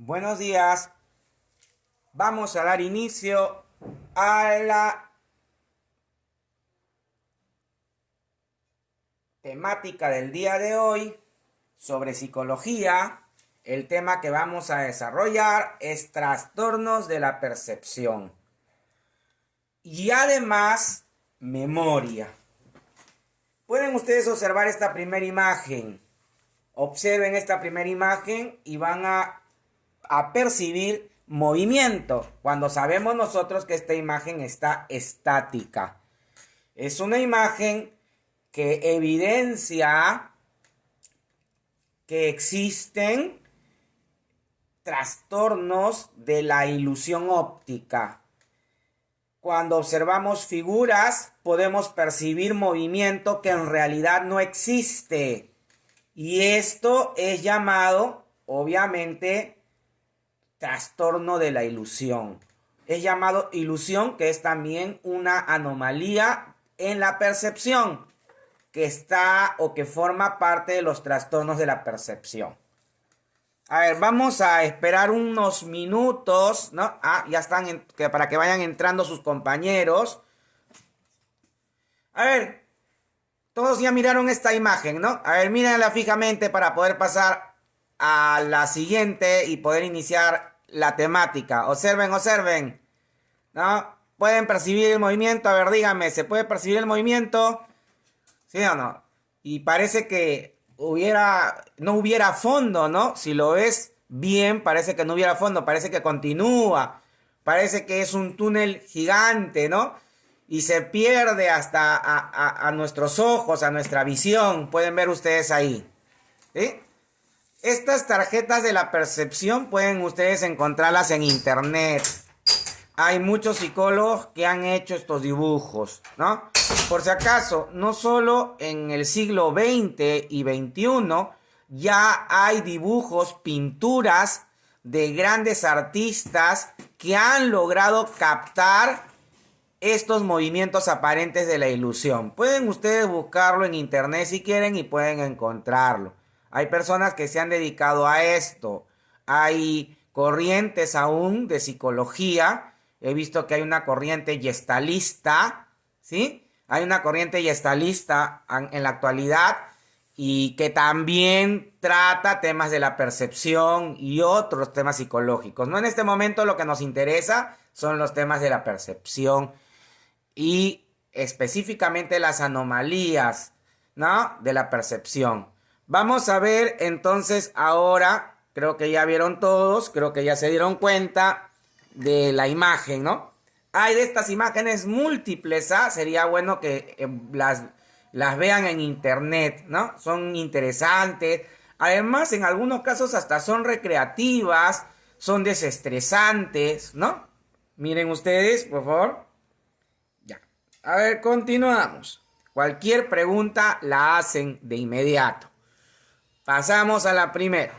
Buenos días. Vamos a dar inicio a la temática del día de hoy sobre psicología. El tema que vamos a desarrollar es trastornos de la percepción y además memoria. Pueden ustedes observar esta primera imagen. Observen esta primera imagen y van a percibir movimiento cuando sabemos nosotros que esta imagen está estática. Es una imagen que evidencia que existen trastornos de la ilusión óptica. Cuando observamos figuras podemos percibir movimiento que en realidad no existe. Y esto es llamado, obviamente, trastorno de la ilusión. Es llamado ilusión, que es también una anomalía en la percepción, que está o que forma parte de los trastornos de la percepción. A ver, vamos a esperar unos minutos, ¿no? Ya están, para que vayan entrando sus compañeros. A ver, todos ya miraron esta imagen, ¿no? A ver, mírenla fijamente para poder pasar a la siguiente y poder iniciar la temática. Observen, ¿no? ¿Pueden percibir el movimiento? A ver, díganme, ¿se puede percibir el movimiento? ¿Sí o no? Y parece que no hubiera fondo, ¿no? Si lo ves bien, parece que no hubiera fondo, parece que continúa, parece que es un túnel gigante, ¿no? Y se pierde hasta a nuestros ojos, a nuestra visión. Pueden ver ustedes ahí, ¿sí? Estas tarjetas de la percepción pueden ustedes encontrarlas en internet. Hay muchos psicólogos que han hecho estos dibujos, ¿no? Por si acaso, no solo en el siglo XX y XXI ya hay dibujos, pinturas de grandes artistas que han logrado captar estos movimientos aparentes de la ilusión. Pueden ustedes buscarlo en internet si quieren y pueden encontrarlo. Hay personas que se han dedicado a esto. Hay corrientes aún de psicología. He visto que hay una corriente gestalista, ¿sí? Hay una corriente gestalista en la actualidad y que también trata temas de la percepción y otros temas psicológicos. No, en este momento lo que nos interesa son los temas de la percepción y específicamente las anomalías, ¿no? De la percepción. Vamos a ver entonces ahora, creo que ya vieron todos, creo que ya se dieron cuenta de la imagen, ¿no? Hay de estas imágenes múltiples, ¿ah? Sería bueno que las vean en internet, ¿no? Son interesantes. Además, en algunos casos hasta son recreativas, son desestresantes, ¿no? Miren ustedes, por favor. Ya. A ver, continuamos. Cualquier pregunta la hacen de inmediato. Pasamos a la primera.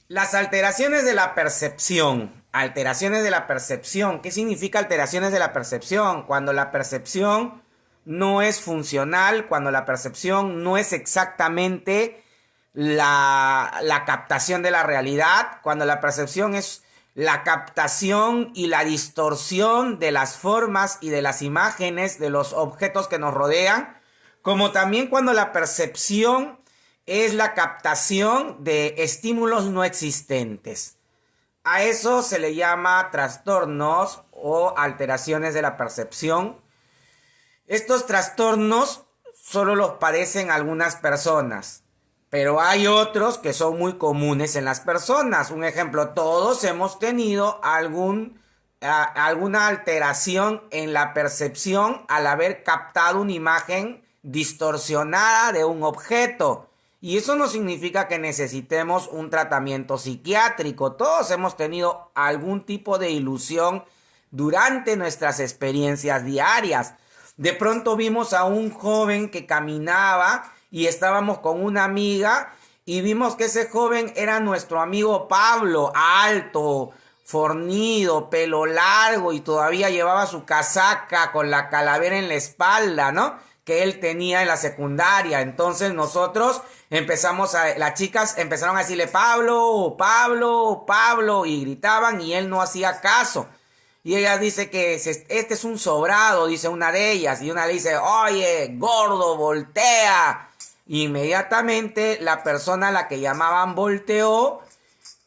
Las alteraciones de la percepción. Alteraciones de la percepción. ¿Qué significa alteraciones de la percepción? Cuando la percepción no es funcional, cuando la percepción no es exactamente la captación de la realidad, cuando la percepción es la captación y la distorsión de las formas y de las imágenes de los objetos que nos rodean, como también cuando la percepción es la captación de estímulos no existentes. A eso se le llama trastornos o alteraciones de la percepción. Estos trastornos solo los padecen algunas personas, pero hay otros que son muy comunes en las personas. Un ejemplo, todos hemos tenido alguna alteración en la percepción al haber captado una imagen distorsionada de un objeto. Y eso no significa que necesitemos un tratamiento psiquiátrico. Todos hemos tenido algún tipo de ilusión durante nuestras experiencias diarias. De pronto vimos a un joven que caminaba y estábamos con una amiga y vimos que ese joven era nuestro amigo Pablo, alto, fornido, pelo largo y todavía llevaba su casaca con la calavera en la espalda, ¿no? que él tenía en la secundaria. Entonces nosotros las chicas empezaron a decirle Pablo, Pablo, Pablo, y gritaban y él no hacía caso. Y ella dice que este es un sobrado, dice una de ellas. Y una le dice, oye, gordo, voltea. Inmediatamente la persona a la que llamaban volteó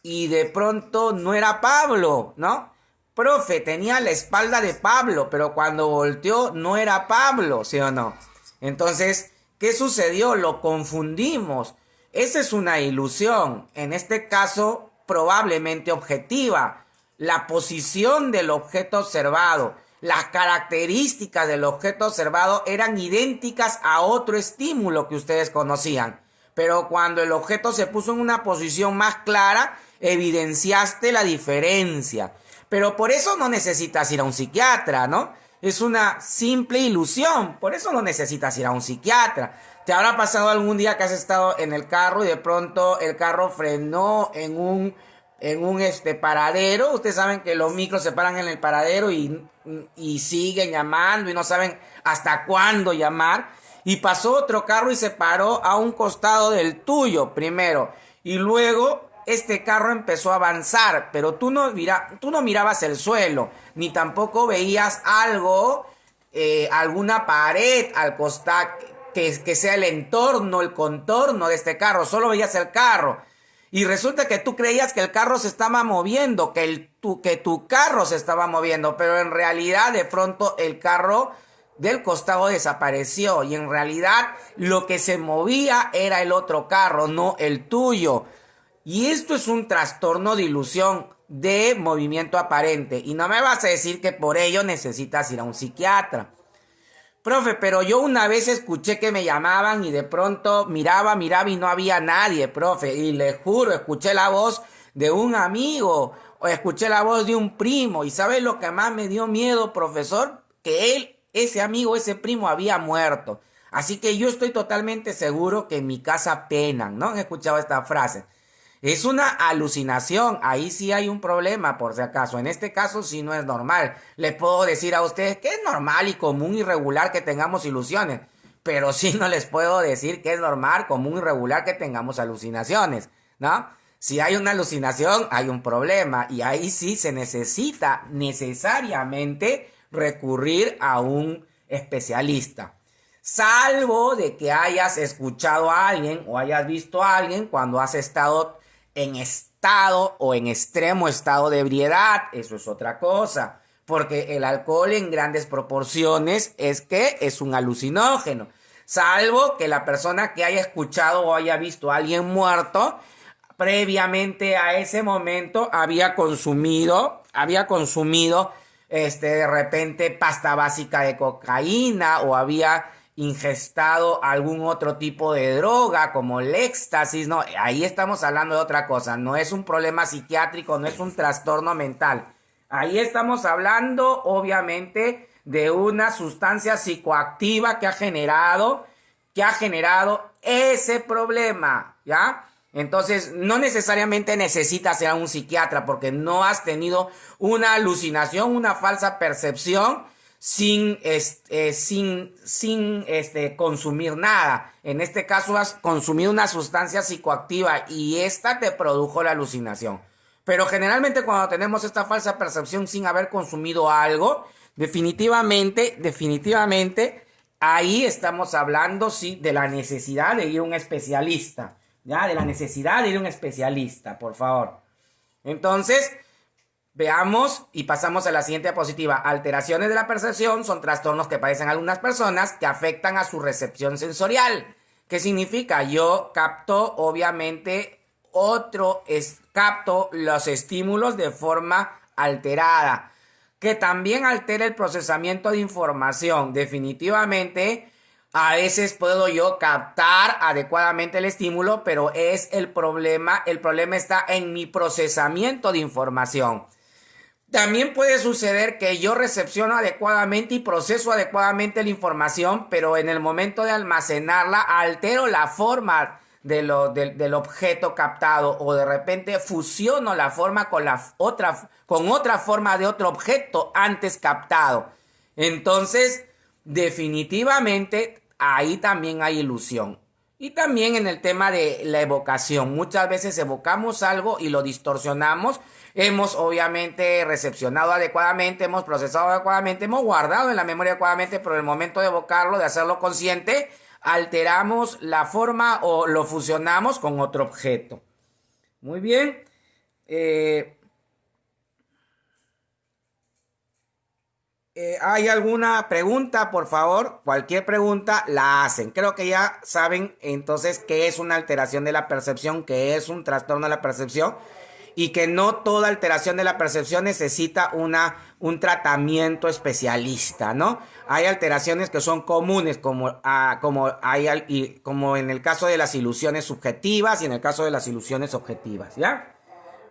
y de pronto no era Pablo, ¿no? Profe, tenía la espalda de Pablo, pero cuando volteó no era Pablo, ¿sí o no? Entonces, ¿qué sucedió? Lo confundimos. Esa es una ilusión, en este caso probablemente objetiva. La posición del objeto observado, las características del objeto observado eran idénticas a otro estímulo que ustedes conocían. Pero cuando el objeto se puso en una posición más clara, evidenciaste la diferencia. Pero por eso no necesitas ir a un psiquiatra, ¿no? Es una simple ilusión, por eso no necesitas ir a un psiquiatra. ¿Te habrá pasado algún día que has estado en el carro y de pronto el carro frenó en un paradero? Ustedes saben que los micros se paran en el paradero y siguen llamando y no saben hasta cuándo llamar. Y pasó otro carro y se paró a un costado del tuyo primero. Y luego este carro empezó a avanzar, pero tú no mirabas el suelo, ni tampoco veías algo, alguna pared al costado, que sea el entorno, el contorno de este carro. Solo veías el carro. Y resulta que tú creías que el carro se estaba moviendo, que tu carro se estaba moviendo, pero en realidad de pronto el carro del costado desapareció y en realidad lo que se movía era el otro carro, no el tuyo. Y esto es un trastorno de ilusión de movimiento aparente. Y no me vas a decir que por ello necesitas ir a un psiquiatra. Profe, pero yo una vez escuché que me llamaban y de pronto miraba y no había nadie, profe. Y le juro, escuché la voz de un amigo o escuché la voz de un primo. ¿Y sabes lo que más me dio miedo, profesor? Que ese amigo, ese primo había muerto. Así que yo estoy totalmente seguro que en mi casa penan, ¿no? ¿Han escuchado esta frase? Es una alucinación, ahí sí hay un problema por si acaso, en este caso sí no es normal. Les puedo decir a ustedes que es normal y común y regular que tengamos ilusiones, pero sí no les puedo decir que es normal, común y regular que tengamos alucinaciones, ¿no? Si hay una alucinación, hay un problema y ahí sí se necesita necesariamente recurrir a un especialista. Salvo de que hayas escuchado a alguien o hayas visto a alguien cuando has estado en estado o en extremo estado de ebriedad. Eso es otra cosa, porque el alcohol en grandes proporciones es un alucinógeno. Salvo que la persona que haya escuchado o haya visto a alguien muerto, previamente a ese momento había consumido de repente pasta básica de cocaína o había ingestado algún otro tipo de droga como el éxtasis, no, ahí estamos hablando de otra cosa, no es un problema psiquiátrico, no es un trastorno mental, ahí estamos hablando obviamente de una sustancia psicoactiva que ha generado ese problema, ¿ya? Entonces, no necesariamente necesitas ir a un psiquiatra porque no has tenido una alucinación, una falsa percepción sin consumir nada. En este caso has consumido una sustancia psicoactiva y esta te produjo la alucinación. Pero generalmente cuando tenemos esta falsa percepción sin haber consumido algo, definitivamente, ahí estamos hablando, sí, de la necesidad de ir a un especialista. Ya, de la necesidad de ir a un especialista, por favor. Entonces, veamos y pasamos a la siguiente diapositiva. Alteraciones de la percepción son trastornos que padecen algunas personas que afectan a su recepción sensorial. ¿Qué significa? Yo capto, obviamente, capto los estímulos de forma alterada, que también altera el procesamiento de información. Definitivamente, a veces puedo yo captar adecuadamente el estímulo, pero el problema está en mi procesamiento de información. También puede suceder que yo recepciono adecuadamente y proceso adecuadamente la información, pero en el momento de almacenarla altero la forma del objeto captado o de repente fusiono la forma con otra forma de otro objeto antes captado. Entonces, definitivamente ahí también hay ilusión. Y también en el tema de la evocación. Muchas veces evocamos algo y lo distorsionamos. Hemos obviamente recepcionado adecuadamente, hemos procesado adecuadamente, hemos guardado en la memoria adecuadamente, pero en el momento de evocarlo, de hacerlo consciente, alteramos la forma o lo fusionamos con otro objeto. Muy bien. ¿Hay alguna pregunta? Por favor, cualquier pregunta la hacen. Creo que ya saben entonces qué es una alteración de la percepción, qué es un trastorno de la percepción y que no toda alteración de la percepción necesita un tratamiento especialista, ¿no? Hay alteraciones que son comunes, como en el caso de las ilusiones subjetivas y en el caso de las ilusiones objetivas, ¿ya?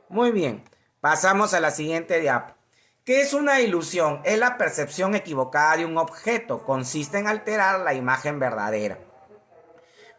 Muy bien, pasamos a la siguiente diapositiva. ¿Qué es una ilusión? Es la percepción equivocada de un objeto. Consiste en alterar la imagen verdadera.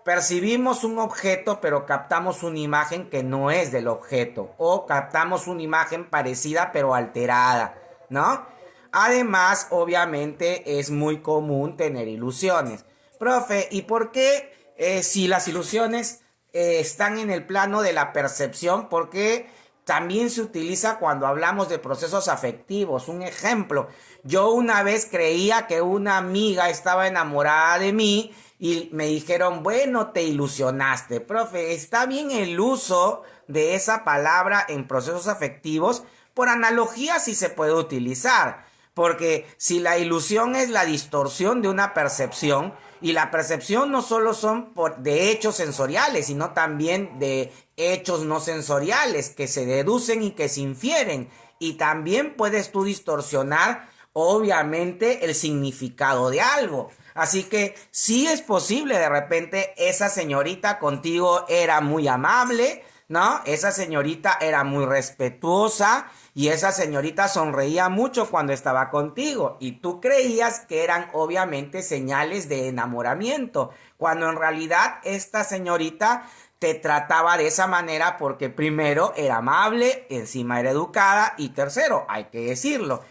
Percibimos un objeto, pero captamos una imagen que no es del objeto. O captamos una imagen parecida, pero alterada, ¿no? Además, obviamente, es muy común tener ilusiones. Profe, ¿y por qué si las ilusiones están en el plano de la percepción, por qué también se utiliza cuando hablamos de procesos afectivos? Un ejemplo, yo una vez creía que una amiga estaba enamorada de mí y me dijeron, bueno, te ilusionaste. Profe, ¿está bien el uso de esa palabra en procesos afectivos? Por analogía sí se puede utilizar, porque si la ilusión es la distorsión de una percepción, y la percepción no solo son de hechos sensoriales, sino también de hechos no sensoriales que se deducen y que se infieren. Y también puedes tú distorsionar, obviamente, el significado de algo. Así que sí es posible, de repente esa señorita contigo era muy amable, ¿no? Esa señorita era muy respetuosa y esa señorita sonreía mucho cuando estaba contigo y tú creías que eran obviamente señales de enamoramiento, cuando en realidad esta señorita te trataba de esa manera porque primero era amable, encima era educada y tercero, hay que decirlo,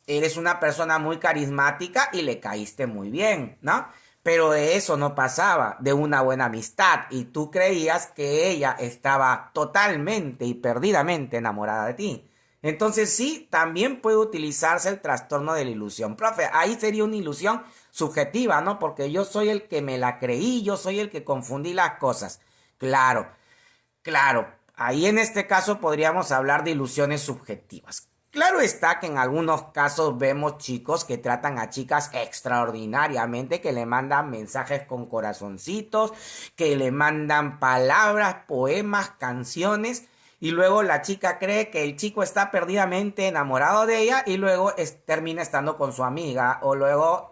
eres una persona muy carismática y le caíste muy bien, ¿no? Pero de eso no pasaba, de una buena amistad, y tú creías que ella estaba totalmente y perdidamente enamorada de ti. Entonces sí, también puede utilizarse el trastorno de la ilusión. Profe, ahí sería una ilusión subjetiva, ¿no? Porque yo soy el que me la creí, yo soy el que confundí las cosas. Claro, claro, ahí en este caso podríamos hablar de ilusiones subjetivas. Claro está que en algunos casos vemos chicos que tratan a chicas extraordinariamente, que le mandan mensajes con corazoncitos, que le mandan palabras, poemas, canciones, y luego la chica cree que el chico está perdidamente enamorado de ella y luego termina estando con su amiga, o luego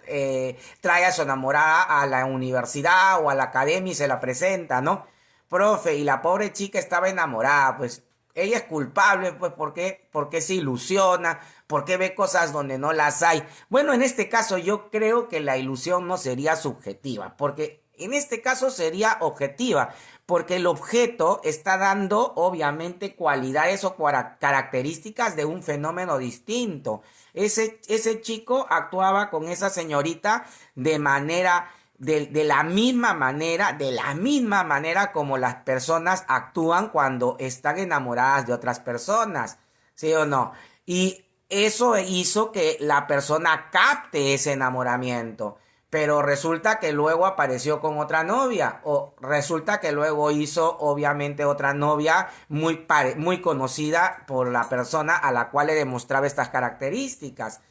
trae a su enamorada a la universidad o a la academia y se la presenta, ¿no? Profe, y la pobre chica estaba enamorada, pues ella es culpable, pues porque se ilusiona, porque ve cosas donde no las hay. Bueno, en este caso yo creo que la ilusión no sería subjetiva, porque en este caso sería objetiva, porque el objeto está dando obviamente cualidades o características de un fenómeno distinto. Ese chico actuaba con esa señorita de manera de la misma manera como las personas actúan cuando están enamoradas de otras personas, ¿sí o no? Y eso hizo que la persona capte ese enamoramiento, pero resulta que luego apareció con otra novia, o resulta que luego hizo obviamente otra novia muy conocida por la persona a la cual le demostraba estas características.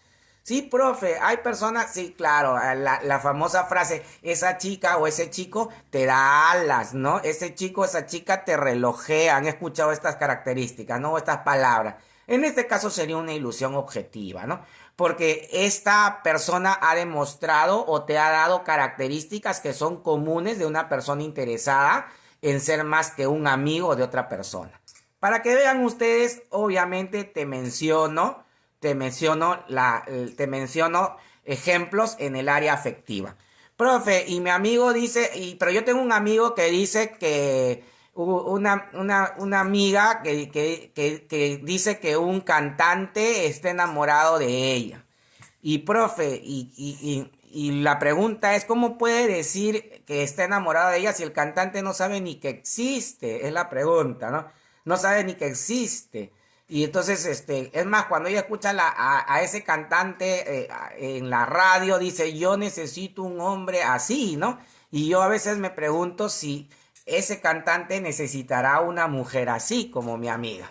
Sí, profe, hay personas, sí, claro, la famosa frase, esa chica o ese chico te da alas, ¿no? Ese chico, esa chica te relojea, han escuchado estas características, ¿no? Estas palabras. En este caso sería una ilusión objetiva, ¿no? Porque esta persona ha demostrado o te ha dado características que son comunes de una persona interesada en ser más que un amigo de otra persona. Para que vean ustedes, obviamente te menciono ejemplos en el área afectiva. Profe, y mi amigo dice, pero yo tengo un amigo que dice que una amiga que dice que un cantante está enamorado de ella. Y profe, y la pregunta es, ¿cómo puede decir que está enamorado de ella si el cantante no sabe ni que existe? Es la pregunta, ¿no? No sabe ni que existe. Y entonces, es más, cuando ella escucha a ese cantante en la radio, dice, yo necesito un hombre así, ¿no? Y yo a veces me pregunto si ese cantante necesitará una mujer así como mi amiga.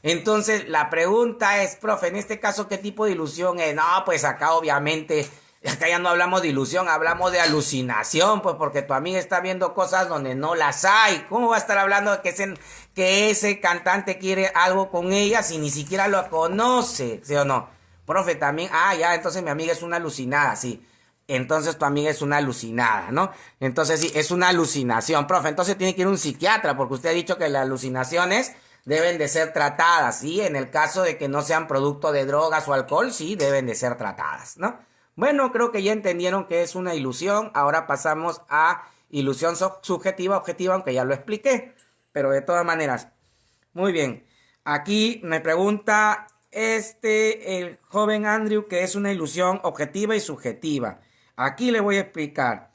Entonces, la pregunta es, profe, en este caso, ¿qué tipo de ilusión es? No, pues acá obviamente, acá ya no hablamos de ilusión, hablamos de alucinación, pues porque tu amiga está viendo cosas donde no las hay. ¿Cómo va a estar hablando de que ese cantante quiere algo con ella si ni siquiera lo conoce? ¿Sí o no? Profe, también, ya, entonces mi amiga es una alucinada, sí. Entonces tu amiga es una alucinada, ¿no? Entonces sí, es una alucinación, profe. Entonces tiene que ir a un psiquiatra, porque usted ha dicho que las alucinaciones deben de ser tratadas, ¿sí? En el caso de que no sean producto de drogas o alcohol, sí, deben de ser tratadas, ¿no? Bueno, creo que ya entendieron que es una ilusión. Ahora pasamos a ilusión subjetiva, objetiva, aunque ya lo expliqué. Pero de todas maneras, muy bien. Aquí me pregunta el joven Andrew, que es una ilusión objetiva y subjetiva. Aquí le voy a explicar.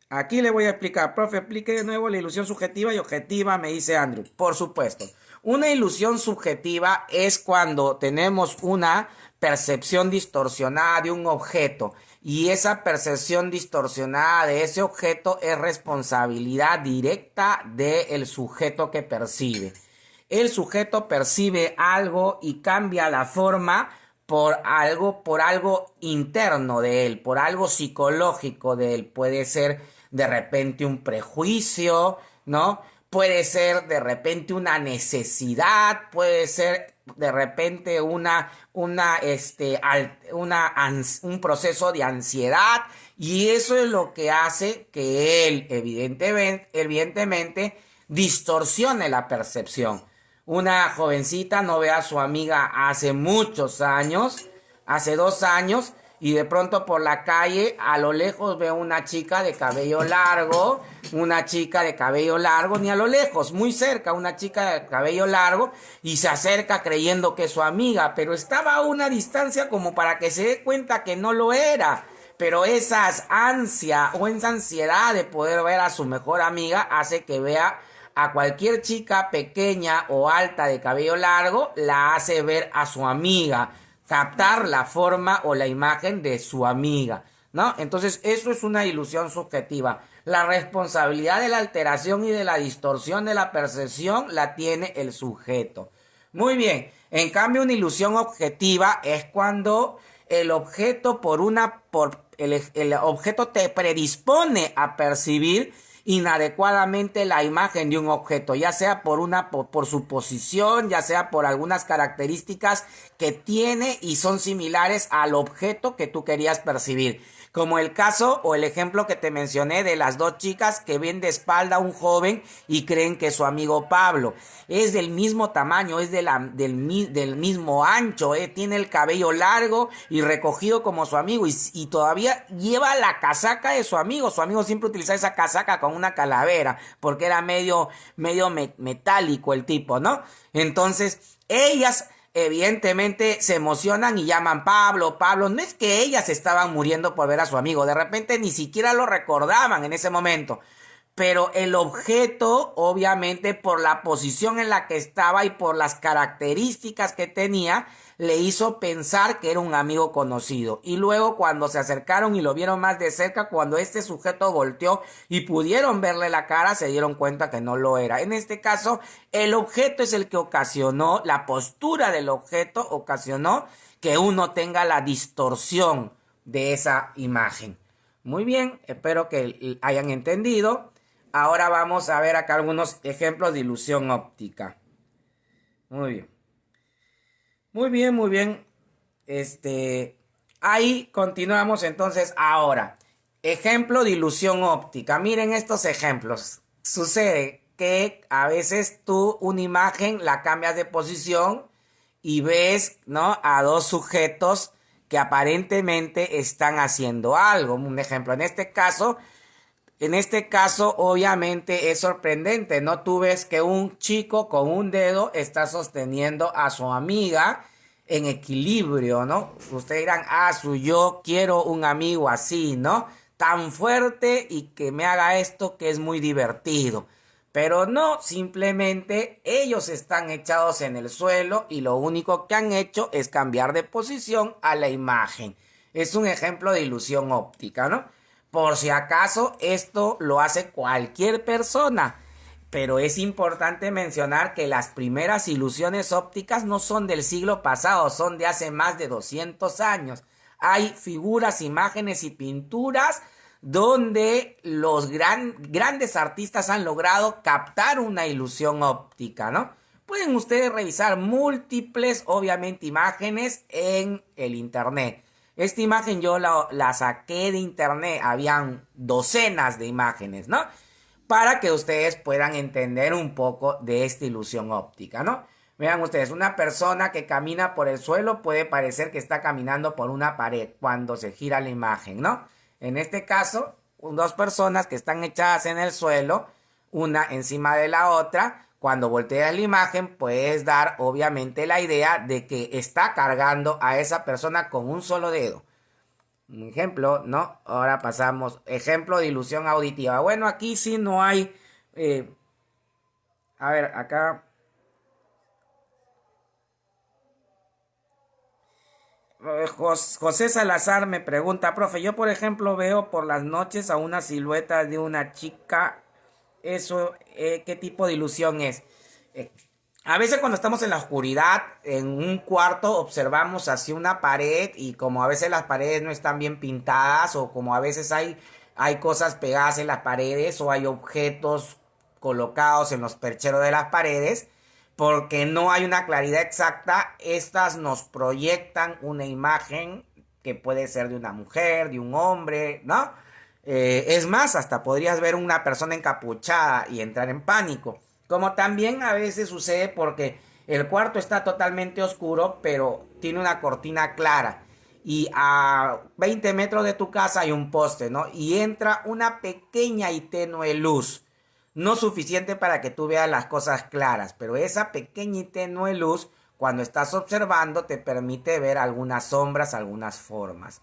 Aquí le voy a explicar. Profe, explique de nuevo la ilusión subjetiva y objetiva, me dice Andrew. Por supuesto. Una ilusión subjetiva es cuando tenemos una percepción distorsionada de un objeto y esa percepción distorsionada de ese objeto es responsabilidad directa del sujeto que percibe. El sujeto percibe algo y cambia la forma por algo interno de él, por algo psicológico de él. Puede ser de repente un prejuicio, ¿no? Puede ser de repente una necesidad, puede ser de repente un proceso de ansiedad, y eso es lo que hace que él evidentemente distorsione la percepción. Una jovencita no ve a su amiga hace muchos años, hace 2 años, y de pronto por la calle a lo lejos ve una chica de cabello largo, ni a lo lejos, muy cerca, una chica de cabello largo, y se acerca creyendo que es su amiga, pero estaba a una distancia como para que se dé cuenta que no lo era. Pero esa ansia o esa ansiedad de poder ver a su mejor amiga hace que vea a cualquier chica pequeña o alta de cabello largo, la hace ver a su amiga, captar la forma o la imagen de su amiga, ¿no? Entonces eso es una ilusión subjetiva. La responsabilidad de la alteración y de la distorsión de la percepción la tiene el sujeto. Muy bien, en cambio una ilusión objetiva es cuando el objeto el objeto te predispone a percibir inadecuadamente la imagen de un objeto, ya sea por su posición, ya sea por algunas características que tiene y son similares al objeto que tú querías percibir. Como el caso o el ejemplo que te mencioné de las dos chicas que ven de espalda a un joven y creen que es su amigo Pablo. Es del mismo tamaño, es del mismo ancho, tiene el cabello largo y recogido como su amigo y todavía lleva la casaca de su amigo. Su amigo siempre utilizaba esa casaca con una calavera porque era medio metálico el tipo, ¿no? Entonces, ellas evidentemente se emocionan y llaman Pablo. No es que ellas estaban muriendo por ver a su amigo, de repente ni siquiera lo recordaban en ese momento, pero el objeto, obviamente por la posición en la que estaba y por las características que tenía, le hizo pensar que era un amigo conocido. Y luego cuando se acercaron y lo vieron más de cerca, cuando este sujeto volteó y pudieron verle la cara, se dieron cuenta que no lo era. En este caso, el objeto es el que ocasionó, la postura del objeto ocasionó que uno tenga la distorsión de esa imagen. Muy bien, espero que hayan entendido. Ahora vamos a ver acá algunos ejemplos de ilusión óptica. Muy bien. Muy bien, muy bien. Ahí continuamos entonces ahora. Ejemplo de ilusión óptica. Miren estos ejemplos. Sucede que a veces tú una imagen la cambias de posición y ves, ¿no?, a dos sujetos que aparentemente están haciendo algo. Un ejemplo, en este caso, obviamente es sorprendente, ¿no? Tú ves que un chico con un dedo está sosteniendo a su amiga en equilibrio, ¿no? Ustedes dirán, yo quiero un amigo así, ¿no? Tan fuerte y que me haga esto que es muy divertido. Pero no, simplemente ellos están echados en el suelo y lo único que han hecho es cambiar de posición a la imagen. Es un ejemplo de ilusión óptica, ¿no? Por si acaso esto lo hace cualquier persona. Pero es importante mencionar que las primeras ilusiones ópticas no son del siglo pasado, son de hace más de 200 años. Hay figuras, imágenes y pinturas donde los grandes artistas han logrado captar una ilusión óptica, ¿no? Pueden ustedes revisar múltiples, obviamente, imágenes en el internet. Esta imagen yo la saqué de internet, habían docenas de imágenes, ¿no? Para que ustedes puedan entender un poco de esta ilusión óptica, ¿no? Vean ustedes, una persona que camina por el suelo puede parecer que está caminando por una pared cuando se gira la imagen, ¿no? En este caso, dos personas que están echadas en el suelo, una encima de la otra, cuando volteas la imagen puedes dar obviamente la idea de que está cargando a esa persona con un solo dedo. Un ejemplo, ¿no? Ahora pasamos, ejemplo de ilusión auditiva. Bueno, aquí sí no hay, a ver, acá, José Salazar me pregunta, profe, yo por ejemplo veo por las noches a una silueta de una chica, eso, ¿qué tipo de ilusión es? Eh, a veces cuando estamos en la oscuridad, en un cuarto, observamos hacia una pared y como a veces las paredes no están bien pintadas o como a veces hay cosas pegadas en las paredes o hay objetos colocados en los percheros de las paredes, porque no hay una claridad exacta, estas nos proyectan una imagen que puede ser de una mujer, de un hombre, ¿no? Es más, hasta podrías ver una persona encapuchada y entrar en pánico. Como también a veces sucede porque el cuarto está totalmente oscuro, pero tiene una cortina clara. Y a 20 metros de tu casa hay un poste, ¿no? Y entra una pequeña y tenue luz. No suficiente para que tú veas las cosas claras, pero esa pequeña y tenue luz, cuando estás observando, te permite ver algunas sombras, algunas formas.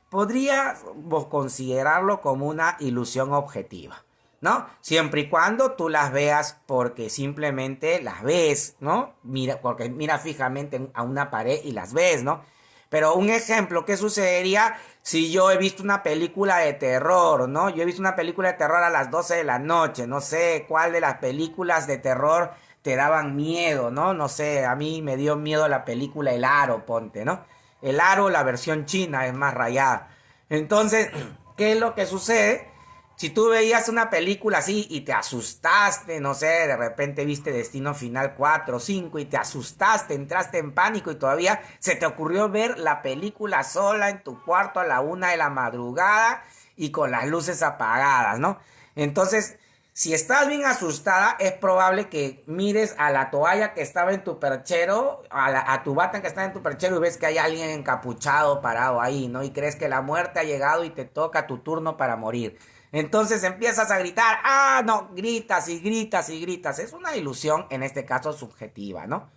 Podrías considerarlo como una ilusión objetiva, ¿no? Siempre y cuando tú las veas porque simplemente las ves, ¿no? Mira, porque mira fijamente a una pared y las ves, ¿no? Pero un ejemplo, ¿qué sucedería si yo he visto una película de terror, ¿no? Yo he visto una película de terror a las 12 de la noche, no sé cuál de las películas de terror te daban miedo, ¿no? No sé, a mí me dio miedo la película El Aro, ponte, ¿no? El Aro, la versión china, es más rayada. Entonces, ¿qué es lo que sucede? Si tú veías una película así y te asustaste, no sé, de repente viste Destino Final 4 o 5 y te asustaste, entraste en pánico y todavía se te ocurrió ver la película sola en tu cuarto a la 1 de la madrugada y con las luces apagadas, ¿no? Entonces, si estás bien asustada, es probable que mires a la toalla que estaba en tu perchero, a tu bata que estaba en tu perchero y ves que hay alguien encapuchado parado ahí, ¿no? Y crees que la muerte ha llegado y te toca tu turno para morir. Entonces empiezas a gritar, no, gritas y gritas y gritas. Es una ilusión, en este caso subjetiva, ¿no?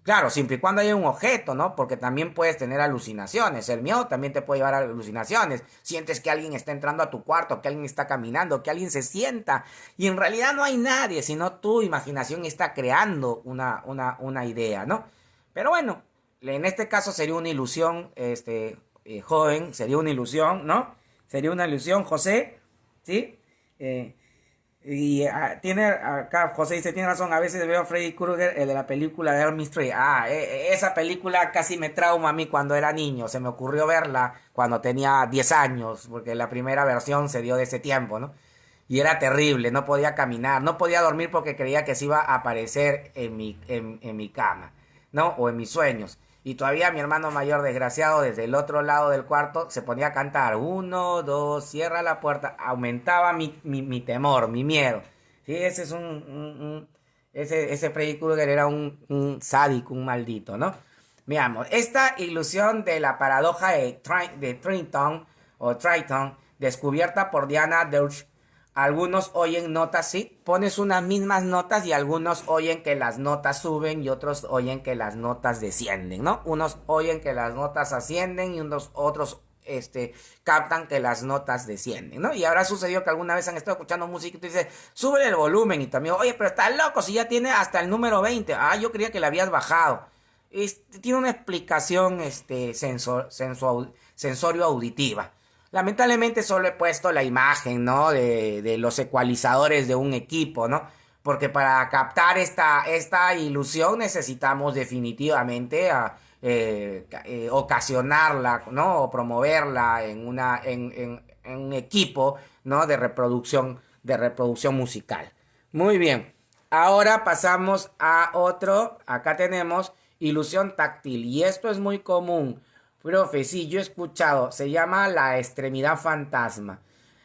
Claro, siempre y cuando haya un objeto, ¿no? Porque también puedes tener alucinaciones. El miedo también te puede llevar a alucinaciones. Sientes que alguien está entrando a tu cuarto, que alguien está caminando, que alguien se sienta. Y en realidad no hay nadie, sino tu imaginación está creando una idea, ¿no? Pero bueno, en este caso sería una ilusión, joven, sería una ilusión, ¿no? Sería una ilusión, José, ¿sí? Y tiene acá, José dice, tiene razón, a veces veo a Freddy Krueger, el de la película de Elm Street. Esa película casi me trauma a mí cuando era niño. Se me ocurrió verla cuando tenía 10 años, porque la primera versión se dio de ese tiempo, ¿no? Y era terrible, no podía caminar, no podía dormir porque creía que se iba a aparecer en mi cama, ¿no? O en mis sueños. Y todavía mi hermano mayor, desgraciado, desde el otro lado del cuarto, se ponía a cantar. 1, 2, cierra la puerta. Aumentaba mi temor, mi miedo. Sí, ese es ese Freddy Krueger era un sádico, un maldito, ¿no? Veamos, esta ilusión de la paradoja de Triton, descubierta por Diana Deutsch, algunos oyen notas, sí, pones unas mismas notas y algunos oyen que las notas suben y otros oyen que las notas descienden, ¿no? Unos oyen que las notas ascienden y otros captan que las notas descienden, ¿no? Y habrá sucedido que alguna vez han estado escuchando música y tú dices, sube el volumen y también, oye, pero estás loco si ya tiene hasta el número 20. Ah, yo creía que le habías bajado. Tiene una explicación sensorio auditiva. Lamentablemente solo he puesto la imagen, ¿no? De los ecualizadores de un equipo, ¿no? Porque para captar esta ilusión necesitamos definitivamente ocasionarla, ¿no? O promoverla en un equipo, ¿no? De reproducción musical. Muy bien. Ahora pasamos a otro. Acá tenemos ilusión táctil. Y esto es muy común. Profe, sí, yo he escuchado, se llama la extremidad fantasma.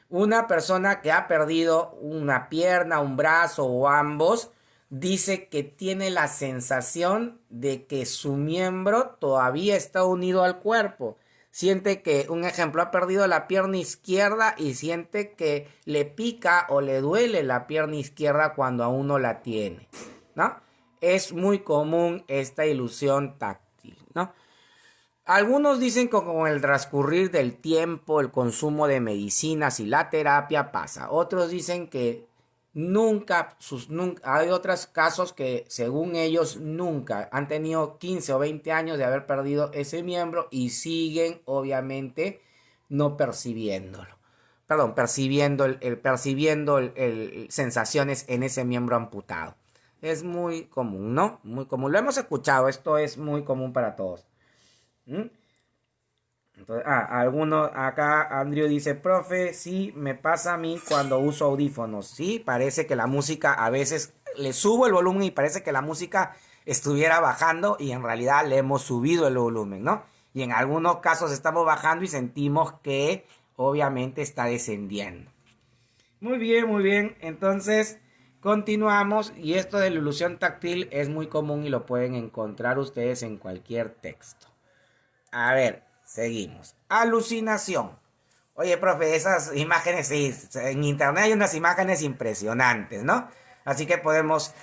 Una persona que ha perdido una pierna, un brazo o ambos, dice que tiene la sensación de que su miembro todavía está unido al cuerpo. Siente que, un ejemplo, ha perdido la pierna izquierda y siente que le pica o le duele la pierna izquierda cuando aún no la tiene, ¿no? Es muy común esta ilusión táctil, ¿no? Algunos dicen que con el transcurrir del tiempo, el consumo de medicinas y la terapia pasa. Otros dicen que nunca, hay otros casos que según ellos nunca han tenido 15 o 20 años de haber perdido ese miembro y siguen obviamente no percibiéndolo. Perdón, percibiendo sensaciones en ese miembro amputado. Es muy común, ¿no? Muy común. Lo hemos escuchado, esto es muy común para todos. ¿Mm? Entonces, algunos acá, Andrew dice, profe, sí, me pasa a mí cuando uso audífonos. Sí, parece que la música, a veces le subo el volumen y parece que la música estuviera bajando y en realidad le hemos subido el volumen, ¿no? Y en algunos casos estamos bajando y sentimos que obviamente está descendiendo. Muy bien, muy bien. Entonces, continuamos y esto de la ilusión táctil es muy común y lo pueden encontrar ustedes en cualquier texto. A ver, seguimos. Alucinación. Oye, profe, esas imágenes, sí, en internet hay unas imágenes impresionantes, ¿no? Así que podemos,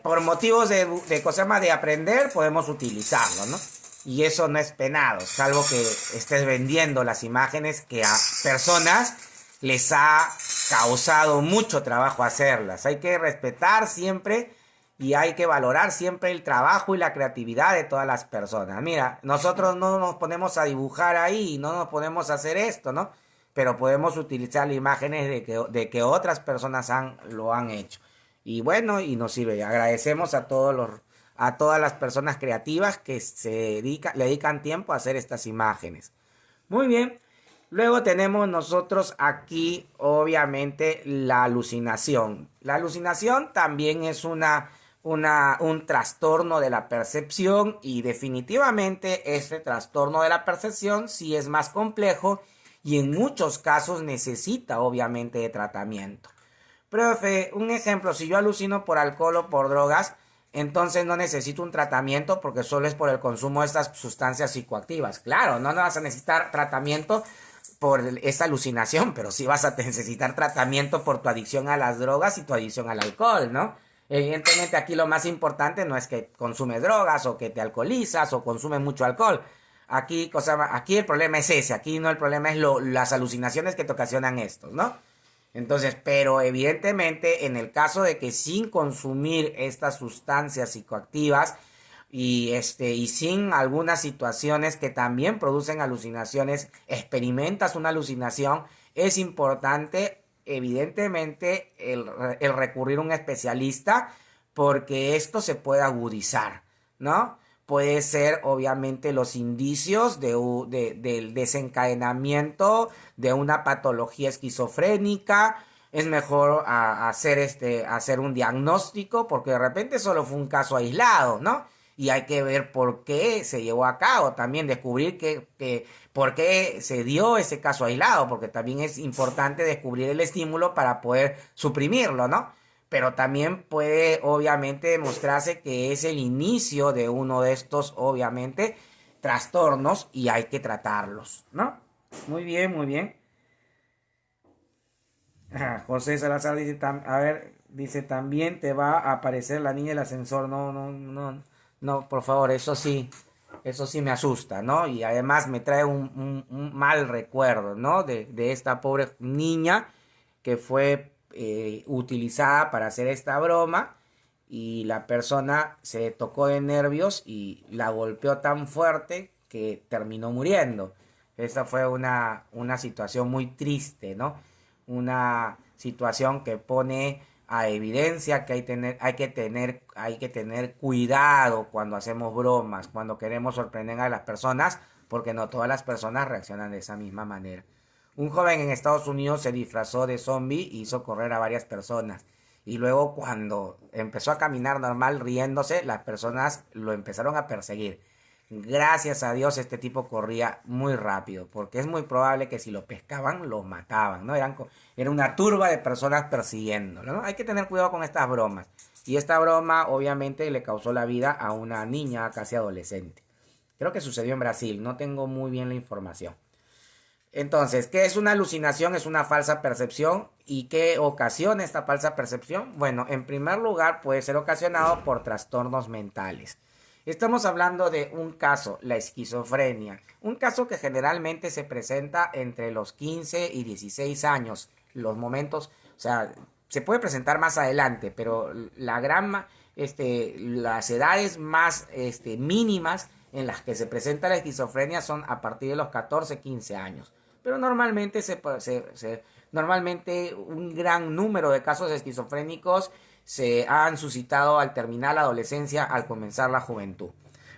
por motivos de aprender, podemos utilizarlo, ¿no? Y eso no es penado, salvo que estés vendiendo las imágenes que a personas les ha causado mucho trabajo hacerlas. Hay que respetar siempre y hay que valorar siempre el trabajo y la creatividad de todas las personas. Mira, nosotros no nos ponemos a dibujar ahí, no nos ponemos a hacer esto, ¿no? Pero podemos utilizar imágenes de que otras personas lo han hecho. Y bueno, y nos sirve. Agradecemos a todas las personas creativas que le dedican tiempo a hacer estas imágenes. Muy bien. Luego tenemos nosotros aquí, obviamente, la alucinación. La alucinación también es un trastorno de la percepción y definitivamente este trastorno de la percepción sí es más complejo y en muchos casos necesita obviamente de tratamiento. Profe, un ejemplo, si yo alucino por alcohol o por drogas, entonces no necesito un tratamiento porque solo es por el consumo de estas sustancias psicoactivas. Claro, no vas a necesitar tratamiento por esa alucinación, pero sí vas a necesitar tratamiento por tu adicción a las drogas y tu adicción al alcohol, ¿no? Evidentemente aquí lo más importante no es que consumes drogas o que te alcoholizas o consumes mucho alcohol. Aquí el problema es ese, aquí no el problema es las alucinaciones que te ocasionan estos, ¿no? Entonces, pero evidentemente en el caso de que sin consumir estas sustancias psicoactivas y sin algunas situaciones que también producen alucinaciones, experimentas una alucinación, es importante evidentemente el recurrir a un especialista porque esto se puede agudizar, ¿no? Puede ser obviamente los indicios del desencadenamiento de una patología esquizofrénica. Es mejor hacer un diagnóstico porque de repente solo fue un caso aislado, ¿no? Y hay que ver por qué se llevó a cabo, también descubrir por qué se dio ese caso aislado, porque también es importante descubrir el estímulo para poder suprimirlo, ¿no? Pero también puede obviamente demostrarse que es el inicio de uno de estos, obviamente, trastornos y hay que tratarlos, ¿no? Muy bien, muy bien. José Salazar dice, a ver, dice, también te va a aparecer la niña del ascensor. No, no, no, no, por favor, eso sí me asusta, ¿no? Y además me trae un mal recuerdo, ¿no? De esta pobre niña que fue utilizada para hacer esta broma y la persona se tocó de nervios y la golpeó tan fuerte que terminó muriendo. Esta fue una situación muy triste, ¿no? Una situación que pone a evidencia que hay que tener cuidado cuando hacemos bromas, cuando queremos sorprender a las personas, porque no todas las personas reaccionan de esa misma manera. Un joven en Estados Unidos se disfrazó de zombie y hizo correr a varias personas. Y luego cuando empezó a caminar normal riéndose, las personas lo empezaron a perseguir. Gracias a Dios este tipo corría muy rápido, porque es muy probable que si lo pescaban, lo mataban, ¿no? Era una turba de personas persiguiéndolo, ¿no? Hay que tener cuidado con estas bromas. Y esta broma obviamente le causó la vida a una niña casi adolescente. Creo que sucedió en Brasil, no tengo muy bien la información. Entonces, ¿qué es una alucinación? Es una falsa percepción. ¿Y qué ocasiona esta falsa percepción? Bueno, en primer lugar puede ser ocasionado por trastornos mentales. Estamos hablando de un caso, la esquizofrenia, un caso que generalmente se presenta entre los 15 y 16 años, los momentos, o sea, se puede presentar más adelante, pero las edades más mínimas en las que se presenta la esquizofrenia son a partir de los 14, 15 años. Pero normalmente un gran número de casos esquizofrénicos se han suscitado al terminar la adolescencia, al comenzar la juventud.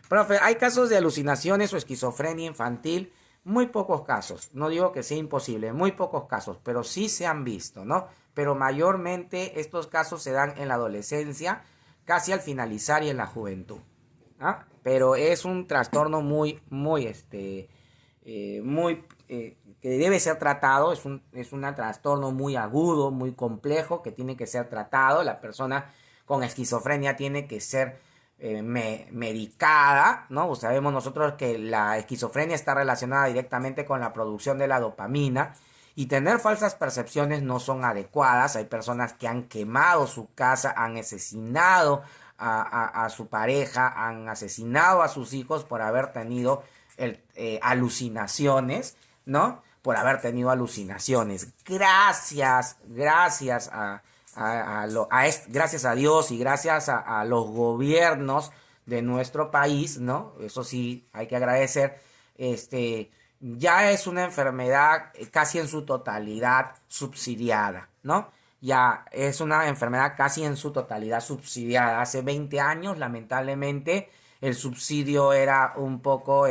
Profe, hay casos de alucinaciones o esquizofrenia infantil, muy pocos casos, no digo que sea imposible, muy pocos casos, pero sí se han visto, ¿no? Pero mayormente estos casos se dan en la adolescencia, casi al finalizar y en la juventud. ¿Ah? Pero es un trastorno que debe ser tratado, es un trastorno muy agudo, muy complejo, que tiene que ser tratado. La persona con esquizofrenia tiene que ser medicada, ¿no? Pues sabemos nosotros que la esquizofrenia está relacionada directamente con la producción de la dopamina y tener falsas percepciones no son adecuadas. Hay personas que han quemado su casa, han asesinado a su pareja, han asesinado a sus hijos por haber tenido alucinaciones, ¿no? Por haber tenido alucinaciones. Gracias a Dios y gracias a los gobiernos de nuestro país, ¿no? Eso sí, hay que agradecer, ya es una enfermedad casi en su totalidad subsidiada, ¿no? Ya es una enfermedad casi en su totalidad subsidiada. Hace 20 años, lamentablemente, el subsidio era un poco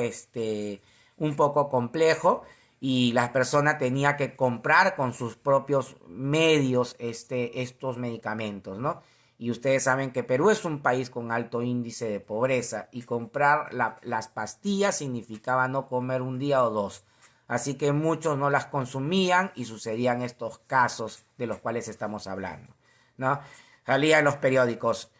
complejo y la persona tenía que comprar con sus propios medios estos medicamentos, ¿no? Y ustedes saben que Perú es un país con alto índice de pobreza y comprar las pastillas significaba no comer un día o dos. Así que muchos no las consumían y sucedían estos casos de los cuales estamos hablando, ¿no? Salía en los periódicos,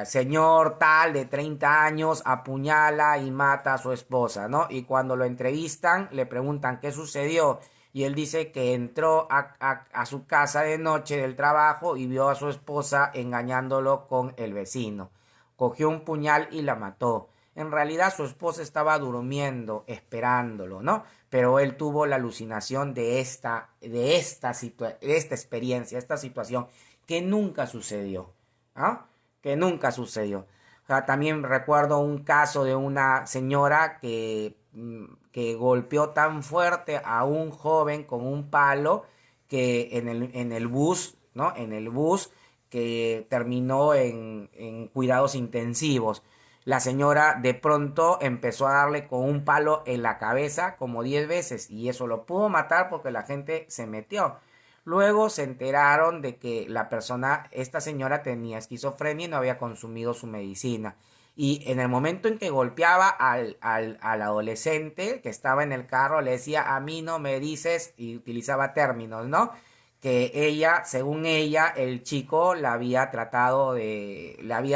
señor tal de 30 años apuñala y mata a su esposa, ¿no? Y cuando lo entrevistan le preguntan qué sucedió y él dice que entró a su casa de noche del trabajo y vio a su esposa engañándolo con el vecino. Cogió un puñal y la mató. En realidad su esposa estaba durmiendo, esperándolo, ¿no? Pero él tuvo la alucinación de esta experiencia, esta situación que nunca sucedió, ¿ah? Que nunca sucedió. O sea, también recuerdo un caso de una señora que golpeó tan fuerte a un joven con un palo que en el bus, ¿no? En el bus que terminó en cuidados intensivos. La señora de pronto empezó a darle con un palo en la cabeza como 10 veces y eso lo pudo matar porque la gente se metió. Luego se enteraron de que esta señora tenía esquizofrenia y no había consumido su medicina. Y en el momento en que golpeaba al adolescente que estaba en el carro, le decía, a mí no me dices, y utilizaba términos, ¿no? Que ella, según ella, el chico le había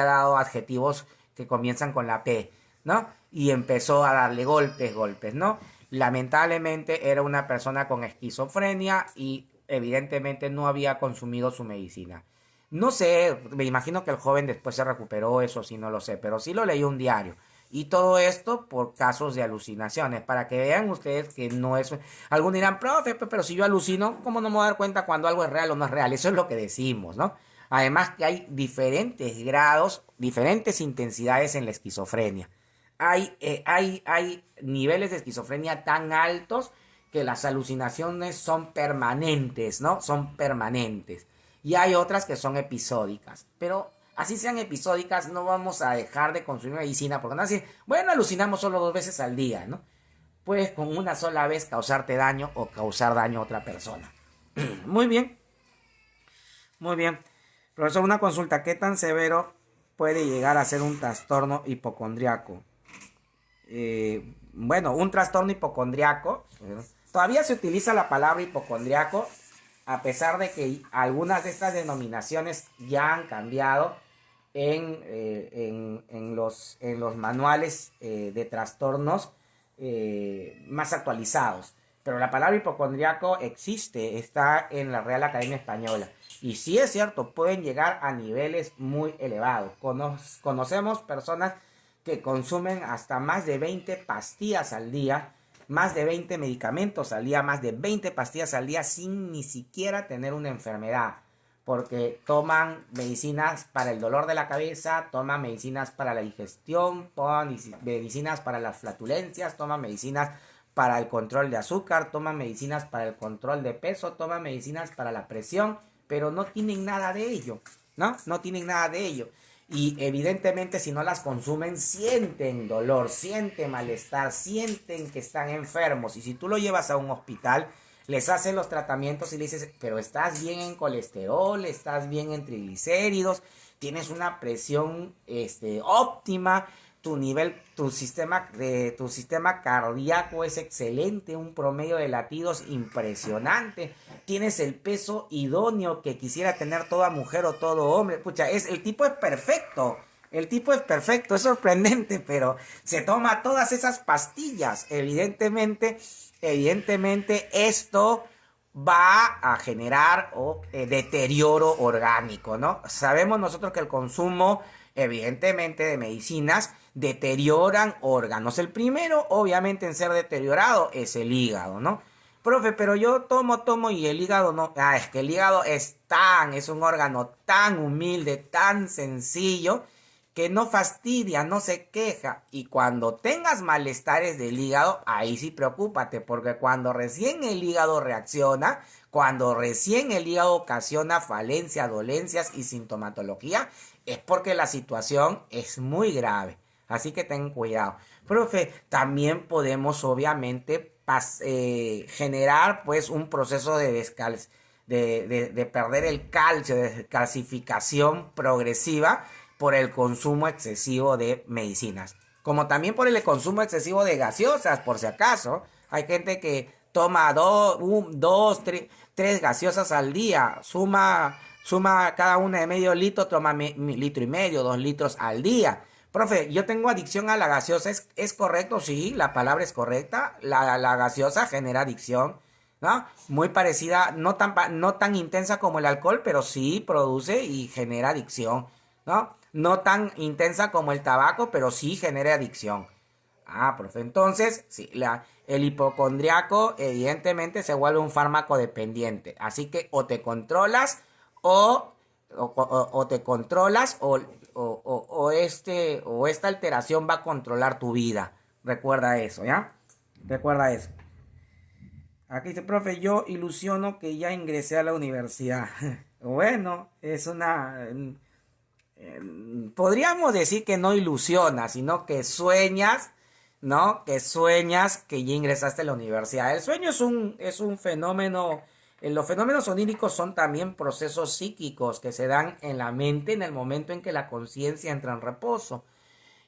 dado adjetivos que comienzan con la P, ¿no? Y empezó a darle golpes, ¿no? Lamentablemente era una persona con esquizofrenia y evidentemente no había consumido su medicina. No sé, me imagino que el joven después se recuperó, eso sí no lo sé, pero sí lo leí en un diario. Y todo esto por casos de alucinaciones, para que vean ustedes que no es... Algunos dirán, profe, pero si yo alucino, ¿cómo no me voy a dar cuenta cuando algo es real o no es real? Eso es lo que decimos, ¿no? Además que hay diferentes grados, diferentes intensidades en la esquizofrenia. Hay niveles de esquizofrenia tan altos que las alucinaciones son permanentes, ¿no? Son permanentes. Y hay otras que son episódicas. Pero así sean episódicas, no vamos a dejar de consumir medicina. Porque no así, bueno, alucinamos solo 2 veces al día, ¿no? Puedes con una sola vez causarte daño o causar daño a otra persona. Muy bien, muy bien. Profesor, una consulta. ¿Qué tan severo puede llegar a ser un trastorno hipocondriaco? Bueno, un trastorno hipocondriaco. Todavía se utiliza la palabra hipocondriaco, a pesar de que algunas de estas denominaciones ya han cambiado en los manuales de trastornos más actualizados. Pero la palabra hipocondriaco existe, está en la Real Academia Española. Y sí es cierto, pueden llegar a niveles muy elevados. Conocemos personas que consumen hasta más de 20 pastillas al día, más de 20 medicamentos al día, más de 20 pastillas al día sin ni siquiera tener una enfermedad. Porque toman medicinas para el dolor de la cabeza, toman medicinas para la digestión, toman medicinas para las flatulencias, toman medicinas para el control de azúcar, toman medicinas para el control de peso, toman medicinas para la presión, pero no tienen nada de ello, ¿no? No tienen nada de ello. Y evidentemente si no las consumen sienten dolor, sienten malestar, sienten que están enfermos. Y si tú lo llevas a un hospital, les hacen los tratamientos y le dices, pero estás bien en colesterol, estás bien en triglicéridos, tienes una presión óptima, tu sistema cardíaco es excelente, un promedio de latidos impresionante, tienes el peso idóneo que quisiera tener toda mujer o todo hombre. Pucha, el tipo es perfecto. El tipo es perfecto, es sorprendente, pero se toma todas esas pastillas. Evidentemente esto va a generar deterioro orgánico, ¿no? Sabemos nosotros que el consumo, evidentemente, de medicinas deterioran órganos. El primero, obviamente, en ser deteriorado es el hígado, ¿no? Profe, pero yo tomo y el hígado no. Es que el hígado es un órgano tan humilde, tan sencillo, que no fastidia, no se queja. Y cuando tengas malestares del hígado, ahí sí preocúpate, porque cuando recién el hígado reacciona, cuando recién el hígado ocasiona falencia, dolencias y sintomatología, es porque la situación es muy grave. Así que ten cuidado. Profe, también podemos obviamente generar pues un proceso de perder el calcio, de descalcificación progresiva por el consumo excesivo de medicinas. Como también por el consumo excesivo de gaseosas, por si acaso. Hay gente que toma 3 gaseosas al día, suma cada una de medio litro, toma litro y medio, 2 litros al día. Profe, yo tengo adicción a la gaseosa, ¿es correcto? Sí, la palabra es correcta. La gaseosa genera adicción, ¿no? Muy parecida, no tan intensa como el alcohol, pero sí produce y genera adicción, ¿no? No tan intensa como el tabaco, pero sí genera adicción. Profe, entonces, sí, el hipocondriaco evidentemente se vuelve un fármaco dependiente. Así que o te controlas o esta alteración va a controlar tu vida. Recuerda eso, ¿ya? Recuerda eso. Aquí dice, profe, yo ilusiono que ya ingresé a la universidad. Bueno, podríamos decir que no ilusionas, sino que sueñas, ¿no? Que sueñas que ya ingresaste a la universidad. El sueño es un fenómeno. Los fenómenos oníricos son también procesos psíquicos que se dan en la mente en el momento en que la conciencia entra en reposo.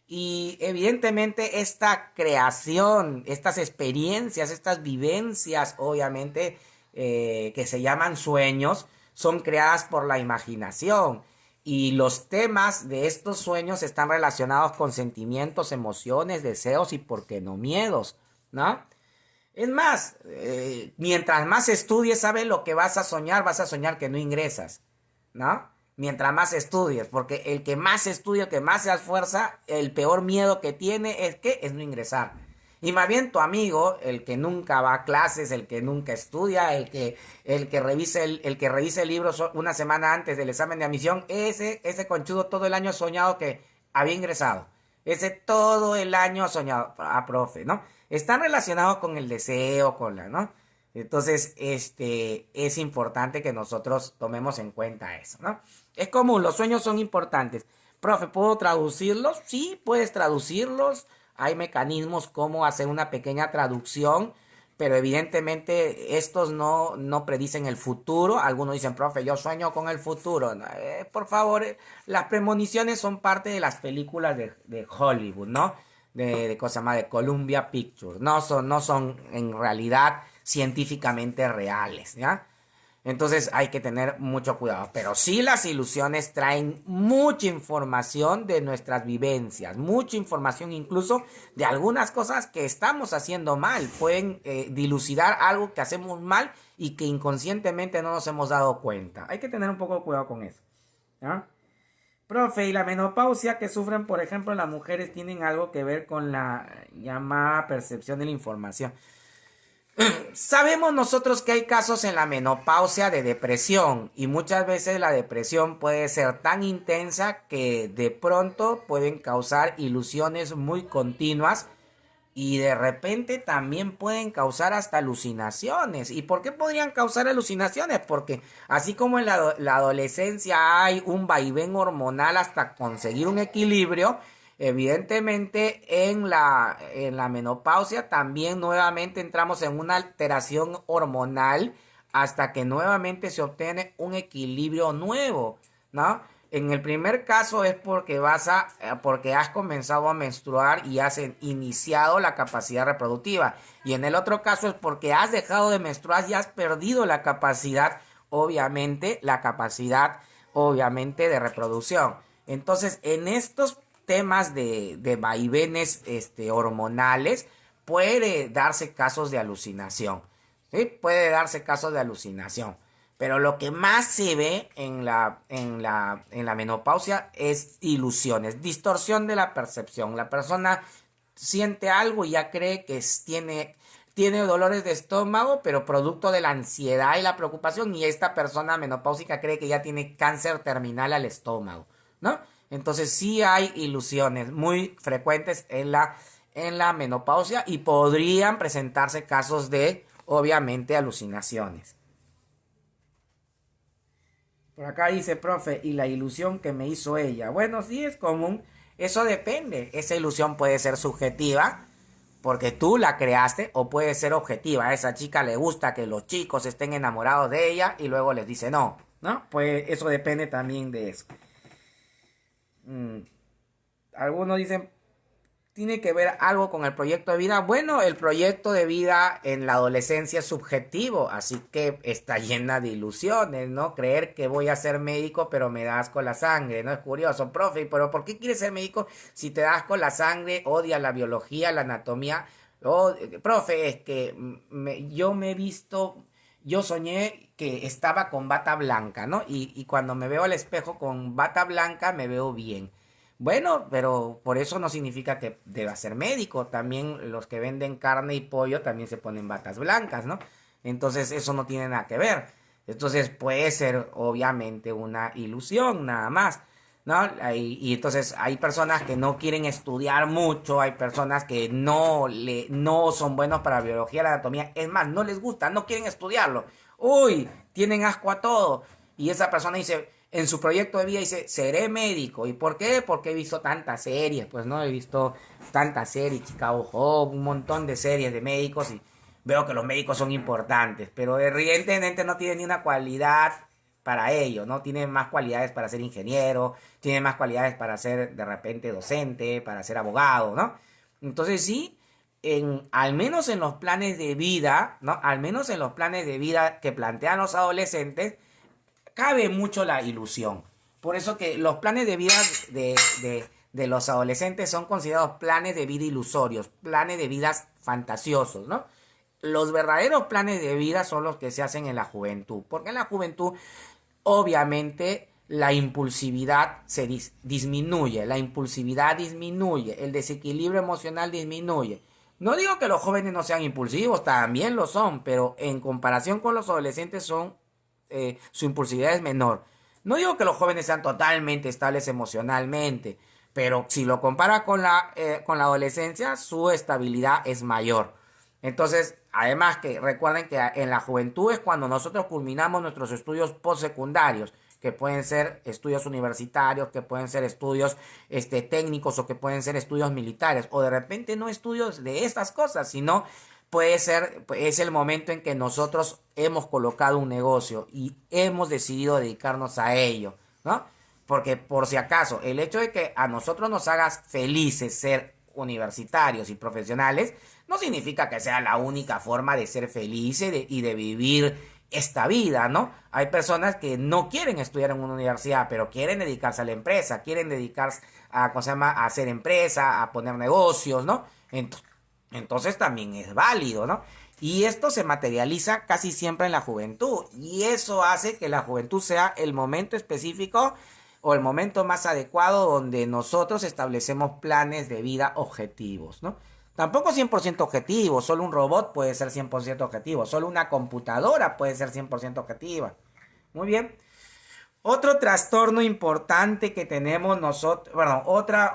Y evidentemente esta creación, estas experiencias, estas vivencias, obviamente, que se llaman sueños, son creadas por la imaginación. Y los temas de estos sueños están relacionados con sentimientos, emociones, deseos y, por qué no, miedos, ¿no? Es más, mientras más estudies, ¿sabes lo que vas a soñar? Vas a soñar que no ingresas, ¿no? Mientras más estudies, porque el que más estudia, el que más se esfuerza, el peor miedo que tiene es que es no ingresar. Y más bien tu amigo, el que nunca va a clases, el que nunca estudia, el que revisa el que revisa el libro una semana antes del examen de admisión, ese conchudo todo el año ha soñado que había ingresado. Ese todo el año ha soñado, profe, ¿no? Están relacionados con el deseo, con la, ¿no? Entonces, es importante que nosotros tomemos en cuenta eso, ¿no? Es común, los sueños son importantes. Profe, ¿puedo traducirlos? Sí, puedes traducirlos. Hay mecanismos como hacer una pequeña traducción, pero evidentemente estos no predicen el futuro. Algunos dicen, profe, yo sueño con el futuro. No, por favor, las premoniciones son parte de las películas de Hollywood, ¿no? De cosa más de Columbia Pictures. No son en realidad científicamente reales, ¿ya? Entonces hay que tener mucho cuidado. Pero sí, las ilusiones traen mucha información de nuestras vivencias, mucha información incluso de algunas cosas que estamos haciendo mal. Pueden dilucidar algo que hacemos mal y que inconscientemente no nos hemos dado cuenta. Hay que tener un poco de cuidado con eso, ¿no? Profe, ¿y la menopausia que sufren, por ejemplo, las mujeres tienen algo que ver con la llamada percepción de la información? Sabemos nosotros que hay casos en la menopausia de depresión y muchas veces la depresión puede ser tan intensa que de pronto pueden causar ilusiones muy continuas y de repente también pueden causar hasta alucinaciones. ¿Y por qué podrían causar alucinaciones? Porque así como en la adolescencia hay un vaivén hormonal hasta conseguir un equilibrio, evidentemente en la menopausia también nuevamente entramos en una alteración hormonal hasta que nuevamente se obtiene un equilibrio nuevo, ¿no? En el primer caso es porque has comenzado a menstruar y has iniciado la capacidad reproductiva. Y en el otro caso es porque has dejado de menstruar y has perdido la capacidad, obviamente, de reproducción. Entonces, en estos temas de vaivenes hormonales, puede darse casos de alucinación. ¿Sí? Puede darse casos de alucinación. Pero lo que más se ve en la menopausia es ilusiones, distorsión de la percepción. La persona siente algo y ya cree que tiene dolores de estómago, pero producto de la ansiedad y la preocupación, y esta persona menopáusica cree que ya tiene cáncer terminal al estómago, ¿no? Entonces sí hay ilusiones muy frecuentes en la menopausia y podrían presentarse casos de, obviamente, alucinaciones. Por acá dice, profe, y la ilusión que me hizo ella. Bueno, sí es común. Eso depende. Esa ilusión puede ser subjetiva, porque tú la creaste, o puede ser objetiva. A esa chica le gusta que los chicos estén enamorados de ella y luego les dice no, ¿no? Pues eso depende también de eso. Mm, Algunos dicen, ¿tiene que ver algo con el proyecto de vida? Bueno, el proyecto de vida en la adolescencia es subjetivo, así que está llena de ilusiones, ¿no? Creer que voy a ser médico, pero me da asco la sangre, ¿no? Es curioso, profe, pero ¿por qué quieres ser médico si te da asco la sangre, odias la biología, la anatomía? Oh, profe, es que yo me he visto, yo soñé que estaba con bata blanca, ¿no? Y cuando me veo al espejo con bata blanca me veo bien. Bueno, pero por eso no significa que deba ser médico. También los que venden carne y pollo también se ponen batas blancas, ¿no? Entonces eso no tiene nada que ver. Entonces puede ser obviamente una ilusión nada más, ¿no? Y entonces hay personas que no quieren estudiar mucho, hay personas que no son buenos para la biología, la anatomía, es más, no les gusta, no quieren estudiarlo. Uy, tienen asco a todo. Y esa persona dice, en su proyecto de vida dice, seré médico. ¿Y por qué? Porque he visto tantas series, pues no, he visto tantas series, Chicago Hope, un montón de series de médicos y veo que los médicos son importantes, pero evidentemente no tienen ni una cualidad para ello, ¿no? Tiene más cualidades para ser ingeniero, tiene más cualidades para ser de repente docente, para ser abogado, ¿no? Entonces sí, al menos en los planes de vida, ¿no? Al menos en los planes de vida que plantean los adolescentes, cabe mucho la ilusión. Por eso que los planes de vida de los adolescentes son considerados planes de vida ilusorios, planes de vidas fantasiosos, ¿no? los verdaderos planes de vida son los que se hacen en la juventud, porque en la juventud obviamente la impulsividad se disminuye, la impulsividad disminuye, el desequilibrio emocional disminuye. No digo que los jóvenes no sean impulsivos, también lo son, pero en comparación con los adolescentes su impulsividad es menor. No digo que los jóvenes sean totalmente estables emocionalmente, pero si lo compara con la adolescencia, su estabilidad es mayor. Entonces, además que recuerden que en la juventud es cuando nosotros culminamos nuestros estudios postsecundarios, que pueden ser estudios universitarios, que pueden ser estudios técnicos o que pueden ser estudios militares, o de repente no estudios de estas cosas, sino puede ser, es el momento en que nosotros hemos colocado un negocio y hemos decidido dedicarnos a ello, ¿no? Porque por si acaso, el hecho de que a nosotros nos hagas felices ser universitarios y profesionales, no significa que sea la única forma de ser felices y de vivir esta vida, ¿no? Hay personas que no quieren estudiar en una universidad, pero quieren dedicarse a la empresa, quieren dedicarse a, ¿cómo se llama?, a hacer empresa, a poner negocios, ¿no? Entonces también es válido, ¿no? Y esto se materializa casi siempre en la juventud. Y eso hace que la juventud sea el momento específico o el momento más adecuado donde nosotros establecemos planes de vida objetivos, ¿no? Tampoco 100% objetivo, solo un robot puede ser 100% objetivo, solo una computadora puede ser 100% objetiva. Muy bien. Otro trastorno importante que tenemos nosotros, bueno, otra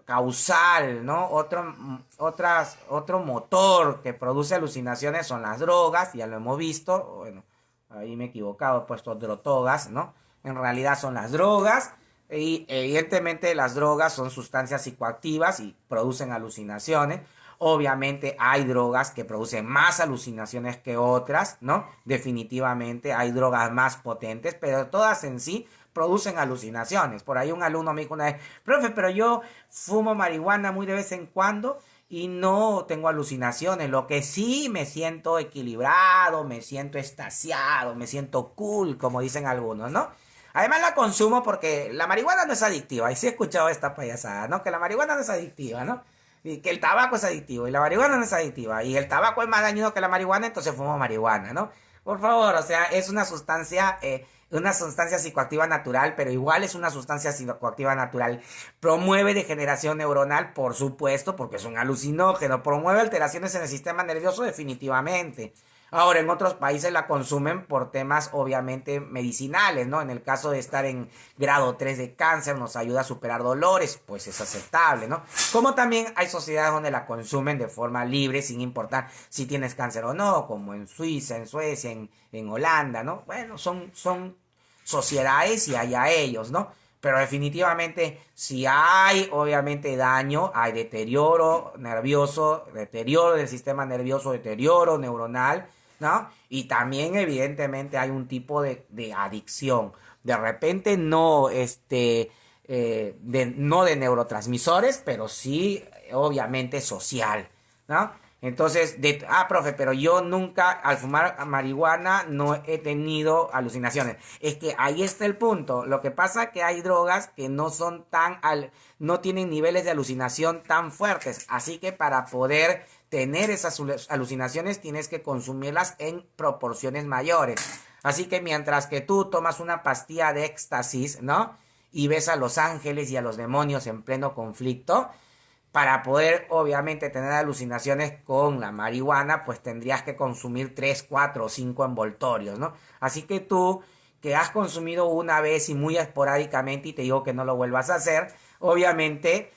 causal, ¿no? Otro motor que produce alucinaciones son las drogas, ya lo hemos visto, bueno, ahí me he equivocado, he puesto drogas, ¿no? En realidad son las drogas, y evidentemente las drogas son sustancias psicoactivas y producen alucinaciones. Obviamente hay drogas que producen más alucinaciones que otras, ¿no? Definitivamente hay drogas más potentes, pero todas en sí producen alucinaciones. Por ahí un alumno me dijo una vez, profe, pero yo fumo marihuana muy de vez en cuando y no tengo alucinaciones. Lo que sí me siento equilibrado, me siento extasiado, me siento cool, como dicen algunos, ¿no? Además la consumo porque la marihuana no es adictiva. Y sí he escuchado esta payasada, ¿no? Que la marihuana no es adictiva, ¿no? Y que el tabaco es adictivo y la marihuana no es adictiva. Y el tabaco es más dañino que la marihuana, entonces fumo marihuana, ¿no? Por favor, o sea, es una sustancia psicoactiva natural, pero igual es una sustancia psicoactiva natural. Promueve degeneración neuronal, por supuesto, porque es un alucinógeno. Promueve alteraciones en el sistema nervioso, definitivamente. Ahora, en otros países la consumen por temas obviamente medicinales, ¿no? En el caso de estar en grado 3 de cáncer, nos ayuda a superar dolores, pues es aceptable, ¿no? Como también hay sociedades donde la consumen de forma libre, sin importar si tienes cáncer o no, como en Suiza, en Suecia, en Holanda, ¿no? Bueno, son sociedades y allá ellos, ¿no? Pero definitivamente, si hay obviamente daño, hay deterioro nervioso, deterioro del sistema nervioso, deterioro neuronal, ¿no? Y también evidentemente hay un tipo de adicción. De repente no, no de neurotransmisores, pero sí obviamente social, ¿no? Entonces, profe, pero yo nunca al fumar marihuana no he tenido alucinaciones. Es que ahí está el punto. Lo que pasa es que hay drogas que no son no tienen niveles de alucinación tan fuertes. Así que para poder tener esas alucinaciones tienes que consumirlas en proporciones mayores. Así que mientras que tú tomas una pastilla de éxtasis, ¿no? Y ves a los ángeles y a los demonios en pleno conflicto, para poder obviamente tener alucinaciones con la marihuana, pues tendrías que consumir 3, 4 o 5 envoltorios, ¿no? Así que tú, que has consumido una vez y muy esporádicamente, y te digo que no lo vuelvas a hacer, obviamente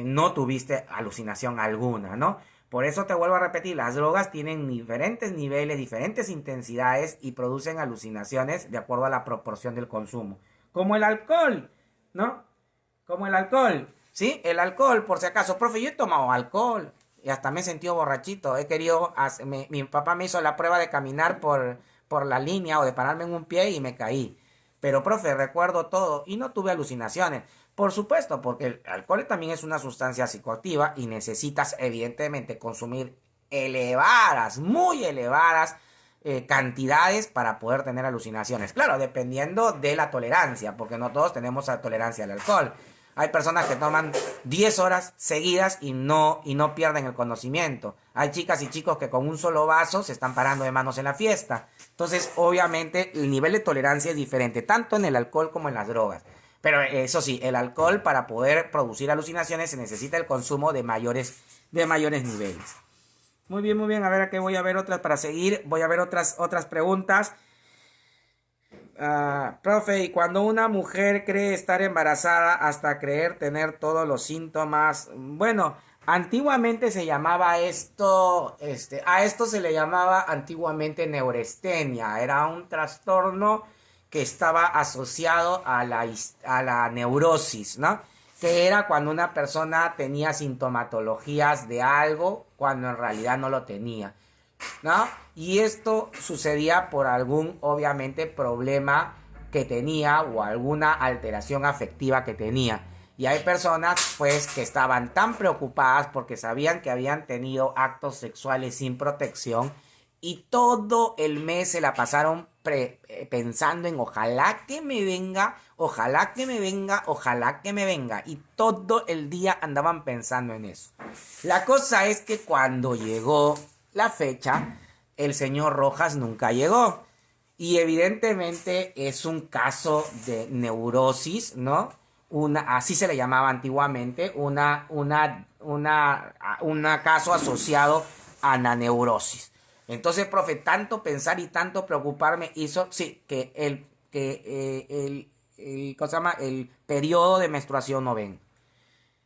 no tuviste alucinación alguna, ¿no? Por eso te vuelvo a repetir, las drogas tienen diferentes niveles, diferentes intensidades y producen alucinaciones de acuerdo a la proporción del consumo. Como el alcohol, ¿no? Como el alcohol. Sí, el alcohol, por si acaso, profe, yo he tomado alcohol y hasta me he sentido borrachito. Mi papá me hizo la prueba de caminar por la línea o de pararme en un pie y me caí. Pero, profe, recuerdo todo y no tuve alucinaciones. Por supuesto, porque el alcohol también es una sustancia psicoactiva y necesitas, evidentemente, consumir elevadas, muy elevadas cantidades para poder tener alucinaciones. Claro, dependiendo de la tolerancia, porque no todos tenemos tolerancia al alcohol. Hay personas que toman 10 horas seguidas y no pierden el conocimiento. Hay chicas y chicos que con un solo vaso se están parando de manos en la fiesta. Entonces, obviamente, el nivel de tolerancia es diferente, tanto en el alcohol como en las drogas. Pero eso sí, el alcohol para poder producir alucinaciones se necesita el consumo de mayores niveles. Muy bien, muy bien. A ver, aquí voy a ver otras para seguir. Voy a ver otras preguntas. Profe, ¿y cuando una mujer cree estar embarazada hasta creer tener todos los síntomas? Bueno, antiguamente se llamaba esto, a esto se le llamaba antiguamente neurastenia. Era un trastorno que estaba asociado a la neurosis, ¿no? Que era cuando una persona tenía sintomatologías de algo cuando en realidad no lo tenía, ¿no? Y esto sucedía por algún, obviamente, problema que tenía o alguna alteración afectiva que tenía. Y hay personas, pues, que estaban tan preocupadas porque sabían que habían tenido actos sexuales sin protección y todo el mes se la pasaron pensando en ojalá que me venga, ojalá que me venga, ojalá que me venga. Y todo el día andaban pensando en eso. La cosa es que cuando llegó la fecha, el señor Rojas nunca llegó. Y evidentemente es un caso de neurosis, ¿no? Así se le llamaba antiguamente, un caso asociado a la neurosis. Entonces, profe, tanto pensar y tanto preocuparme hizo, sí, que ¿cómo se llama? El periodo de menstruación no ven.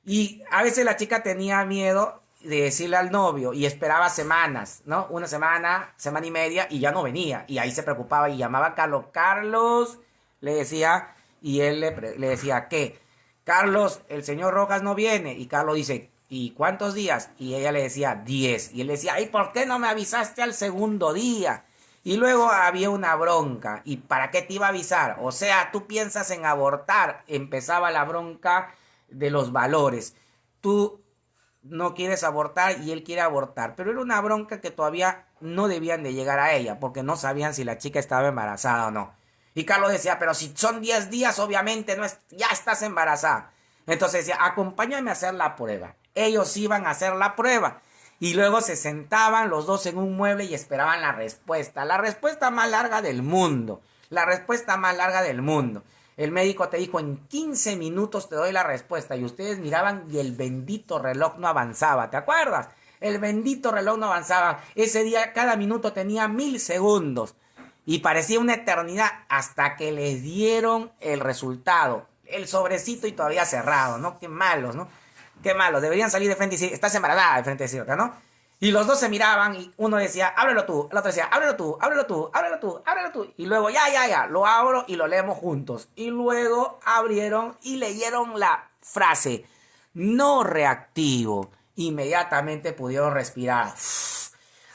Y a veces la chica tenía miedo de decirle al novio y esperaba semanas, ¿no? Una semana, semana y media y ya no venía. Y ahí se preocupaba y llamaba a Carlos. Carlos, le decía, y él le decía, ¿qué? Carlos, el señor Rojas no viene. Y Carlos dice, ¿y cuántos días? Y ella le decía, 10. Y él le decía, ¿y por qué no me avisaste al segundo día? Y luego había una bronca. ¿Y para qué te iba a avisar? O sea, tú piensas en abortar. Empezaba la bronca de los valores. Tú no quieres abortar y él quiere abortar. Pero era una bronca que todavía no debían de llegar a ella, porque no sabían si la chica estaba embarazada o no. Y Carlos decía, pero si son 10 días, obviamente ya estás embarazada. Entonces decía, acompáñame a hacer la prueba. Ellos iban a hacer la prueba. Y luego se sentaban los dos en un mueble y esperaban la respuesta. La respuesta más larga del mundo. La respuesta más larga del mundo. El médico te dijo, en 15 minutos te doy la respuesta. Y ustedes miraban y el bendito reloj no avanzaba. ¿Te acuerdas? El bendito reloj no avanzaba. Ese día cada minuto tenía 1000 segundos. Y parecía una eternidad hasta que les dieron el resultado. El sobrecito y todavía cerrado, ¿no? Qué malos, ¿no? Qué malos. Deberían salir de frente y decir, estás embarazada, de frente y decir, ¿no? Y los dos se miraban y uno decía, ábrelo tú. El otro decía, ábrelo tú, ábrelo tú, ábrelo tú, ábrelo tú. Y luego, ya, lo abro y lo leemos juntos. Y luego abrieron y leyeron la frase, no reactivo. Inmediatamente pudieron respirar.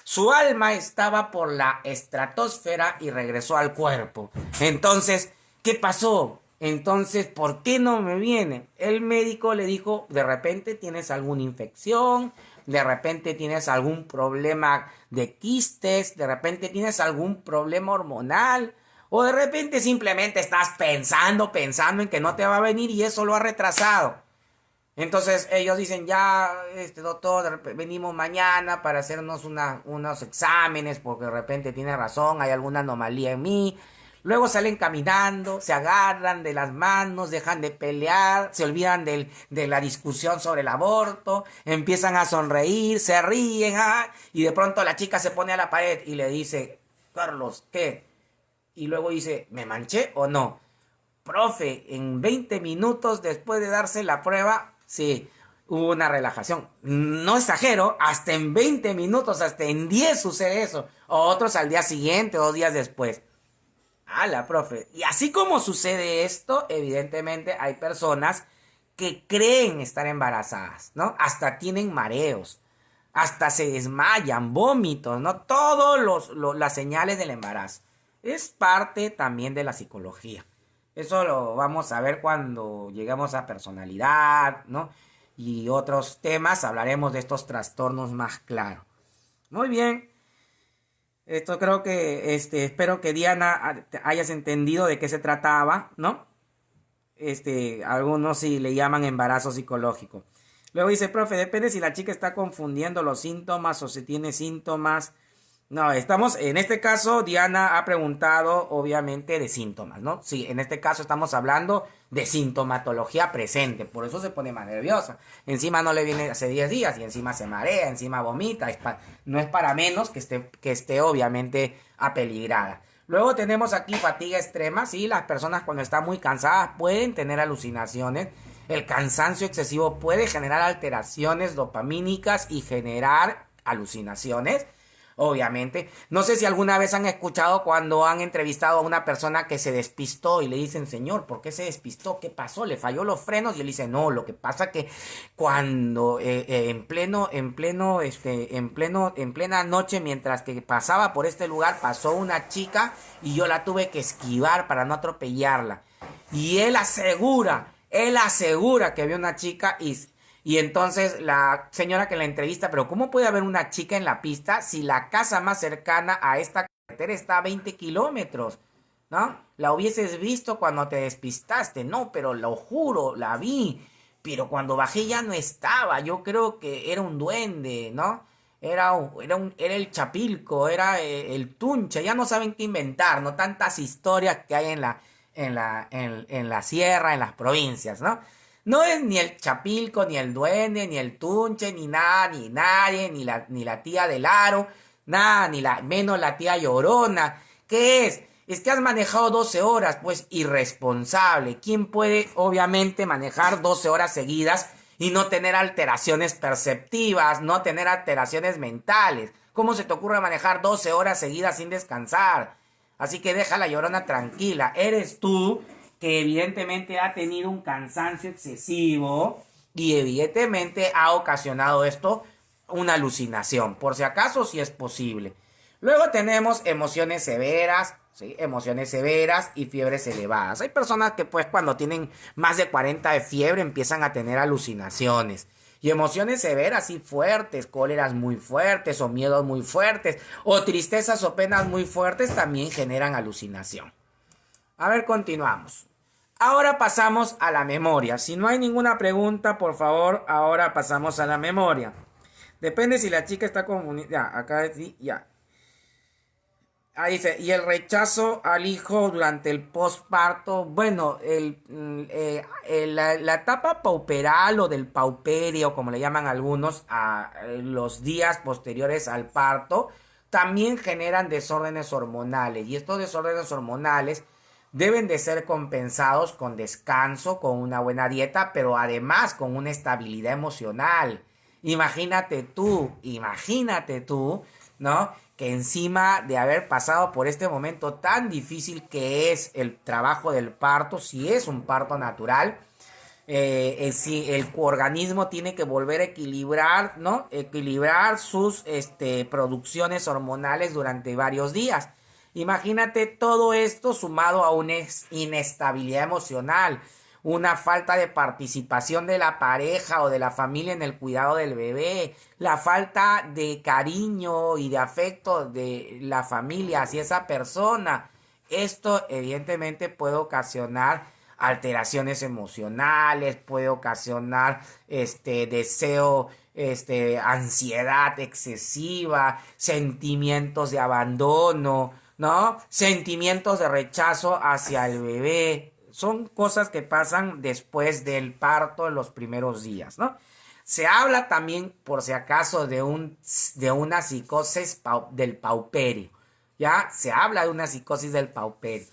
Su alma estaba por la estratosfera y regresó al cuerpo. Entonces, ¿qué pasó? Entonces, ¿por qué no me viene? El médico le dijo, de repente tienes alguna infección, de repente tienes algún problema de quistes, de repente tienes algún problema hormonal, o de repente simplemente estás pensando en que no te va a venir y eso lo ha retrasado. Entonces ellos dicen, ya, doctor, venimos mañana para hacernos unos exámenes porque de repente tiene razón, hay alguna anomalía en mí. Luego salen caminando, se agarran de las manos, dejan de pelear, se olvidan de la discusión sobre el aborto, empiezan a sonreír, se ríen, y de pronto la chica se pone a la pared y le dice, Carlos, ¿qué? Y luego dice, ¿me manché o no? Profe, en 20 minutos después de darse la prueba, sí, hubo una relajación. No exagero, hasta en 20 minutos, hasta en 10 sucede eso. O otros al día siguiente, 2 días después. ¡Hala, profe! Y así como sucede esto, evidentemente hay personas que creen estar embarazadas, ¿no? Hasta tienen mareos, hasta se desmayan, vómitos, ¿no? Todas las señales del embarazo. Es parte también de la psicología. Eso lo vamos a ver cuando lleguemos a personalidad, ¿no? Y otros temas, hablaremos de estos trastornos más claro. Muy bien. Esto creo que, espero que Diana hayas entendido de qué se trataba, ¿no? Algunos sí le llaman embarazo psicológico. Luego dice, profe, depende si la chica está confundiendo los síntomas o si tiene síntomas. No, estamos, en este caso, Diana ha preguntado, obviamente, de síntomas, ¿no? Sí, en este caso estamos hablando de sintomatología presente, por eso se pone más nerviosa. Encima no le viene hace 10 días y encima se marea, encima vomita, no es para menos que esté obviamente apeligrada. Luego tenemos aquí fatiga extrema, sí, las personas cuando están muy cansadas pueden tener alucinaciones. El cansancio excesivo puede generar alteraciones dopamínicas y generar alucinaciones. Obviamente. No sé si alguna vez han escuchado cuando han entrevistado a una persona que se despistó y le dicen, señor, ¿por qué se despistó? ¿Qué pasó? ¿Le falló los frenos? Y él dice, no, lo que pasa que cuando en plena noche, mientras que pasaba por este lugar, pasó una chica y yo la tuve que esquivar para no atropellarla. Y él asegura que vio una chica y entonces la señora que la entrevista, pero ¿cómo puede haber una chica en la pista si la casa más cercana a esta carretera está a 20 kilómetros? ¿No? La hubieses visto cuando te despistaste. No, pero lo juro, la vi. Pero cuando bajé ya no estaba. Yo creo que era un duende, ¿no? Era el chapilco, era el tunche. Ya no saben qué inventar, ¿no? Tantas historias que hay en la sierra, en las provincias, ¿no? No es ni el chapilco, ni el duende, ni el tunche, ni nada, ni nadie, ni la tía del aro, nada, menos la tía llorona. ¿Qué es? Es que has manejado 12 horas, pues irresponsable. ¿Quién puede, obviamente, manejar 12 horas seguidas y no tener alteraciones perceptivas, no tener alteraciones mentales? ¿Cómo se te ocurre manejar 12 horas seguidas sin descansar? Así que deja la llorona tranquila. Eres tú que evidentemente ha tenido un cansancio excesivo y evidentemente ha ocasionado esto una alucinación. Por si acaso, si es posible. Luego tenemos emociones severas, ¿sí? Emociones severas y fiebres elevadas. Hay personas que pues cuando tienen más de 40 de fiebre empiezan a tener alucinaciones. Y emociones severas y fuertes, cóleras muy fuertes o miedos muy fuertes o tristezas o penas muy fuertes también generan alucinación. A ver, continuamos. Ahora pasamos a la memoria. Si no hay ninguna pregunta, por favor, ahora pasamos a la memoria. Depende si la chica está confundida. Ya, acá sí, ya. Ahí dice, y el rechazo al hijo durante el posparto, bueno, la etapa pauperal o del pauperio, como le llaman algunos, a los días posteriores al parto, también generan desórdenes hormonales. Y estos desórdenes hormonales deben de ser compensados con descanso, con una buena dieta, pero además con una estabilidad emocional. Imagínate tú, ¿no? Que encima de haber pasado por este momento tan difícil que es el trabajo del parto, si es un parto natural, si el organismo tiene que volver a equilibrar, ¿no? Equilibrar sus producciones hormonales durante varios días. Imagínate todo esto sumado a una inestabilidad emocional, una falta de participación de la pareja o de la familia en el cuidado del bebé, la falta de cariño y de afecto de la familia hacia esa persona. Esto evidentemente puede ocasionar alteraciones emocionales, puede ocasionar deseo, ansiedad excesiva, sentimientos de abandono, ¿no? Sentimientos de rechazo hacia el bebé. Son cosas que pasan después del parto en los primeros días, ¿no? Se habla también, por si acaso, de una psicosis del pauperio, ¿ya? Se habla de una psicosis del pauperio,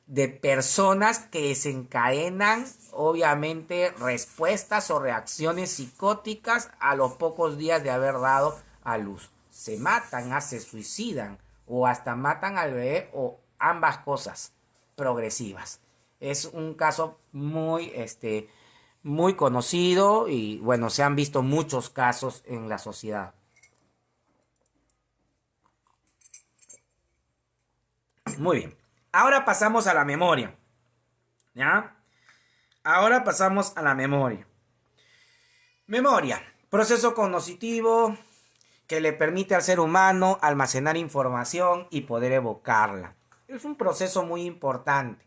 de personas que desencadenan, obviamente, respuestas o reacciones psicóticas a los pocos días de haber dado a luz. Se matan, se suicidan, o hasta matan al bebé, o ambas cosas progresivas. Es un caso muy conocido y bueno, se han visto muchos casos en la sociedad. Muy bien. Ahora pasamos a la memoria. ¿Ya? Ahora pasamos a la memoria. Memoria, proceso cognitivo que le permite al ser humano almacenar información y poder evocarla. Es un proceso muy importante.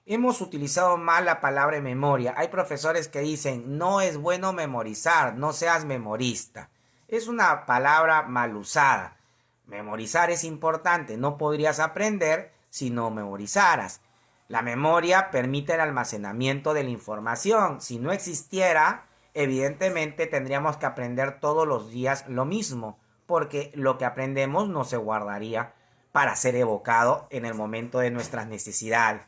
hemos utilizado mal la palabra memoria. Hay profesores que dicen, no es bueno memorizar, no seas memorista. Es una palabra mal usada. Memorizar es importante, no podrías aprender si no memorizaras. La memoria permite el almacenamiento de la información. Si no existiera, evidentemente tendríamos que aprender todos los días lo mismo, porque lo que aprendemos no se guardaría para ser evocado en el momento de nuestras necesidades.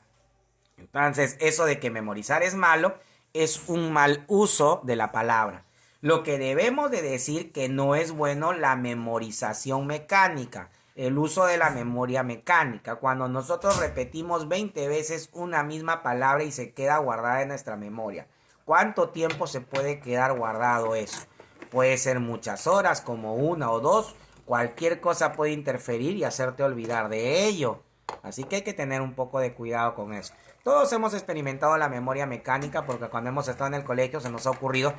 Entonces, eso de que memorizar es malo, es un mal uso de la palabra. Lo que debemos de decir que no es bueno la memorización mecánica, el uso de la memoria mecánica. Cuando nosotros repetimos 20 veces una misma palabra y se queda guardada en nuestra memoria. ¿Cuánto tiempo se puede quedar guardado eso? Puede ser muchas horas, como 1 o 2. Cualquier cosa puede interferir y hacerte olvidar de ello. Así que hay que tener un poco de cuidado con eso. Todos hemos experimentado la memoria mecánica porque cuando hemos estado en el colegio se nos ha ocurrido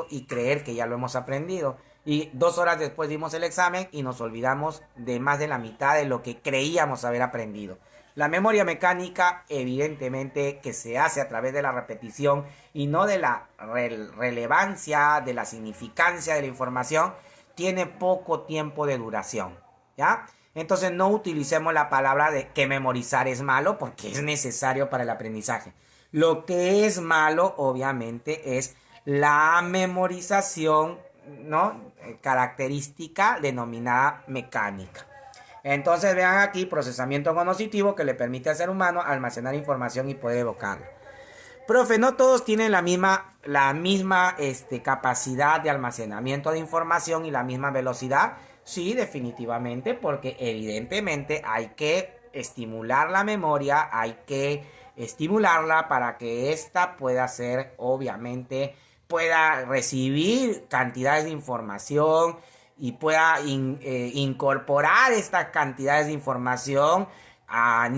y creer que ya lo hemos aprendido. Y 2 horas después dimos el examen y nos olvidamos de más de la mitad de lo que creíamos haber aprendido. La memoria mecánica, evidentemente, que se hace a través de la repetición y no de la relevancia, de la significancia de la información, tiene poco tiempo de duración, ¿ya? Entonces no utilicemos la palabra de que memorizar es malo porque es necesario para el aprendizaje. Lo que es malo, obviamente, es la memorización, ¿no? Característica denominada mecánica. Entonces vean aquí procesamiento cognitivo que le permite al ser humano almacenar información y poder evocarla. Profe, no todos tienen la misma capacidad de almacenamiento de información y la misma velocidad. Sí, definitivamente, porque evidentemente hay que estimular la memoria, hay que estimularla para que ésta pueda ser, obviamente, pueda recibir cantidades de información y pueda incorporar estas cantidades de información a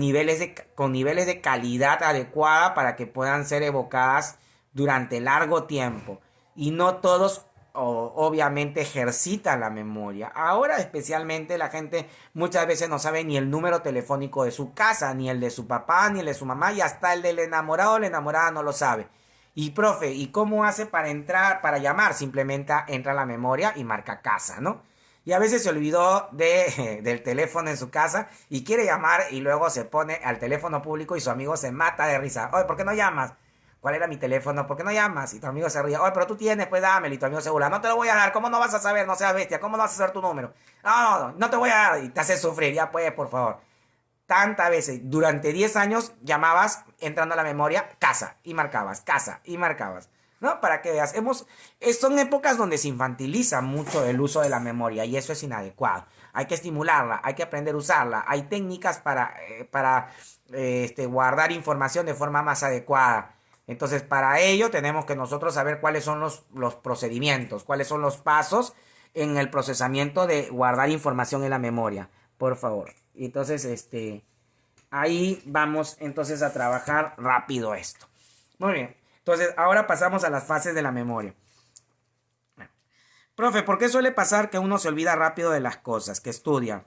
con niveles de calidad adecuada para que puedan ser evocadas durante largo tiempo. Y no todos obviamente ejercitan la memoria. Ahora especialmente la gente muchas veces no sabe ni el número telefónico de su casa, ni el de su papá, ni el de su mamá, y hasta el del enamorado o la enamorada no lo sabe. Y profe, ¿y cómo hace para entrar, para llamar? Simplemente entra a la memoria y marca casa, ¿no? Y a veces se olvidó del teléfono en su casa y quiere llamar y luego se pone al teléfono público y su amigo se mata de risa. Oye, ¿por qué no llamas? ¿Cuál era mi teléfono? ¿Por qué no llamas? Y tu amigo se ríe. Oye, pero tú tienes, pues dámelo. Y tu amigo se burla. No te lo voy a dar. ¿Cómo no vas a saber? No seas bestia. ¿Cómo no vas a saber tu número? No te voy a dar. Y te hace sufrir. Ya pues, por favor. Tantas veces, durante 10 años llamabas entrando a la memoria casa y marcabas, ¿no? Para que veas, son épocas donde se infantiliza mucho el uso de la memoria y eso es inadecuado. Hay que estimularla, hay que aprender a usarla, hay técnicas para guardar información de forma más adecuada. Entonces, para ello tenemos que nosotros saber cuáles son los procedimientos, cuáles son los pasos en el procesamiento de guardar información en la memoria, por favor. Y entonces, ahí vamos entonces a trabajar rápido esto. Muy bien. Entonces, ahora pasamos a las fases de la memoria. Profe, ¿por qué suele pasar que uno se olvida rápido de las cosas que estudia?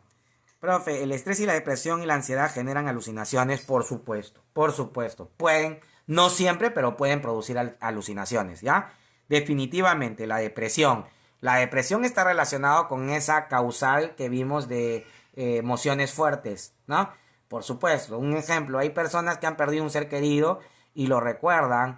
Profe, el estrés y la depresión y la ansiedad generan alucinaciones, por supuesto. Por supuesto. Pueden, no siempre, pero pueden producir alucinaciones, ¿ya? Definitivamente, la depresión. La depresión está relacionada con esa causal que vimos de emociones fuertes, ¿no? Por supuesto, un ejemplo, hay personas que han perdido un ser querido y lo recuerdan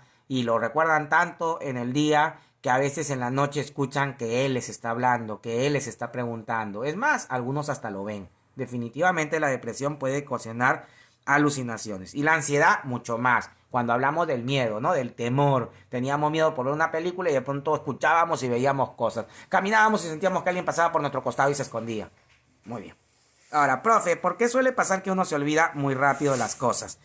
tanto en el día que a veces en la noche escuchan que él les está hablando, que él les está preguntando. Es más, algunos hasta lo ven. Definitivamente la depresión puede ocasionar alucinaciones y la ansiedad mucho más. Cuando hablamos del miedo, ¿no? Del temor. Teníamos miedo por ver una película y de pronto escuchábamos y veíamos cosas. Caminábamos y sentíamos que alguien pasaba por nuestro costado y se escondía. Muy bien. Ahora, profe, ¿por qué suele pasar que uno se olvida muy rápido las cosas?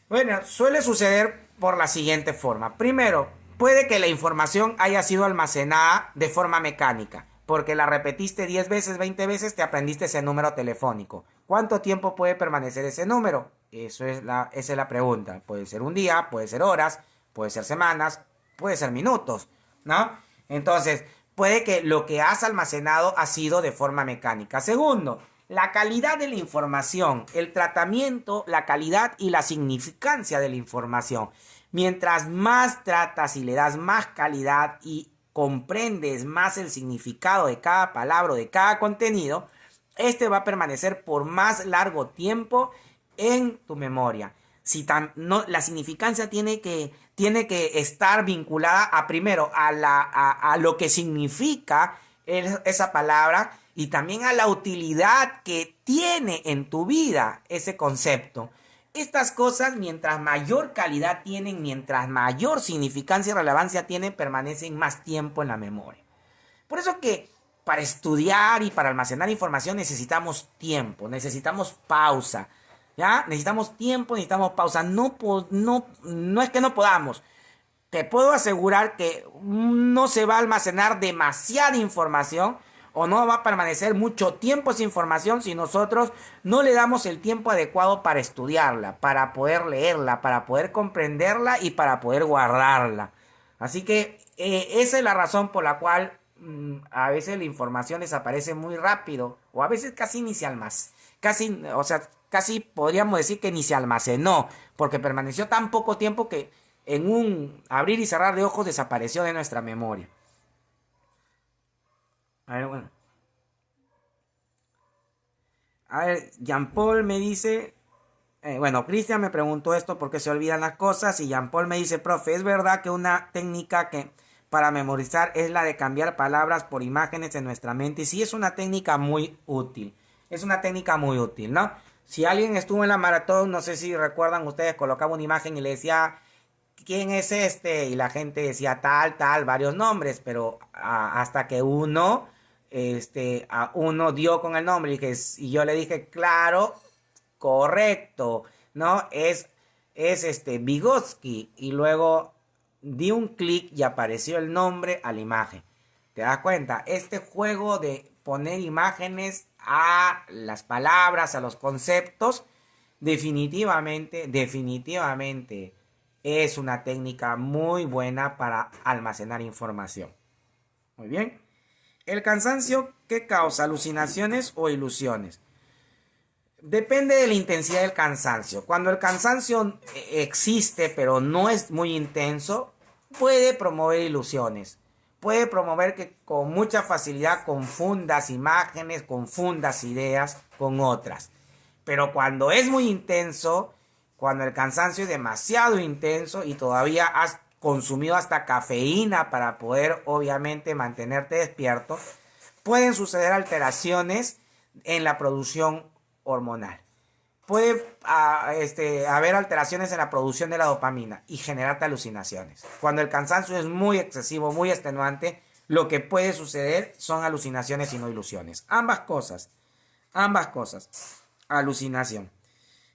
Bueno, suele suceder por la siguiente forma. Primero, puede que la información haya sido almacenada de forma mecánica, porque la repetiste 10 veces, 20 veces, te aprendiste ese número telefónico. ¿Cuánto tiempo puede permanecer ese número? Esa es la pregunta. Puede ser un día, puede ser horas, puede ser semanas, puede ser minutos, ¿no? Entonces, puede que lo que has almacenado ha sido de forma mecánica. Segundo, la calidad de la información, el tratamiento, la calidad y la significancia de la información. Mientras más tratas y le das más calidad y comprendes más el significado de cada palabra o de cada contenido, este va a permanecer por más largo tiempo en tu memoria. La significancia tiene que estar vinculada a primero a lo que significa esa palabra y también a la utilidad que tiene en tu vida ese concepto. Estas cosas, mientras mayor calidad tienen, mientras mayor significancia y relevancia tienen, permanecen más tiempo en la memoria. Por eso que para estudiar y para almacenar información necesitamos tiempo, necesitamos pausa. ¿Ya? Necesitamos tiempo, necesitamos pausa. No es que no podamos. Te puedo asegurar que no se va a almacenar demasiada información o no va a permanecer mucho tiempo esa información si nosotros no le damos el tiempo adecuado para estudiarla, para poder leerla, para poder comprenderla y para poder guardarla. Así que esa es la razón por la cual a veces la información desaparece muy rápido o a veces casi ni se almacena. Casi podríamos decir que ni se almacenó, porque permaneció tan poco tiempo que en un abrir y cerrar de ojos desapareció de nuestra memoria. A ver, bueno. A ver, Jean Paul me dice, Cristian me preguntó esto, ¿por qué se olvidan las cosas? Y Jean Paul me dice, profe, ¿es verdad que una técnica que para memorizar es la de cambiar palabras por imágenes en nuestra mente? Y sí, es una técnica muy útil. Es una técnica muy útil, ¿no? Si alguien estuvo en la maratón, no sé si recuerdan ustedes, colocaba una imagen y le decía, ¿quién es este? Y la gente decía tal, varios nombres, pero hasta que uno dio con el nombre y yo le dije, claro, correcto, ¿no? Es Vygotsky. Y luego di un clic y apareció el nombre a la imagen. ¿Te das cuenta? Este juego de poner imágenes a las palabras, a los conceptos, definitivamente es una técnica muy buena para almacenar información. Muy bien. ¿El cansancio qué causa? ¿Alucinaciones o ilusiones? Depende de la intensidad del cansancio. Cuando el cansancio existe pero no es muy intenso, puede promover ilusiones. Puede promover que con mucha facilidad confundas imágenes, confundas ideas con otras. Pero cuando es muy intenso, cuando el cansancio es demasiado intenso y todavía has consumido hasta cafeína para poder obviamente mantenerte despierto, pueden suceder alteraciones en la producción hormonal. Puede haber alteraciones en la producción de la dopamina y generarte alucinaciones. Cuando el cansancio es muy excesivo, muy extenuante, lo que puede suceder son alucinaciones y no ilusiones. Ambas cosas. Alucinación.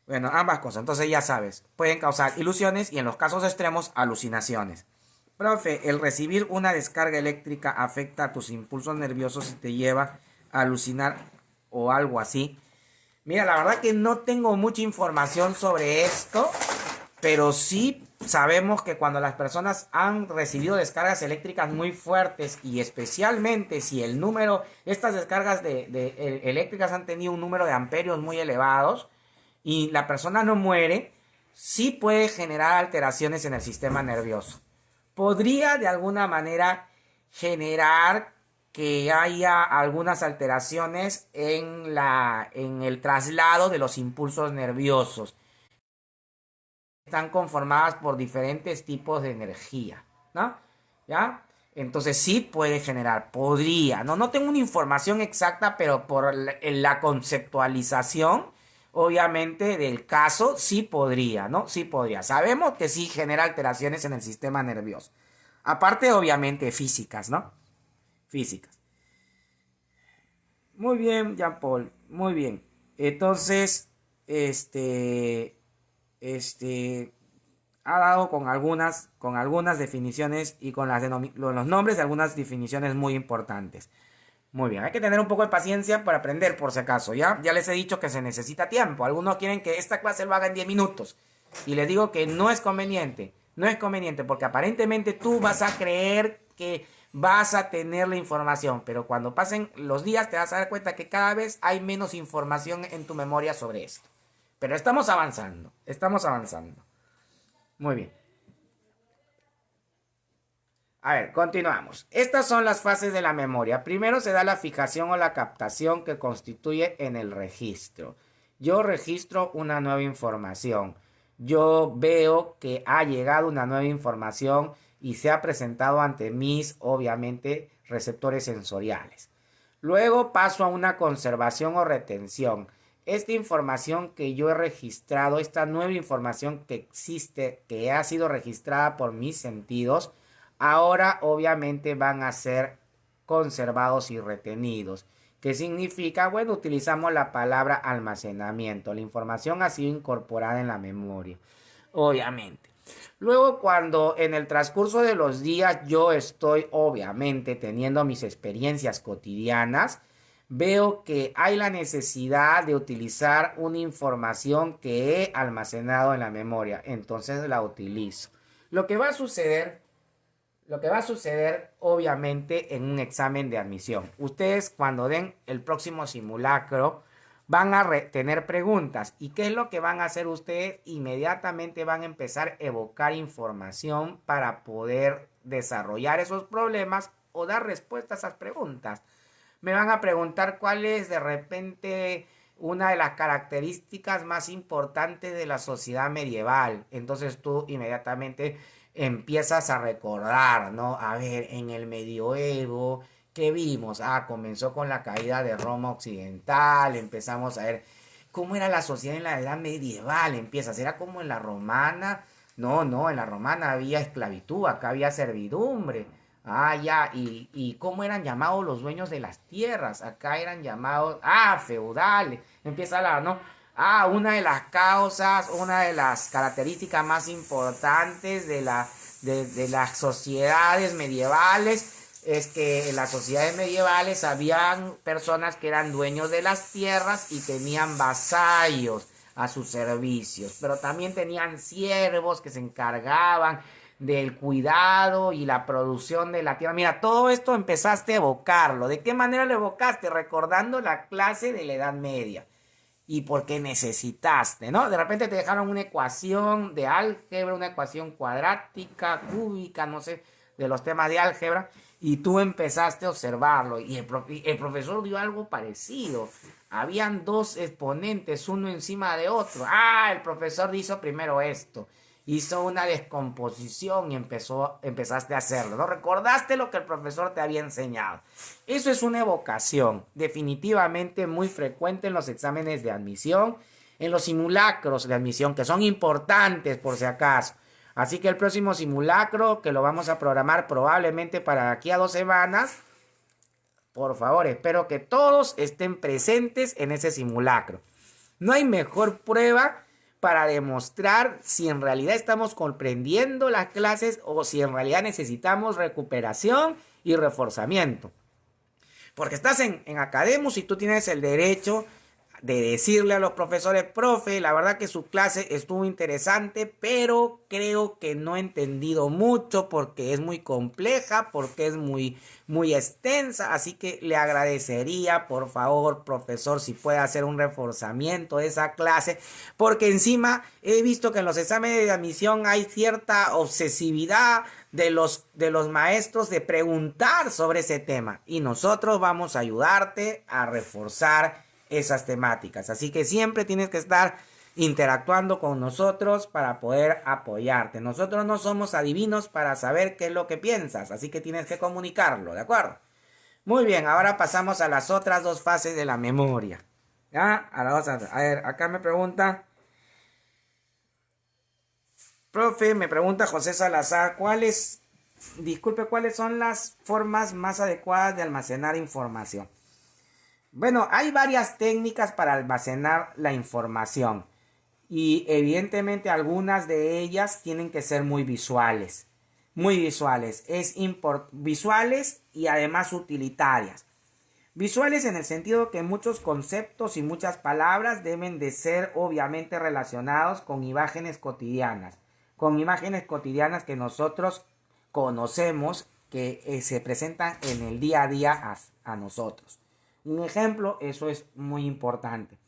Bueno, ambas cosas. Entonces ya sabes, pueden causar ilusiones y en los casos extremos, alucinaciones. Profe, ¿el recibir una descarga eléctrica afecta a tus impulsos nerviosos y te lleva a alucinar o algo así? Mira, la verdad que no tengo mucha información sobre esto, pero sí sabemos que cuando las personas han recibido descargas eléctricas muy fuertes y especialmente si estas descargas eléctricas han tenido un número de amperios muy elevados y la persona no muere, sí puede generar alteraciones en el sistema nervioso. Podría de alguna manera generar que haya algunas alteraciones en el traslado de los impulsos nerviosos. Están conformadas por diferentes tipos de energía, ¿no? ¿Ya? Entonces sí puede generar, podría, no tengo una información exacta, pero por la conceptualización, obviamente, del caso, sí podría, ¿no? Sí podría. Sabemos que sí genera alteraciones en el sistema nervioso. Aparte, obviamente, físicas, ¿no? Físicas. Muy bien, Jean Paul, muy bien. Entonces, ha dado con algunas definiciones y con los nombres de algunas definiciones muy importantes. Muy bien, hay que tener un poco de paciencia para aprender por si acaso, ¿ya? Ya les he dicho que se necesita tiempo. Algunos quieren que esta clase lo haga en 10 minutos. Y les digo que no es conveniente. No es conveniente porque aparentemente tú vas a creer que vas a tener la información, pero cuando pasen los días te vas a dar cuenta que cada vez hay menos información en tu memoria sobre esto. Pero estamos avanzando, estamos avanzando. Muy bien. A ver, continuamos. Estas son las fases de la memoria. Primero se da la fijación o la captación que constituye en el registro. Yo registro una nueva información. Yo veo que ha llegado una nueva información y se ha presentado ante mis, obviamente, receptores sensoriales. Luego paso a una conservación o retención. Esta información que yo he registrado, esta nueva información que existe, que ha sido registrada por mis sentidos, ahora obviamente van a ser conservados y retenidos. ¿Qué significa? Bueno, utilizamos la palabra almacenamiento. La información ha sido incorporada en la memoria, obviamente. Luego, cuando en el transcurso de los días yo estoy obviamente teniendo mis experiencias cotidianas, veo que hay la necesidad de utilizar una información que he almacenado en la memoria. Entonces la utilizo. Lo que va a suceder obviamente en un examen de admisión. Ustedes cuando den el próximo simulacro van a tener preguntas. ¿Y qué es lo que van a hacer ustedes? Inmediatamente van a empezar a evocar información para poder desarrollar esos problemas o dar respuesta a esas preguntas. Me van a preguntar cuál es de repente una de las características más importantes de la sociedad medieval. Entonces tú inmediatamente empiezas a recordar, ¿no? A ver, en el medioevo, ¿qué vimos? Comenzó con la caída de Roma Occidental, empezamos a ver cómo era la sociedad en la edad medieval, empiezas, ¿era como en la romana? No, en la romana había esclavitud, acá había servidumbre. Ya, y cómo eran llamados los dueños de las tierras, acá eran llamados, feudales, empieza a hablar, ¿no? Una de las causas, una de las características más importantes de las sociedades medievales es que en las sociedades medievales habían personas que eran dueños de las tierras y tenían vasallos a sus servicios, pero también tenían siervos que se encargaban del cuidado y la producción de la tierra. Mira, todo esto empezaste a evocarlo. ¿De qué manera lo evocaste? Recordando la clase de la Edad Media. Y porque necesitaste, ¿no? De repente te dejaron una ecuación de álgebra, una ecuación cuadrática, cúbica, no sé, de los temas de álgebra, y tú empezaste a observarlo. Y el profesor dio algo parecido. Habían dos exponentes, uno encima de otro. El profesor hizo primero esto. Hizo una descomposición y empezaste a hacerlo, ¿no? Recordaste lo que el profesor te había enseñado. Eso es una evocación, definitivamente muy frecuente en los exámenes de admisión, en los simulacros de admisión, que son importantes por si acaso. Así que el próximo simulacro, que lo vamos a programar probablemente para aquí a 2 semanas, por favor, espero que todos estén presentes en ese simulacro. No hay mejor prueba para demostrar si en realidad estamos comprendiendo las clases o si en realidad necesitamos recuperación y reforzamiento. Porque estás en Academus y tú tienes el derecho de decirle a los profesores, profe, la verdad que su clase estuvo interesante, pero creo que no he entendido mucho porque es muy compleja, porque es muy extensa, así que le agradecería, por favor, profesor, si puede hacer un reforzamiento de esa clase, porque encima he visto que en los exámenes de admisión hay cierta obsesividad de los maestros de preguntar sobre ese tema, y nosotros vamos a ayudarte a reforzar esas temáticas. Así que siempre tienes que estar interactuando con nosotros para poder apoyarte. Nosotros no somos adivinos para saber qué es lo que piensas, así que tienes que comunicarlo, ¿de acuerdo? Muy bien, ahora pasamos a las otras 2 fases de la memoria. ¿Ya? A ver, acá me pregunta, profe, me pregunta José Salazar, ¿cuáles son las formas más adecuadas de almacenar información? Bueno, hay varias técnicas para almacenar la información y evidentemente algunas de ellas tienen que ser muy visuales, visuales y además utilitarias. Visuales en el sentido que muchos conceptos y muchas palabras deben de ser obviamente relacionados con imágenes cotidianas que nosotros conocemos que se presentan en el día a día a nosotros. Un ejemplo, eso es muy importante.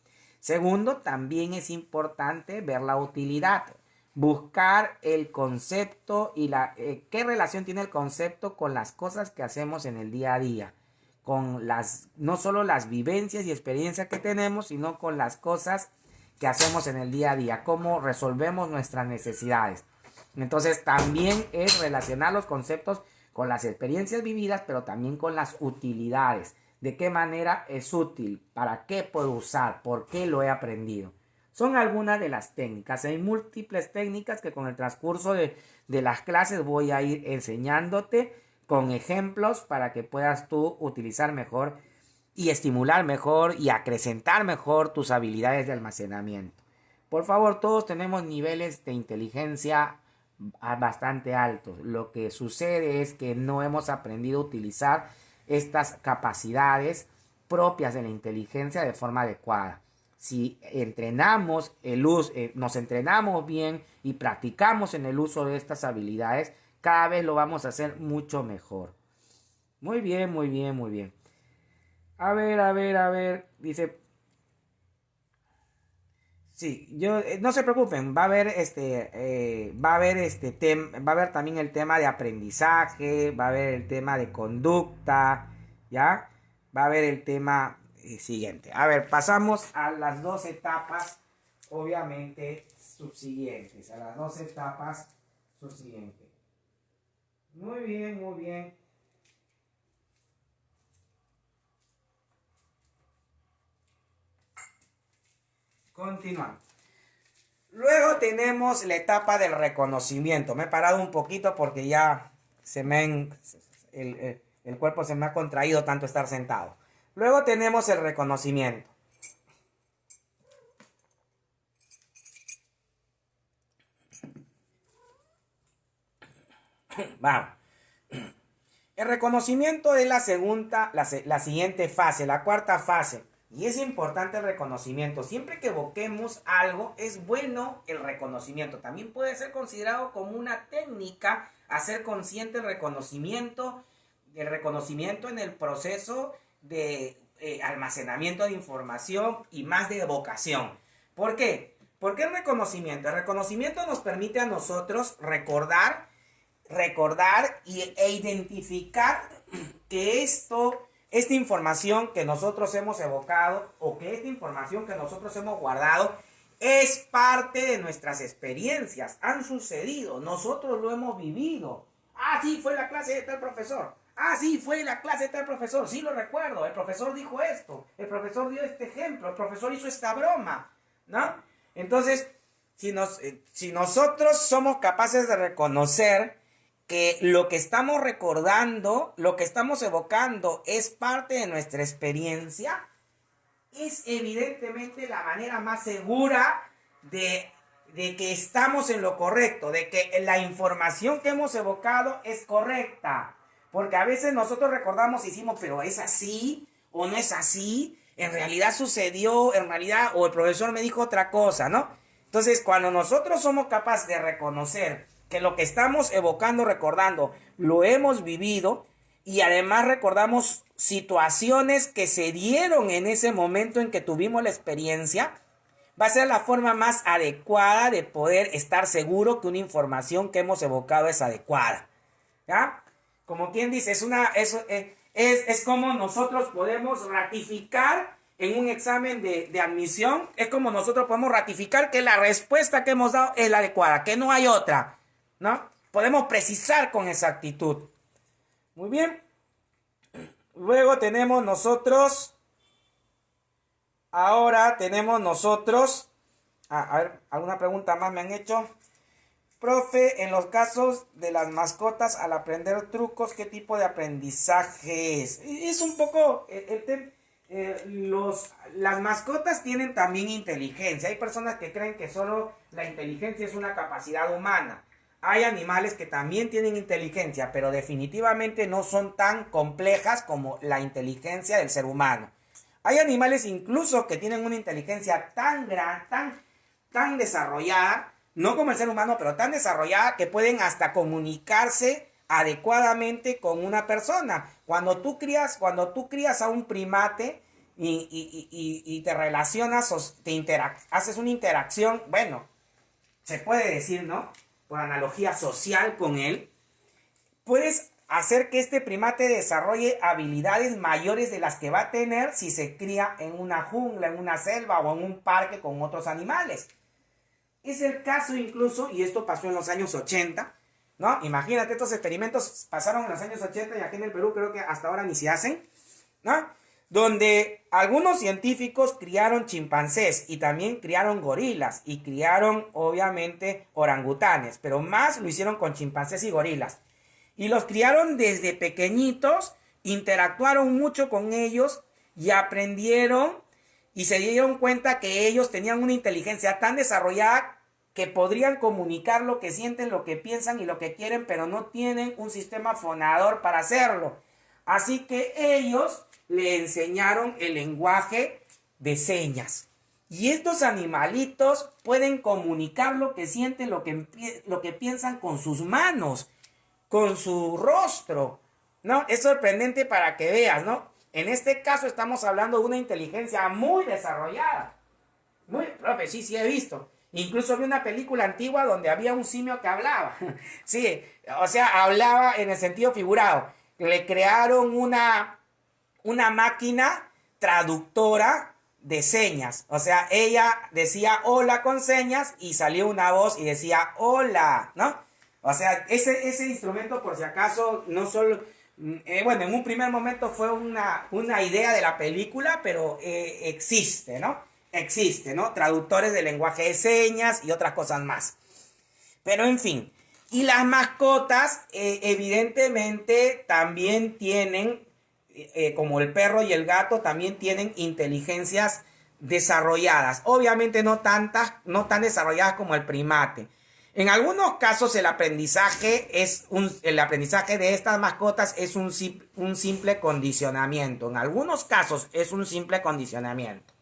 Segundo, también es importante ver la utilidad, buscar el concepto y qué relación tiene el concepto con las cosas que hacemos en el día a día, con no solo las vivencias y experiencias que tenemos, sino con las cosas que hacemos en el día a día, cómo resolvemos nuestras necesidades. Entonces también es relacionar los conceptos con las experiencias vividas, pero también con las utilidades. ¿De qué manera es útil? ¿Para qué puedo usar? ¿Por qué lo he aprendido? Son algunas de las técnicas. Hay múltiples técnicas que con el transcurso de las clases voy a ir enseñándote con ejemplos para que puedas tú utilizar mejor y estimular mejor y acrecentar mejor tus habilidades de almacenamiento. Por favor, todos tenemos niveles de inteligencia bastante altos. Lo que sucede es que no hemos aprendido a utilizar estas capacidades propias de la inteligencia de forma adecuada. Si entrenamos nos entrenamos bien y practicamos en el uso de estas habilidades, cada vez lo vamos a hacer mucho mejor. Muy bien, muy bien, muy bien. A ver, dice. Sí, no se preocupen, va a haber va a haber también el tema de aprendizaje, va a haber el tema de conducta, ¿ya? Va a haber el tema siguiente. A ver, pasamos a las dos etapas, obviamente, subsiguientes, a las dos etapas subsiguientes. Muy bien, muy bien. Continuamos. Luego tenemos la etapa del reconocimiento. Me he parado un poquito porque ya el cuerpo se me ha contraído tanto estar sentado. Luego tenemos el reconocimiento. Vamos. El reconocimiento es la siguiente fase, la cuarta fase. Y es importante el reconocimiento. Siempre que evoquemos algo, es bueno el reconocimiento. También puede ser considerado como una técnica hacer consciente el reconocimiento en el proceso de almacenamiento de información y más de evocación. ¿Por qué? Porque el reconocimiento nos permite a nosotros recordar e identificar que esta información que nosotros hemos evocado o que esta información que nosotros hemos guardado es parte de nuestras experiencias, han sucedido, nosotros lo hemos vivido. Ah, sí, fue la clase de tal profesor. Ah, sí, fue la clase de tal profesor, sí lo recuerdo, el profesor dijo esto, el profesor dio este ejemplo, el profesor hizo esta broma, ¿no? Entonces, si nosotros somos capaces de reconocer que lo que estamos recordando, lo que estamos evocando es parte de nuestra experiencia, es evidentemente la manera más segura de que estamos en lo correcto, de que la información que hemos evocado es correcta. Porque a veces nosotros recordamos y decimos, pero ¿es así o no es así? En realidad sucedió, en realidad, o el profesor me dijo otra cosa, ¿no? Entonces, cuando nosotros somos capaces de reconocer que lo que estamos evocando, recordando, lo hemos vivido y además recordamos situaciones que se dieron en ese momento en que tuvimos la experiencia, va a ser la forma más adecuada de poder estar seguro que una información que hemos evocado es adecuada. ¿Ya? Como quien dice, es como nosotros podemos ratificar en un examen de admisión, es como nosotros podemos ratificar que la respuesta que hemos dado es la adecuada, que no hay otra, ¿no? Podemos precisar con exactitud. Muy bien. Luego tenemos nosotros. Ahora tenemos nosotros. A ver, ¿alguna pregunta más me han hecho? Profe, en los casos de las mascotas, al aprender trucos, ¿qué tipo de aprendizaje es? Es un poco las mascotas tienen también inteligencia. Hay personas que creen que solo la inteligencia es una capacidad humana. Hay animales que también tienen inteligencia, pero definitivamente no son tan complejas como la inteligencia del ser humano. Hay animales incluso que tienen una inteligencia tan gran, tan desarrollada, no como el ser humano, pero tan desarrollada que pueden hasta comunicarse adecuadamente con una persona. Cuando tú crías a un primate y te relacionas o haces una interacción, bueno, se puede decir, ¿no? Por analogía social con él, puedes hacer que este primate desarrolle habilidades mayores de las que va a tener si se cría en una jungla, en una selva o en un parque con otros animales. Es el caso incluso, y esto pasó en los años 80, ¿no? Imagínate, estos experimentos pasaron en los años 80 y aquí en el Perú creo que hasta ahora ni se hacen, ¿no? Donde algunos científicos criaron chimpancés y también criaron gorilas y criaron obviamente orangutanes, pero más lo hicieron con chimpancés y gorilas. Y los criaron desde pequeñitos, interactuaron mucho con ellos y aprendieron y se dieron cuenta que ellos tenían una inteligencia tan desarrollada que podrían comunicar lo que sienten, lo que piensan y lo que quieren, pero no tienen un sistema fonador para hacerlo. Así que ellos le enseñaron el lenguaje de señas. Y estos animalitos pueden comunicar lo que sienten, lo que piensan con sus manos, con su rostro, ¿no? Es sorprendente para que veas, ¿no? En este caso estamos hablando de una inteligencia muy desarrollada. Muy, profe, sí he visto. Incluso vi una película antigua donde había un simio que hablaba. Sí, o sea, hablaba en el sentido figurado. Le crearon una máquina traductora de señas. O sea, ella decía hola con señas y salió una voz y decía hola, ¿no? O sea, ese instrumento, por si acaso, no solo... bueno, en un primer momento fue una idea de la película, pero existe, ¿no? Existe, ¿no? Traductores de lenguaje de señas y otras cosas más. Pero en fin. Y las mascotas, evidentemente, también tienen, como el perro y el gato, también tienen inteligencias desarrolladas. Obviamente no tan desarrolladas como el primate. En algunos casos el aprendizaje de estas mascotas es un simple condicionamiento. En algunos casos es un simple condicionamiento,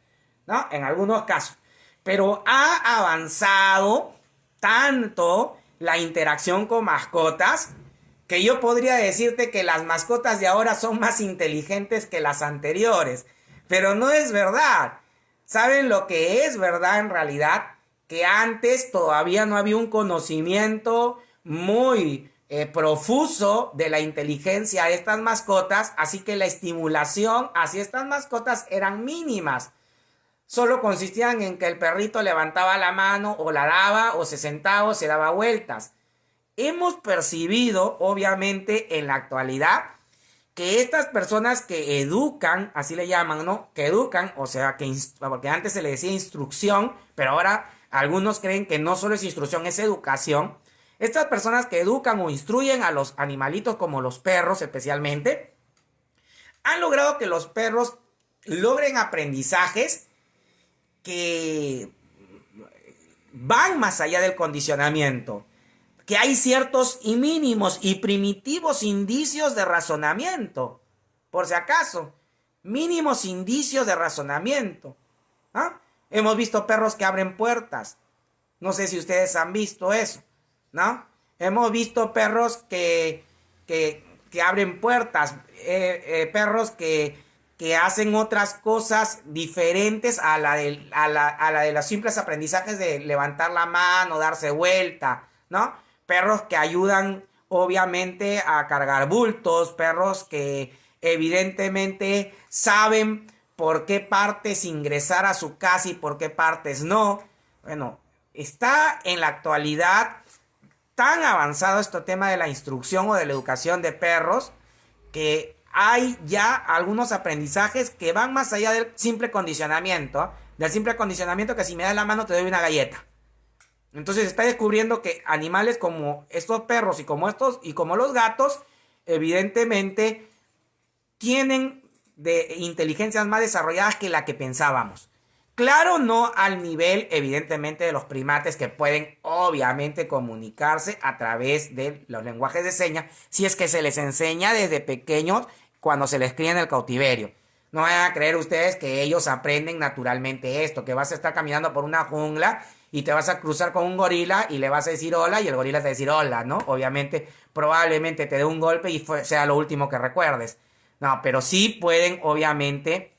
¿no? En algunos casos. Pero ha avanzado tanto la interacción con mascotas que yo podría decirte que las mascotas de ahora son más inteligentes que las anteriores. Pero no es verdad. ¿Saben lo que es verdad en realidad? Que antes todavía no había un conocimiento muy profuso de la inteligencia de estas mascotas, así que la estimulación hacia estas mascotas eran mínimas. Solo consistían en que el perrito levantaba la mano o la daba o se sentaba o se daba vueltas. Hemos percibido, obviamente, en la actualidad, que estas personas que educan, así le llaman, ¿no? Que educan, o sea, porque antes se le decía instrucción, pero ahora algunos creen que no solo es instrucción, es educación. Estas personas que educan o instruyen a los animalitos, como los perros especialmente, han logrado que los perros logren aprendizajes que van más allá del condicionamiento. Que hay ciertos y mínimos y primitivos indicios de razonamiento. Por si acaso, mínimos indicios de razonamiento. ¿Ah? Hemos visto perros que abren puertas. No sé si ustedes han visto eso, ¿no? Hemos visto perros que abren puertas, perros que hacen otras cosas diferentes a la de los simples aprendizajes de levantar la mano, darse vuelta, ¿no? Perros que ayudan obviamente a cargar bultos, perros que evidentemente saben por qué partes ingresar a su casa y por qué partes no. Bueno, está en la actualidad tan avanzado este tema de la instrucción o de la educación de perros que hay ya algunos aprendizajes que van más allá del simple condicionamiento, que si me das la mano te doy una galleta. Entonces se está descubriendo que animales como estos perros y como los gatos, evidentemente tienen de inteligencias más desarrolladas que la que pensábamos. Claro, no al nivel, evidentemente, de los primates que pueden, obviamente, comunicarse a través de los lenguajes de señas, si es que se les enseña desde pequeños cuando se les cría en el cautiverio. No vayan a creer ustedes que ellos aprenden naturalmente esto, que vas a estar caminando por una jungla y te vas a cruzar con un gorila y le vas a decir hola y el gorila te va a decir hola, ¿no? Obviamente, probablemente te dé un golpe y sea lo último que recuerdes. No, pero sí pueden, obviamente,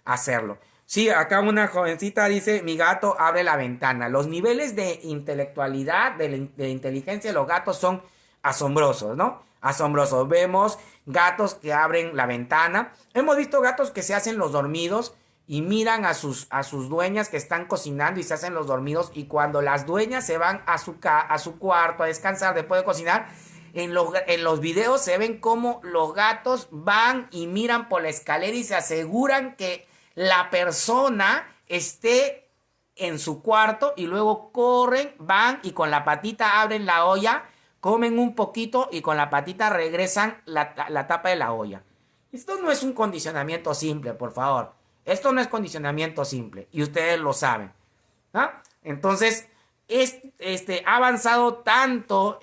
hacerlo. Sí, acá una jovencita dice, mi gato abre la ventana. Los niveles de intelectualidad, de inteligencia de los gatos son asombrosos, ¿no? Asombrosos. Vemos gatos que abren la ventana. Hemos visto gatos que se hacen los dormidos y miran a sus dueñas que están cocinando y se hacen los dormidos. Y cuando las dueñas se van a su cuarto a descansar después de cocinar, en los videos se ven cómo los gatos van y miran por la escalera y se aseguran que la persona esté en su cuarto y luego corren, van y con la patita abren la olla, comen un poquito y con la patita regresan la tapa de la olla. Esto no es un condicionamiento simple, por favor. Esto no es condicionamiento simple y ustedes lo saben, ¿no? Entonces, ha avanzado tanto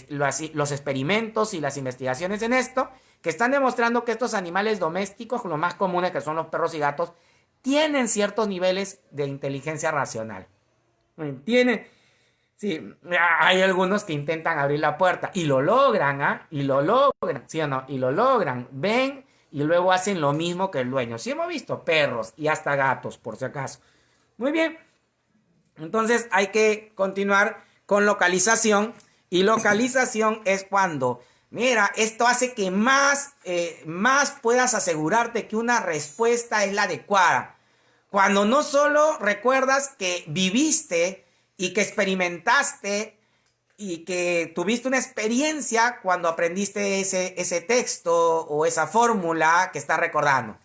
los experimentos y las investigaciones en esto que están demostrando que estos animales domésticos, los más comunes que son los perros y gatos, tienen ciertos niveles de inteligencia racional. Tienen, sí, hay algunos que intentan abrir la puerta y lo logran, ¿ah? Y lo logran, ¿sí o no? Y lo logran, ven y luego hacen lo mismo que el dueño. Sí hemos visto perros y hasta gatos, por si acaso. Muy bien. Entonces hay que continuar con localización. Y localización es cuando, mira, esto hace que más puedas asegurarte que una respuesta es la adecuada. Cuando no solo recuerdas que viviste y que experimentaste y que tuviste una experiencia cuando aprendiste ese texto o esa fórmula que estás recordando,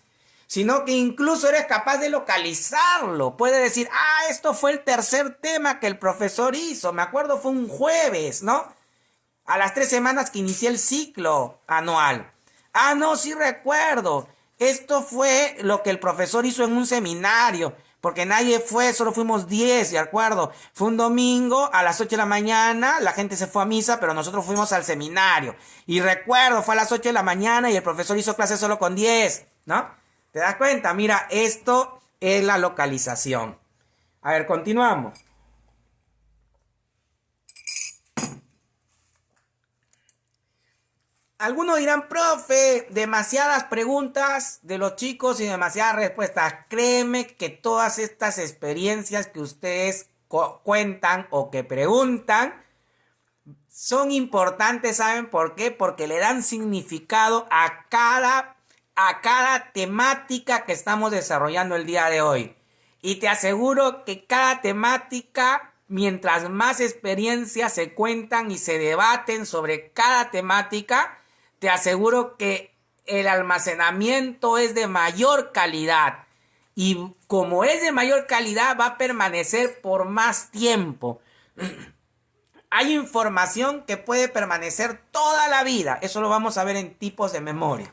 sino que incluso eres capaz de localizarlo. Puede decir, esto fue el tercer tema que el profesor hizo. Me acuerdo, fue un jueves, ¿no? A las 3 semanas que inicié el ciclo anual. No, sí recuerdo. Esto fue lo que el profesor hizo en un seminario, porque nadie fue, solo fuimos 10, ¿de acuerdo? Fue un domingo a las 8 de la mañana, la gente se fue a misa, pero nosotros fuimos al seminario. Y recuerdo, fue a las 8 de la mañana y el profesor hizo clase solo con 10, ¿no? ¿Te das cuenta? Mira, esto es la localización. A ver, continuamos. Algunos dirán, profe, demasiadas preguntas de los chicos y demasiadas respuestas. Créeme que todas estas experiencias que ustedes cuentan o que preguntan son importantes, ¿saben por qué? Porque le dan significado a cada temática que estamos desarrollando el día de hoy. Y te aseguro que cada temática, mientras más experiencias se cuentan y se debaten sobre cada temática, te aseguro que el almacenamiento es de mayor calidad. Y como es de mayor calidad, va a permanecer por más tiempo. Hay información que puede permanecer toda la vida. Eso lo vamos a ver en tipos de memoria.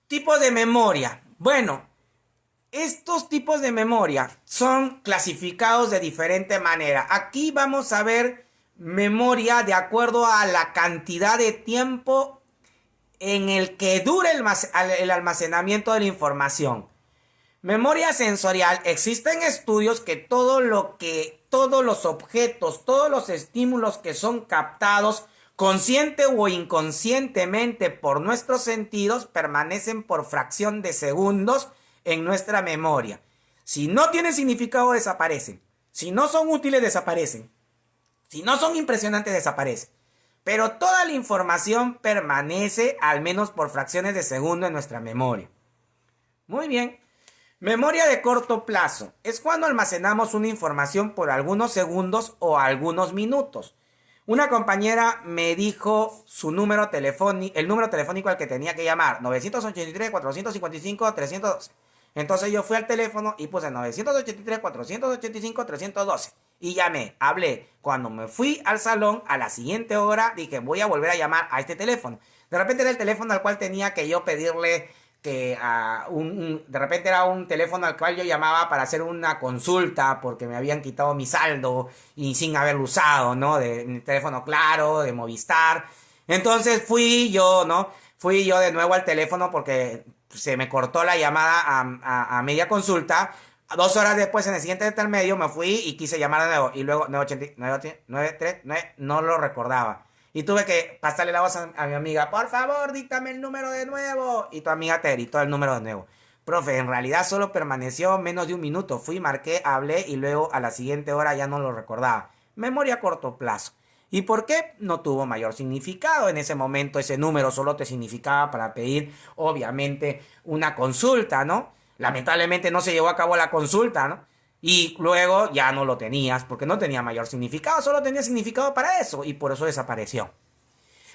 Tipos de memoria. Bueno, estos tipos de memoria son clasificados de diferente manera. Aquí vamos a ver memoria de acuerdo a la cantidad de tiempo en el que dura el almacenamiento de la información. Memoria sensorial. Existen estudios que todos los objetos, todos los estímulos que son captados consciente o inconscientemente por nuestros sentidos permanecen por fracción de segundos en nuestra memoria. Si no tienen significado, desaparecen. Si no son útiles, desaparecen. Si no son impresionantes, desaparecen. Pero toda la información permanece al menos por fracciones de segundo en nuestra memoria. Muy bien. Memoria de corto plazo. Es cuando almacenamos una información por algunos segundos o algunos minutos. Una compañera me dijo su número telefónico, el número telefónico al que tenía que llamar, 983-455-312. Entonces yo fui al teléfono y puse 983-485-312. Y llamé, hablé. Cuando me fui al salón, a la siguiente hora, dije, voy a volver a llamar a este teléfono. De repente era el teléfono al cual tenía que yo pedirle que de repente era un teléfono al cual yo llamaba para hacer una consulta porque me habían quitado mi saldo y sin haberlo usado, ¿no? De teléfono Claro, de Movistar. Entonces fui yo, ¿no? Fui yo de nuevo al teléfono porque se me cortó la llamada a media consulta 2 horas después, en el siguiente intermedio, me fui y quise llamar de nuevo. Y luego 989, no lo recordaba. Y tuve que pasarle la voz a mi amiga. Por favor, díctame el número de nuevo. Y tu amiga te gritó el número de nuevo. Profe, en realidad solo permaneció menos de un minuto. Fui, marqué, hablé y luego a la siguiente hora ya no lo recordaba. Memoria a corto plazo. ¿Y por qué? No tuvo mayor significado. En ese momento ese número solo te significaba para pedir, obviamente, una consulta, ¿no? Lamentablemente no se llevó a cabo la consulta, ¿no? Y luego ya no lo tenías porque no tenía mayor significado, solo tenía significado para eso y por eso desapareció.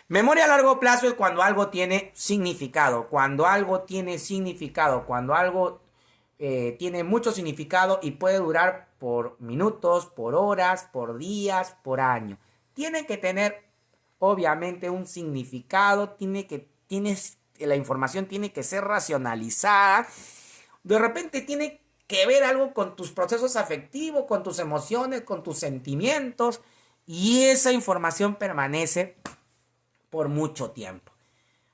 Memoria a largo plazo es cuando algo tiene significado, cuando algo tiene significado, cuando algo tiene mucho significado y puede durar por minutos, por horas, por días, por años. Tiene que tener obviamente un significado, la información tiene que ser racionalizada. De repente tiene que ver algo con tus procesos afectivos, con tus emociones, con tus sentimientos, y esa información permanece por mucho tiempo.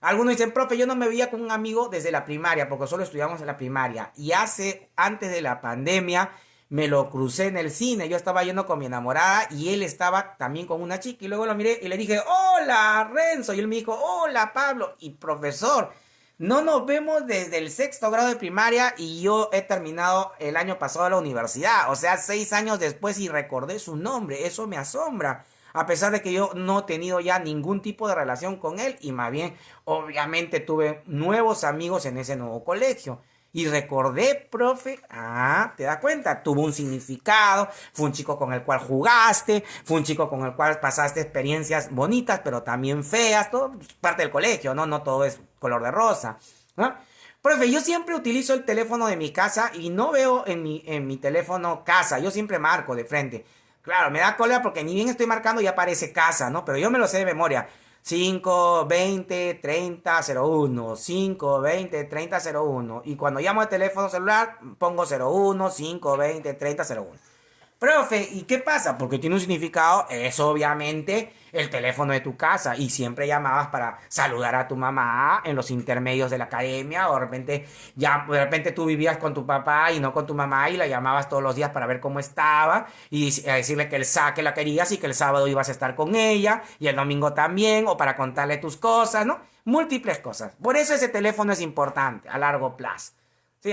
Algunos dicen, profe, yo no me veía con un amigo desde la primaria, porque solo estudiamos en la primaria, y antes de la pandemia, me lo crucé en el cine. Yo estaba yendo con mi enamorada y él estaba también con una chica, y luego lo miré y le dije, hola Renzo, y él me dijo, hola Pablo, y profesor, no nos vemos desde el 6º grado de primaria y yo he terminado el año pasado la universidad, o sea, 6 años después, y recordé su nombre. Eso me asombra, a pesar de que yo no he tenido ya ningún tipo de relación con él, y más bien, obviamente tuve nuevos amigos en ese nuevo colegio. Y recordé, profe, te das cuenta, tuvo un significado, fue un chico con el cual jugaste, fue un chico con el cual pasaste experiencias bonitas, pero también feas, todo parte del colegio, ¿no? No todo es color de rosa, ¿no? Profe, yo siempre utilizo el teléfono de mi casa y no veo en mi teléfono casa, yo siempre marco de frente. Claro, me da cólera porque ni bien estoy marcando y aparece casa, ¿no? Pero yo me lo sé de memoria. 5 20 30 01, 5 20 30 01, y cuando llamo al teléfono celular pongo 01 5 20 30 01. Profe, ¿y qué pasa? Porque tiene un significado, es obviamente el teléfono de tu casa, y siempre llamabas para saludar a tu mamá en los intermedios de la academia, o de repente tú vivías con tu papá y no con tu mamá, y la llamabas todos los días para ver cómo estaba y a decirle que la querías y que el sábado ibas a estar con ella y el domingo también, o para contarle tus cosas, ¿no? Múltiples cosas. Por eso ese teléfono es importante a largo plazo. ¿Sí?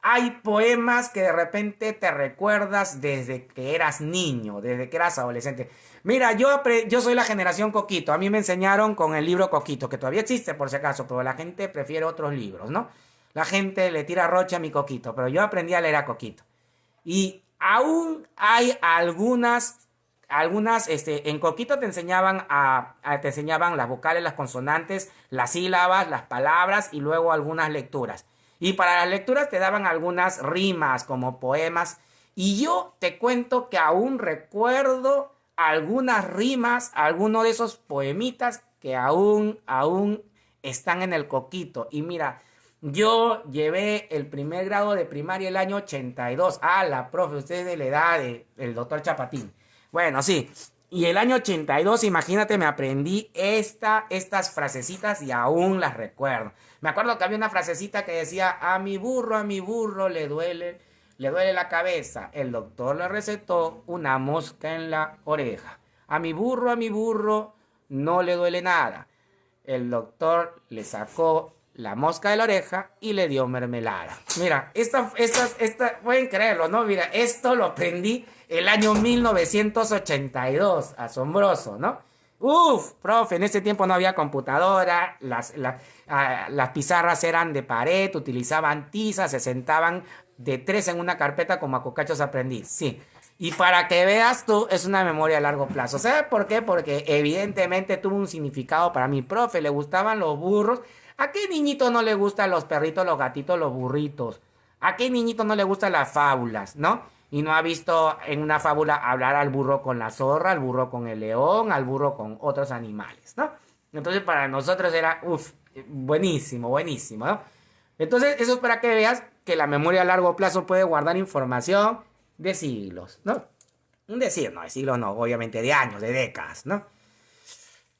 Hay poemas que de repente te recuerdas desde que eras niño, desde que eras adolescente. Mira, yo soy la generación Coquito. A mí me enseñaron con el libro Coquito, que todavía existe por si acaso, pero la gente prefiere otros libros, ¿no? La gente le tira rocha a mi Coquito, pero yo aprendí a leer a Coquito. Y aún hay en Coquito te enseñaban las vocales, las consonantes, las sílabas, las palabras y luego algunas lecturas. Y para las lecturas te daban algunas rimas como poemas. Y yo te cuento que aún recuerdo algunas rimas, algunos de esos poemitas que aún están en el Coquito. Y mira, yo llevé el primer grado de primaria el año 82. La profe, usted es de la edad del doctor Chapatín. Bueno, sí. Y el año 82, imagínate, me aprendí estas frasecitas y aún las recuerdo. Me acuerdo que había una frasecita que decía, a mi burro le duele la cabeza. El doctor le recetó una mosca en la oreja. A mi burro, no le duele nada. El doctor le sacó la mosca de la oreja y le dio mermelada. Mira, esta, pueden creerlo, ¿no? Mira, esto lo aprendí el año 1982. Asombroso, ¿no? Profe, en ese tiempo no había computadora, las pizarras eran de pared, utilizaban tiza, se sentaban de 3 en una carpeta como a cocachos aprendí. Sí. Y para que veas tú, es una memoria a largo plazo. ¿Sabes por qué? Porque evidentemente tuvo un significado para mi profe. Le gustaban los burros. ¿A qué niñito no le gustan los perritos, los gatitos, los burritos? ¿A qué niñito no le gustan las fábulas, no? Y no ha visto en una fábula hablar al burro con la zorra, al burro con el león, al burro con otros animales, ¿no? Entonces para nosotros era, buenísimo, buenísimo, ¿no? Entonces eso es para que veas que la memoria a largo plazo puede guardar información de siglos, ¿no? De siglos no, obviamente de años, de décadas, ¿no?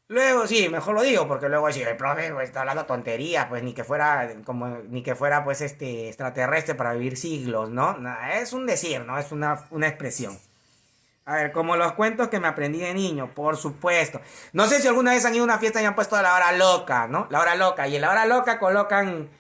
Luego, sí, mejor lo digo, porque luego decir, el profe pues, está hablando tonterías, pues ni que fuera pues extraterrestre para vivir siglos, ¿no? Es un decir, ¿no? Es una expresión. A ver, como los cuentos que me aprendí de niño, por supuesto. No sé si alguna vez han ido a una fiesta y han puesto la hora loca, ¿no? La hora loca. Y en la hora loca colocan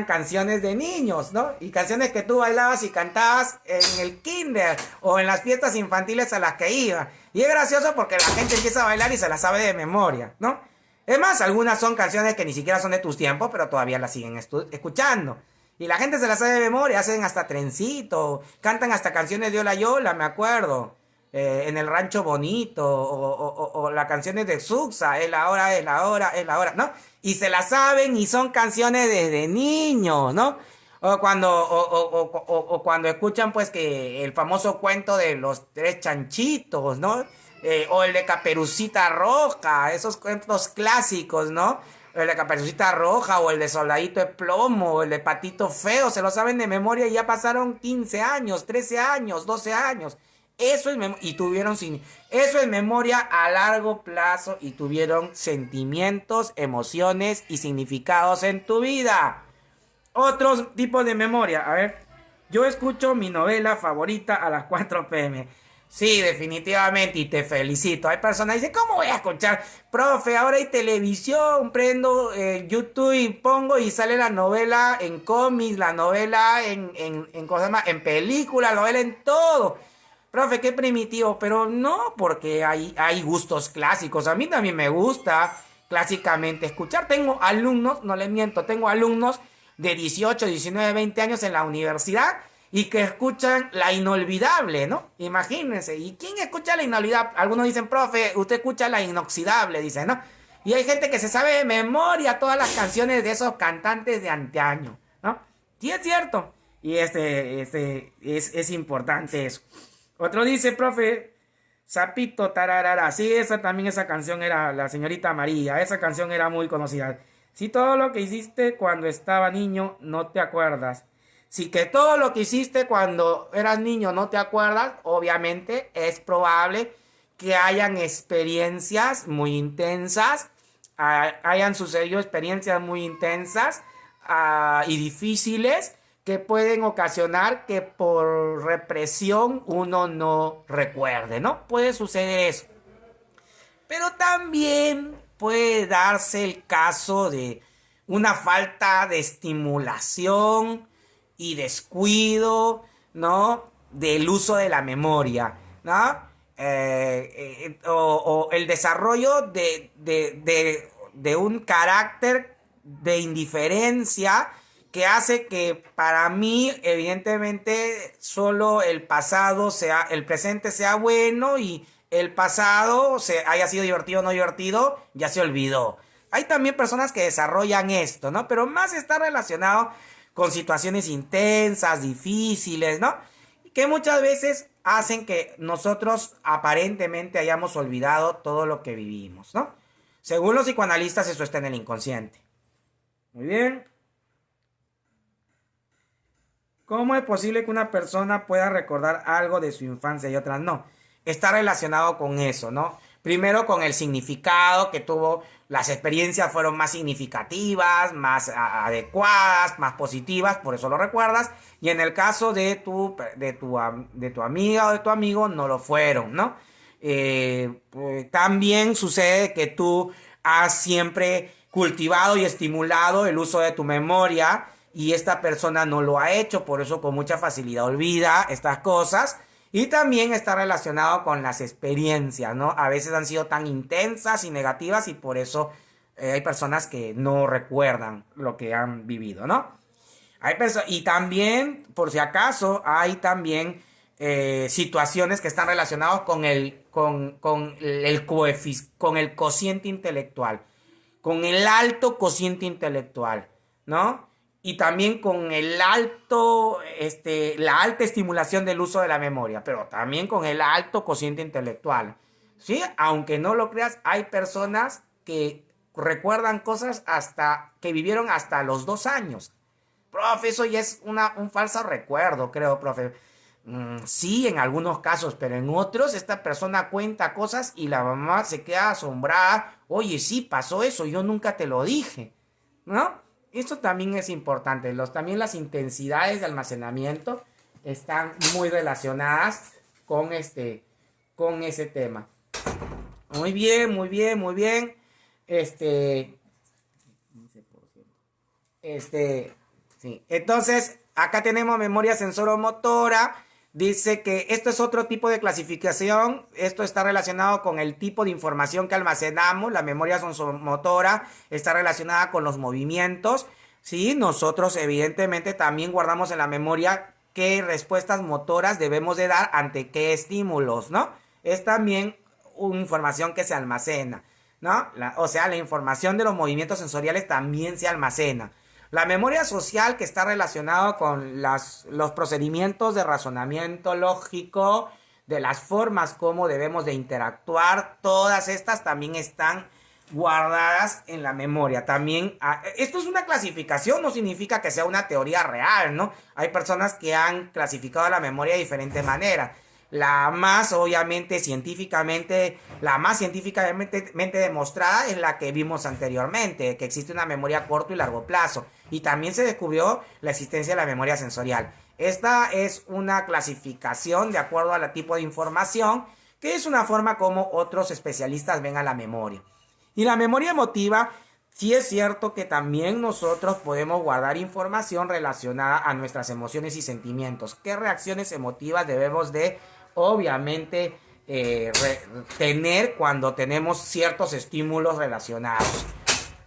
canciones de niños, ¿no? Y canciones que tú bailabas y cantabas en el kinder o en las fiestas infantiles a las que iba. Y es gracioso porque la gente empieza a bailar y se las sabe de memoria, ¿no? Es más, algunas son canciones que ni siquiera son de tus tiempos, pero todavía las siguen escuchando. Y la gente se las sabe de memoria, hacen hasta trencito, cantan hasta canciones de Hola Yola, me acuerdo. En el rancho bonito, o las canciones de Suxa, es la hora, es la hora, es la hora, ¿no? Y se las saben y son canciones desde niños, ¿no? O cuando escuchan pues que el famoso cuento de los tres chanchitos, ¿no? O el de Caperucita Roja, esos cuentos clásicos, ¿no? El de Caperucita Roja, o el de Soldadito de Plomo, o el de Patito Feo, se lo saben de memoria y ya pasaron 15 años, 13 años, 12 años. Eso es memoria a largo plazo y tuvieron sentimientos, emociones y significados en tu vida. Otros tipos de memoria. A ver, yo escucho mi novela favorita a las 4 p.m. Sí, definitivamente, y te felicito. Hay personas que dicen, ¿cómo voy a escuchar? Profe, ahora hay televisión, prendo YouTube y pongo y sale la novela en cómics, la novela ¿cómo se llama? En película, la novela en todo. Profe, qué primitivo, pero no, porque hay gustos clásicos. A mí también me gusta clásicamente escuchar. Tengo alumnos, no les miento, tengo alumnos de 18, 19, 20 años en la universidad y que escuchan La Inolvidable, ¿no? Imagínense. ¿Y quién escucha La Inolvidable? Algunos dicen, profe, usted escucha La Inoxidable, dicen, ¿no? Y hay gente que se sabe de memoria todas las canciones de esos cantantes de antaño, ¿no? Sí, es cierto. Y es importante eso. Otro dice, profe, Sapito tararara. Sí, esa canción era la señorita María. Esa canción era muy conocida. Si todo lo que hiciste cuando estaba niño no te acuerdas. Si que todo lo que hiciste cuando eras niño no te acuerdas, obviamente es probable que hayan experiencias muy intensas, hayan sucedido experiencias muy intensas y difíciles que pueden ocasionar que por represión uno no recuerde, ¿no? Puede suceder eso. Pero también puede darse el caso de una falta de estimulación y descuido, ¿no? Del uso de la memoria, ¿no? O el desarrollo de un carácter de indiferencia que hace que para mí, evidentemente, solo el presente sea bueno y el pasado haya sido divertido o no divertido, ya se olvidó. Hay también personas que desarrollan esto, ¿no? Pero más está relacionado con situaciones intensas, difíciles, ¿no? Que muchas veces hacen que nosotros aparentemente hayamos olvidado todo lo que vivimos, ¿no? Según los psicoanalistas, eso está en el inconsciente. Muy bien. ¿Cómo es posible que una persona pueda recordar algo de su infancia y otras no? Está relacionado con eso, ¿no? Primero con el significado que tuvo, las experiencias fueron más significativas, más adecuadas, más positivas, por eso lo recuerdas. Y en el caso de tu amiga o de tu amigo, no lo fueron, ¿no? Pues, también sucede que tú has siempre cultivado y estimulado el uso de tu memoria y esta persona no lo ha hecho, por eso con mucha facilidad olvida estas cosas. Y también está relacionado con las experiencias, ¿no? A veces han sido tan intensas y negativas y por eso hay personas que no recuerdan lo que han vivido, ¿no? Y también, por si acaso, hay también situaciones que están relacionadas con el cociente intelectual, con el alto cociente intelectual, ¿no? Y también con la alta estimulación del uso de la memoria, pero también con el alto cociente intelectual, ¿sí? Aunque no lo creas, hay personas que recuerdan cosas que vivieron hasta los 2 años. Profe, eso ya es un falso recuerdo, creo, profe. Sí, en algunos casos, pero en otros esta persona cuenta cosas y la mamá se queda asombrada. Oye, sí, pasó eso, yo nunca te lo dije, ¿no? Esto también es importante. También las intensidades de almacenamiento están muy relacionadas con ese tema. Muy bien, muy bien, muy bien. Este, sí. Entonces, acá tenemos memoria sensoromotora. Dice que esto es otro tipo de clasificación. Esto está relacionado con el tipo de información que almacenamos. La memoria sensoromotora está relacionada con los movimientos. Sí, nosotros evidentemente también guardamos en la memoria qué respuestas motoras debemos de dar ante qué estímulos, ¿no? Es también una información que se almacena, ¿no? O sea, la información de los movimientos sensoriales también se almacena. La memoria social, que está relacionada con los procedimientos de razonamiento lógico, de las formas como debemos de interactuar, todas estas también están guardadas en la memoria. También, esto es una clasificación, no significa que sea una teoría real, ¿no? Hay personas que han clasificado la memoria de diferentes maneras. La más, obviamente, la más científicamente demostrada es la que vimos anteriormente, que existe una memoria a corto y largo plazo. Y también se descubrió la existencia de la memoria sensorial. Esta es una clasificación de acuerdo al tipo de información, que es una forma como otros especialistas ven a la memoria. Y la memoria emotiva, sí es cierto que también nosotros podemos guardar información relacionada a nuestras emociones y sentimientos. ¿Qué reacciones emotivas debemos de, obviamente, tener cuando tenemos ciertos estímulos relacionados?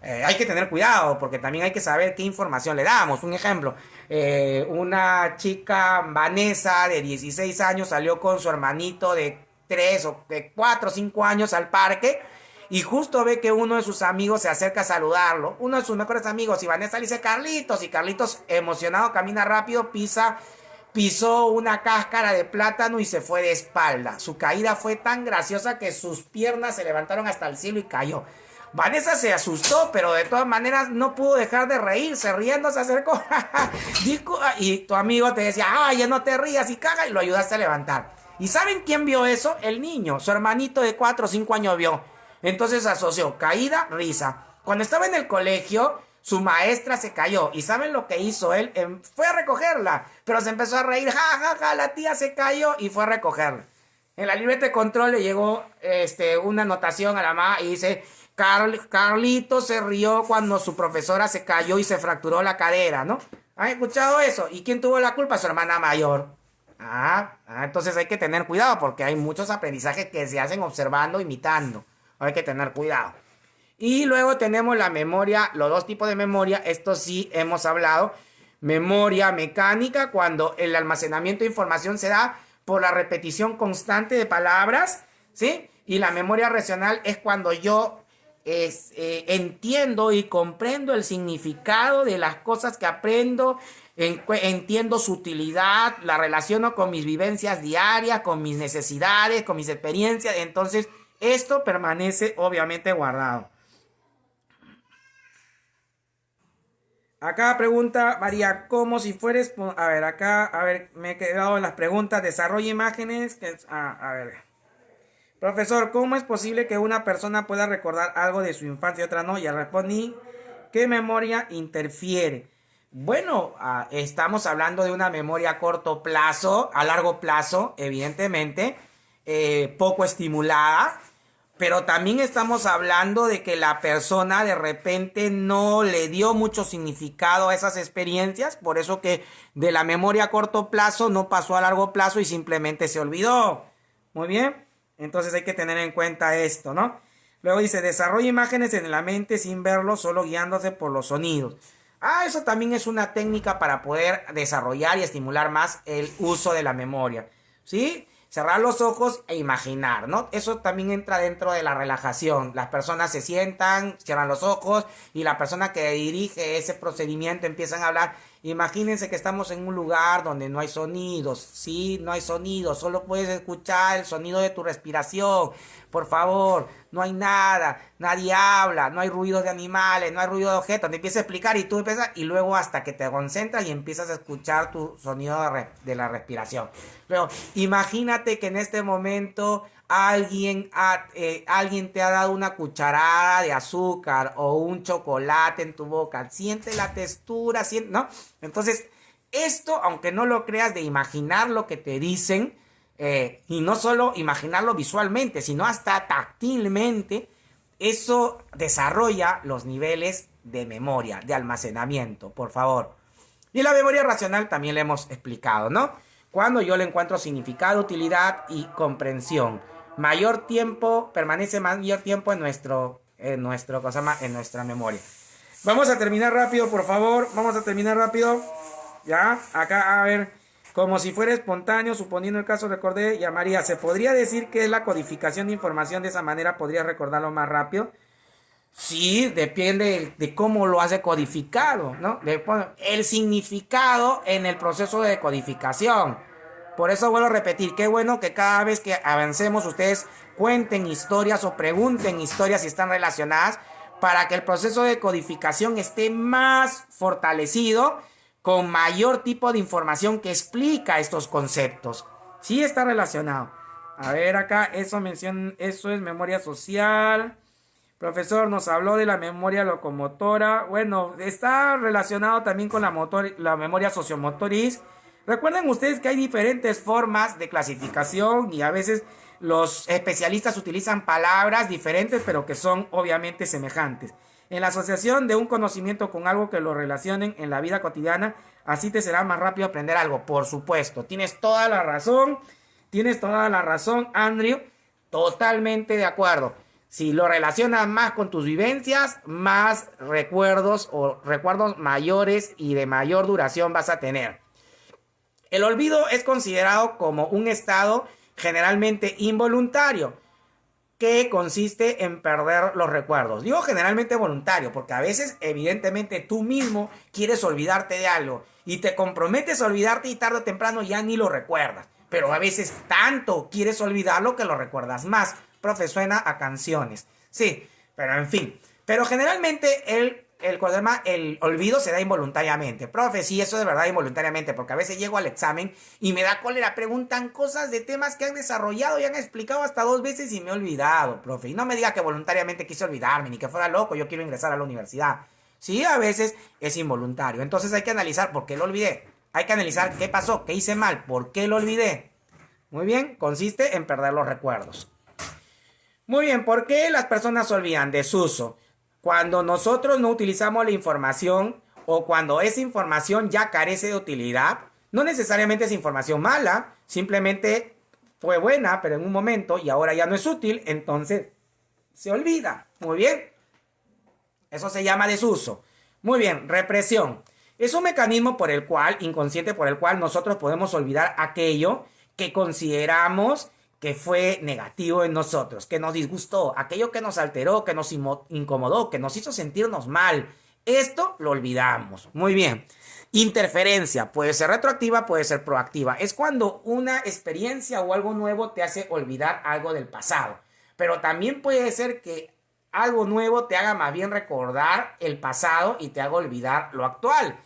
Hay que tener cuidado porque también hay que saber qué información le damos. Un ejemplo, una chica, Vanessa, de 16 años, salió con su hermanito de 3 o de 4 o 5 años al parque y justo ve que uno de sus amigos se acerca a saludarlo, uno de sus mejores amigos, y Vanessa le dice Carlitos, y Carlitos, emocionado, camina rápido, pisó una cáscara de plátano y se fue de espalda. Su caída fue tan graciosa que sus piernas se levantaron hasta el cielo y cayó. Vanessa se asustó, pero de todas maneras no pudo dejar de reírse. Riendo se acercó. Y tu amigo te decía, ya no te rías, y caga, y lo ayudaste a levantar. ¿Y saben quién vio eso? El niño. Su hermanito de 4 o 5 años vio. Entonces asoció caída, risa. Cuando estaba en el colegio, su maestra se cayó. ¿Y saben lo que hizo él? Fue a recogerla. Pero se empezó a reír. La tía se cayó, y fue a recogerla. En la libreta de control le llegó una anotación a la mamá y dice: Carlito se rió cuando su profesora se cayó y se fracturó la cadera, ¿no? ¿Han escuchado eso? ¿Y quién tuvo la culpa? Su hermana mayor. Entonces hay que tener cuidado porque hay muchos aprendizajes que se hacen observando, imitando. Hay que tener cuidado. Y luego tenemos la memoria, los dos tipos de memoria. Esto sí hemos hablado. Memoria mecánica, cuando el almacenamiento de información se da por la repetición constante de palabras, ¿sí? Y la memoria racional es cuando yo entiendo y comprendo el significado de las cosas que aprendo, entiendo su utilidad, la relaciono con mis vivencias diarias, con mis necesidades, con mis experiencias. Entonces, esto permanece obviamente guardado. Acá pregunta María, ¿cómo si fueres? A ver, acá, me he quedado en las preguntas. Desarrolla imágenes. A ver. Profesor, ¿cómo es posible que una persona pueda recordar algo de su infancia y otra no? Ya respondí. ¿Qué memoria interfiere? Bueno, estamos hablando de una memoria a corto plazo, a largo plazo, evidentemente, poco estimulada. Pero también estamos hablando de que la persona de repente no le dio mucho significado a esas experiencias, por eso que de la memoria a corto plazo no pasó a largo plazo y simplemente se olvidó. Muy bien, entonces hay que tener en cuenta esto, ¿no? Luego dice, desarrolla imágenes en la mente sin verlo, solo guiándose por los sonidos. Eso también es una técnica para poder desarrollar y estimular más el uso de la memoria, ¿sí? Cerrar los ojos e imaginar, ¿no? Eso también entra dentro de la relajación. Las personas se sientan, cierran los ojos y la persona que dirige ese procedimiento empiezan a hablar Imagínense que estamos en un lugar donde no hay sonidos, sí, no hay sonidos, solo puedes escuchar el sonido de tu respiración. Por favor, no hay nada, nadie habla, no hay ruido de animales, no hay ruido de objetos. Te empieza a explicar y tú empiezas, y luego hasta que te concentras y empiezas a escuchar tu sonido de la respiración. Luego, imagínate que en este momento alguien te ha dado una cucharada de azúcar o un chocolate en tu boca. Siente la textura, ¿no? Entonces, esto, aunque no lo creas, de imaginar lo que te dicen, y no solo imaginarlo visualmente, sino hasta táctilmente, eso desarrolla los niveles de memoria, de almacenamiento, por favor. Y la memoria racional también le hemos explicado, ¿no? Cuando yo le encuentro significado, utilidad y comprensión. Mayor tiempo, permanece mayor tiempo en nuestra memoria. Vamos a terminar rápido, por favor. Vamos a terminar rápido. Ya, acá, a ver. Como si fuera espontáneo, suponiendo el caso, recordé, llamaría. ¿Se podría decir que es la codificación de información? De esa manera podría recordarlo más rápido. Sí, depende de cómo lo has decodificado, ¿no? El significado en el proceso de decodificación. Por eso vuelvo a repetir, qué bueno que cada vez que avancemos ustedes cuenten historias o pregunten historias si están relacionadas para que el proceso de codificación esté más fortalecido con mayor tipo de información que explica estos conceptos. Sí está relacionado. A ver acá, eso es memoria social. Profesor, nos habló de la memoria locomotora. Bueno, está relacionado también con la memoria sociomotriz. Recuerden ustedes que hay diferentes formas de clasificación y a veces los especialistas utilizan palabras diferentes pero que son obviamente semejantes. En la asociación de un conocimiento con algo que lo relacionen en la vida cotidiana, así te será más rápido aprender algo. Por supuesto, tienes toda la razón, Andrew, totalmente de acuerdo. Si lo relacionas más con tus vivencias, más recuerdos o recuerdos mayores y de mayor duración vas a tener. El olvido es considerado como un estado generalmente involuntario que consiste en perder los recuerdos. Digo generalmente voluntario porque a veces evidentemente tú mismo quieres olvidarte de algo y te comprometes a olvidarte y tarde o temprano ya ni lo recuerdas. Pero a veces tanto quieres olvidarlo que lo recuerdas más. Profe, suena a canciones. Sí, pero en fin. Pero generalmente el olvido se da involuntariamente. Profe, sí, eso de verdad involuntariamente, porque a veces llego al examen y me da cólera, preguntan cosas de temas que han desarrollado y han explicado hasta 2 veces y me he olvidado, profe. Y no me diga que voluntariamente quise olvidarme, ni que fuera loco, yo quiero ingresar a la universidad. Sí, a veces es involuntario. Entonces hay que analizar por qué lo olvidé. Hay que analizar qué pasó, qué hice mal, por qué lo olvidé. Muy bien, consiste en perder los recuerdos. Muy bien, ¿por qué las personas se olvidan? Desuso. Cuando nosotros no utilizamos la información o cuando esa información ya carece de utilidad, no necesariamente es información mala, simplemente fue buena, pero en un momento y ahora ya no es útil, entonces se olvida. Muy bien. Eso se llama desuso. Muy bien, represión. Es un mecanismo inconsciente por el cual nosotros podemos olvidar aquello que consideramos que fue negativo en nosotros, que nos disgustó, aquello que nos alteró, que nos incomodó, que nos hizo sentirnos mal. Esto lo olvidamos. Muy bien. Interferencia. Puede ser retroactiva, puede ser proactiva. Es cuando una experiencia o algo nuevo te hace olvidar algo del pasado. Pero también puede ser que algo nuevo te haga más bien recordar el pasado y te haga olvidar lo actual.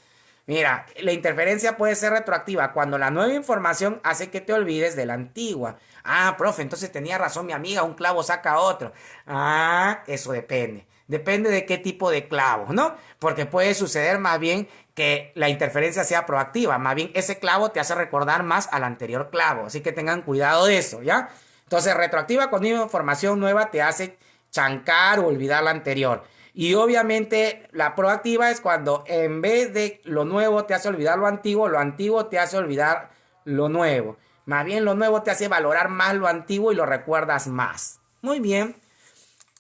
Mira, la interferencia puede ser retroactiva cuando la nueva información hace que te olvides de la antigua. Ah, profe, entonces tenía razón mi amiga, un clavo saca otro. Ah, eso depende. Depende de qué tipo de clavo, ¿no? Porque puede suceder más bien que la interferencia sea proactiva. Más bien ese clavo te hace recordar más al anterior clavo. Así que tengan cuidado de eso, ¿ya? Entonces, retroactiva cuando una información nueva te hace chancar o olvidar la anterior. Y obviamente la proactiva es cuando en vez de lo nuevo te hace olvidar lo antiguo te hace olvidar lo nuevo. Más bien lo nuevo te hace valorar más lo antiguo y lo recuerdas más. Muy bien.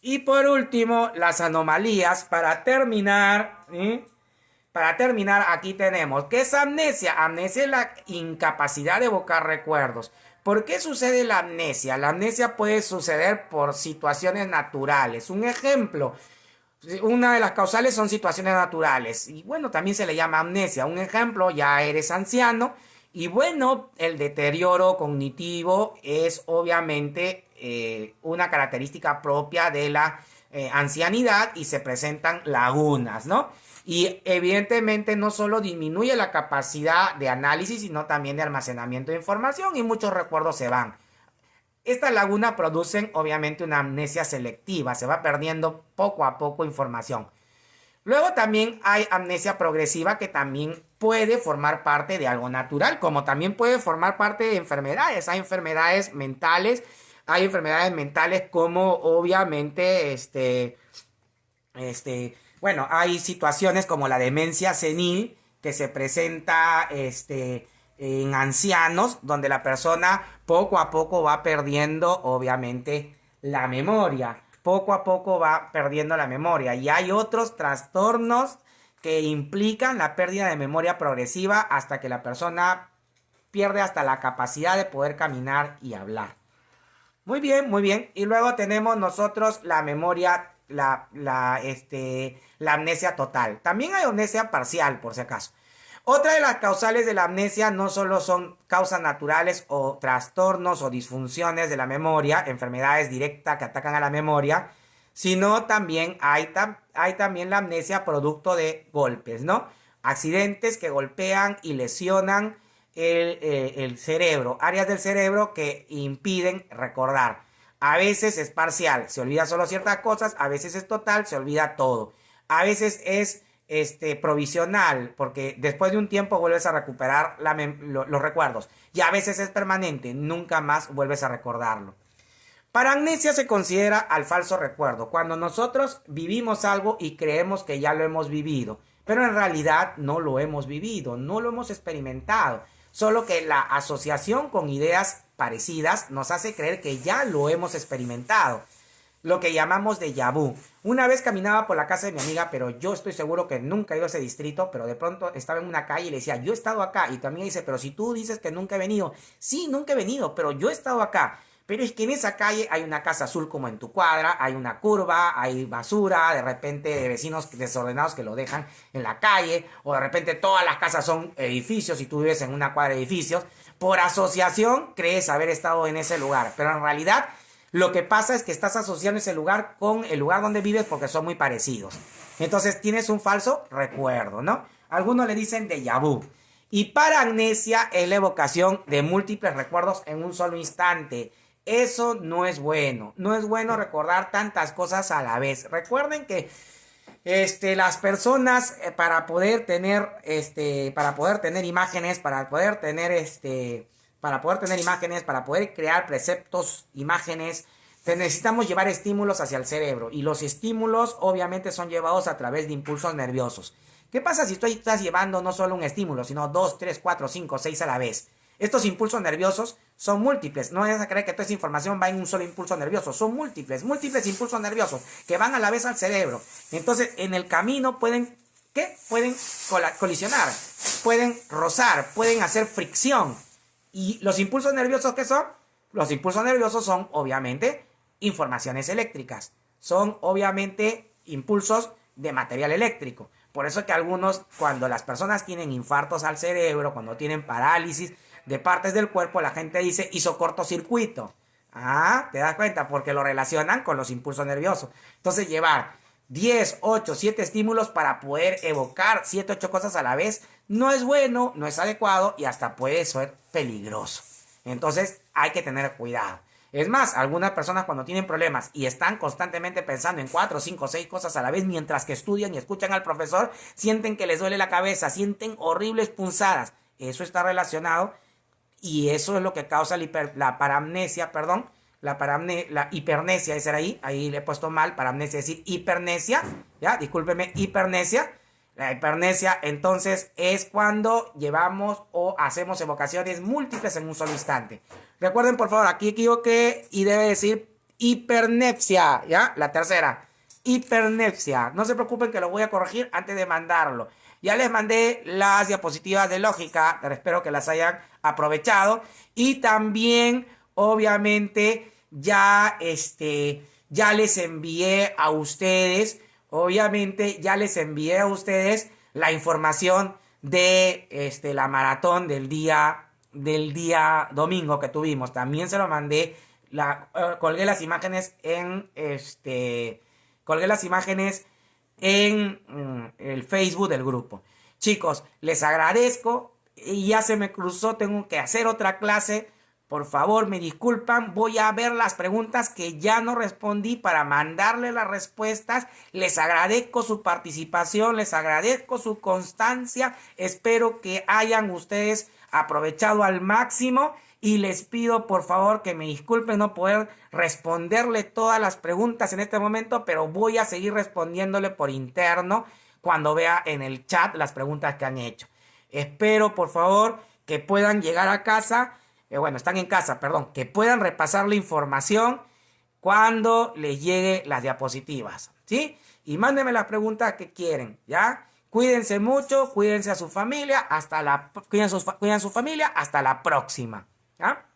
Y por último, las anomalías. Para terminar, aquí tenemos, ¿qué es amnesia? Amnesia es la incapacidad de evocar recuerdos. ¿Por qué sucede la amnesia? La amnesia puede suceder por situaciones naturales. Un ejemplo, Una de las causales son situaciones naturales y bueno, también se le llama amnesia. Un ejemplo, ya eres anciano y bueno, el deterioro cognitivo es obviamente una característica propia de la ancianidad y se presentan lagunas, ¿no? Y evidentemente no solo disminuye la capacidad de análisis, sino también de almacenamiento de información y muchos recuerdos se van. Estas lagunas producen obviamente una amnesia selectiva, se va perdiendo poco a poco información. Luego también hay amnesia progresiva que también puede formar parte de algo natural, como también puede formar parte de enfermedades. Hay enfermedades mentales como obviamente bueno, hay situaciones como la demencia senil que se presenta en ancianos, donde la persona poco a poco va perdiendo, obviamente, la memoria. Poco a poco va perdiendo la memoria. Y hay otros trastornos que implican la pérdida de memoria progresiva hasta que la persona pierde hasta la capacidad de poder caminar y hablar. Muy bien, muy bien. Y luego tenemos nosotros la memoria, la amnesia total. También hay amnesia parcial, por si acaso. Otra de las causales de la amnesia no solo son causas naturales o trastornos o disfunciones de la memoria, enfermedades directas que atacan a la memoria, sino también hay también la amnesia producto de golpes, ¿no? Accidentes que golpean y lesionan el cerebro, áreas del cerebro que impiden recordar. A veces es parcial, se olvida solo ciertas cosas, a veces es total, se olvida todo. A veces es provisional, porque después de un tiempo vuelves a recuperar los recuerdos. Y a veces es permanente, nunca más vuelves a recordarlo. Para amnesia se considera al falso recuerdo, cuando nosotros vivimos algo y creemos que ya lo hemos vivido, pero en realidad no lo hemos vivido, no lo hemos experimentado, solo que la asociación con ideas parecidas nos hace creer que ya lo hemos experimentado, lo que llamamos déjà vu. Una vez caminaba por la casa de mi amiga, pero yo estoy seguro que nunca he ido a ese distrito, pero de pronto estaba en una calle y le decía, yo he estado acá, y tu amiga dice, pero si tú dices que nunca he venido, sí, nunca he venido, pero yo he estado acá. Pero es que en esa calle hay una casa azul como en tu cuadra, hay una curva, hay basura, de repente de vecinos desordenados que lo dejan en la calle, o de repente todas las casas son edificios y tú vives en una cuadra de edificios. Por asociación crees haber estado en ese lugar, pero en realidad lo que pasa es que estás asociando ese lugar con el lugar donde vives porque son muy parecidos. Entonces tienes un falso recuerdo, ¿no? Algunos le dicen déjà vu. Y para amnesia es la evocación de múltiples recuerdos en un solo instante. Eso no es bueno. No es bueno recordar tantas cosas a la vez. Recuerden que las personas para poder tener imágenes, para poder crear preceptos, imágenes, necesitamos llevar estímulos hacia el cerebro y los estímulos obviamente son llevados a través de impulsos nerviosos. ¿Qué pasa si tú estás llevando no solo un estímulo, sino 2, 3, 4, 5, 6 a la vez? Estos impulsos nerviosos son múltiples. No vayas a creer que toda esa información va en un solo impulso nervioso. Son múltiples impulsos nerviosos que van a la vez al cerebro. Entonces, en el camino pueden colisionar, pueden rozar, pueden hacer fricción. ¿Y los impulsos nerviosos qué son? Los impulsos nerviosos son, obviamente, informaciones eléctricas. Son, obviamente, impulsos de material eléctrico. Por eso es que algunos, cuando las personas tienen infartos al cerebro, cuando tienen parálisis de partes del cuerpo, la gente dice hizo cortocircuito. Ah, ¿te das cuenta? Porque lo relacionan con los impulsos nerviosos. Entonces llevar 10, 8, 7 estímulos para poder evocar 7, 8 cosas a la vez no es bueno, no es adecuado y hasta puede ser peligroso. Entonces hay que tener cuidado. Es más, algunas personas cuando tienen problemas y están constantemente pensando en 4, 5, 6 cosas a la vez mientras que estudian y escuchan al profesor, sienten que les duele la cabeza, sienten horribles punzadas. Eso está relacionado y eso es lo que causa la paramnesia, perdón, la hipernesia, ese era ahí le he puesto mal, paramnesia, es decir, hipernesia, ya, discúlpeme, hipernesia. La hipernesia entonces es cuando llevamos o hacemos evocaciones múltiples en un solo instante. Recuerden por favor, aquí equivoqué y debe decir hipernepsia, ¿ya? La tercera, hipernepsia. No se preocupen que lo voy a corregir antes de mandarlo. Ya les mandé las diapositivas de lógica, pero espero que las hayan aprovechado. Y también, obviamente, ya les envié a ustedes obviamente ya les envié a ustedes la información de la maratón del día domingo que tuvimos. También se lo mandé, colgué las imágenes colgué las imágenes en el Facebook del grupo. Chicos, les agradezco y ya se me cruzó, tengo que hacer otra clase. Por favor, me disculpan, voy a ver las preguntas que ya no respondí para mandarle las respuestas. Les agradezco su participación, les agradezco su constancia. Espero que hayan ustedes aprovechado al máximo y les pido por favor que me disculpen no poder responderle todas las preguntas en este momento, pero voy a seguir respondiéndole por interno cuando vea en el chat las preguntas que han hecho. Espero por favor que puedan llegar a casa. Bueno, están en casa, perdón, que puedan repasar la información cuando les llegue las diapositivas, ¿sí? Y mándenme las preguntas que quieren, ¿ya? Cuídense mucho, cuídense a su familia, cuiden a su familia, hasta la próxima, ¿ya?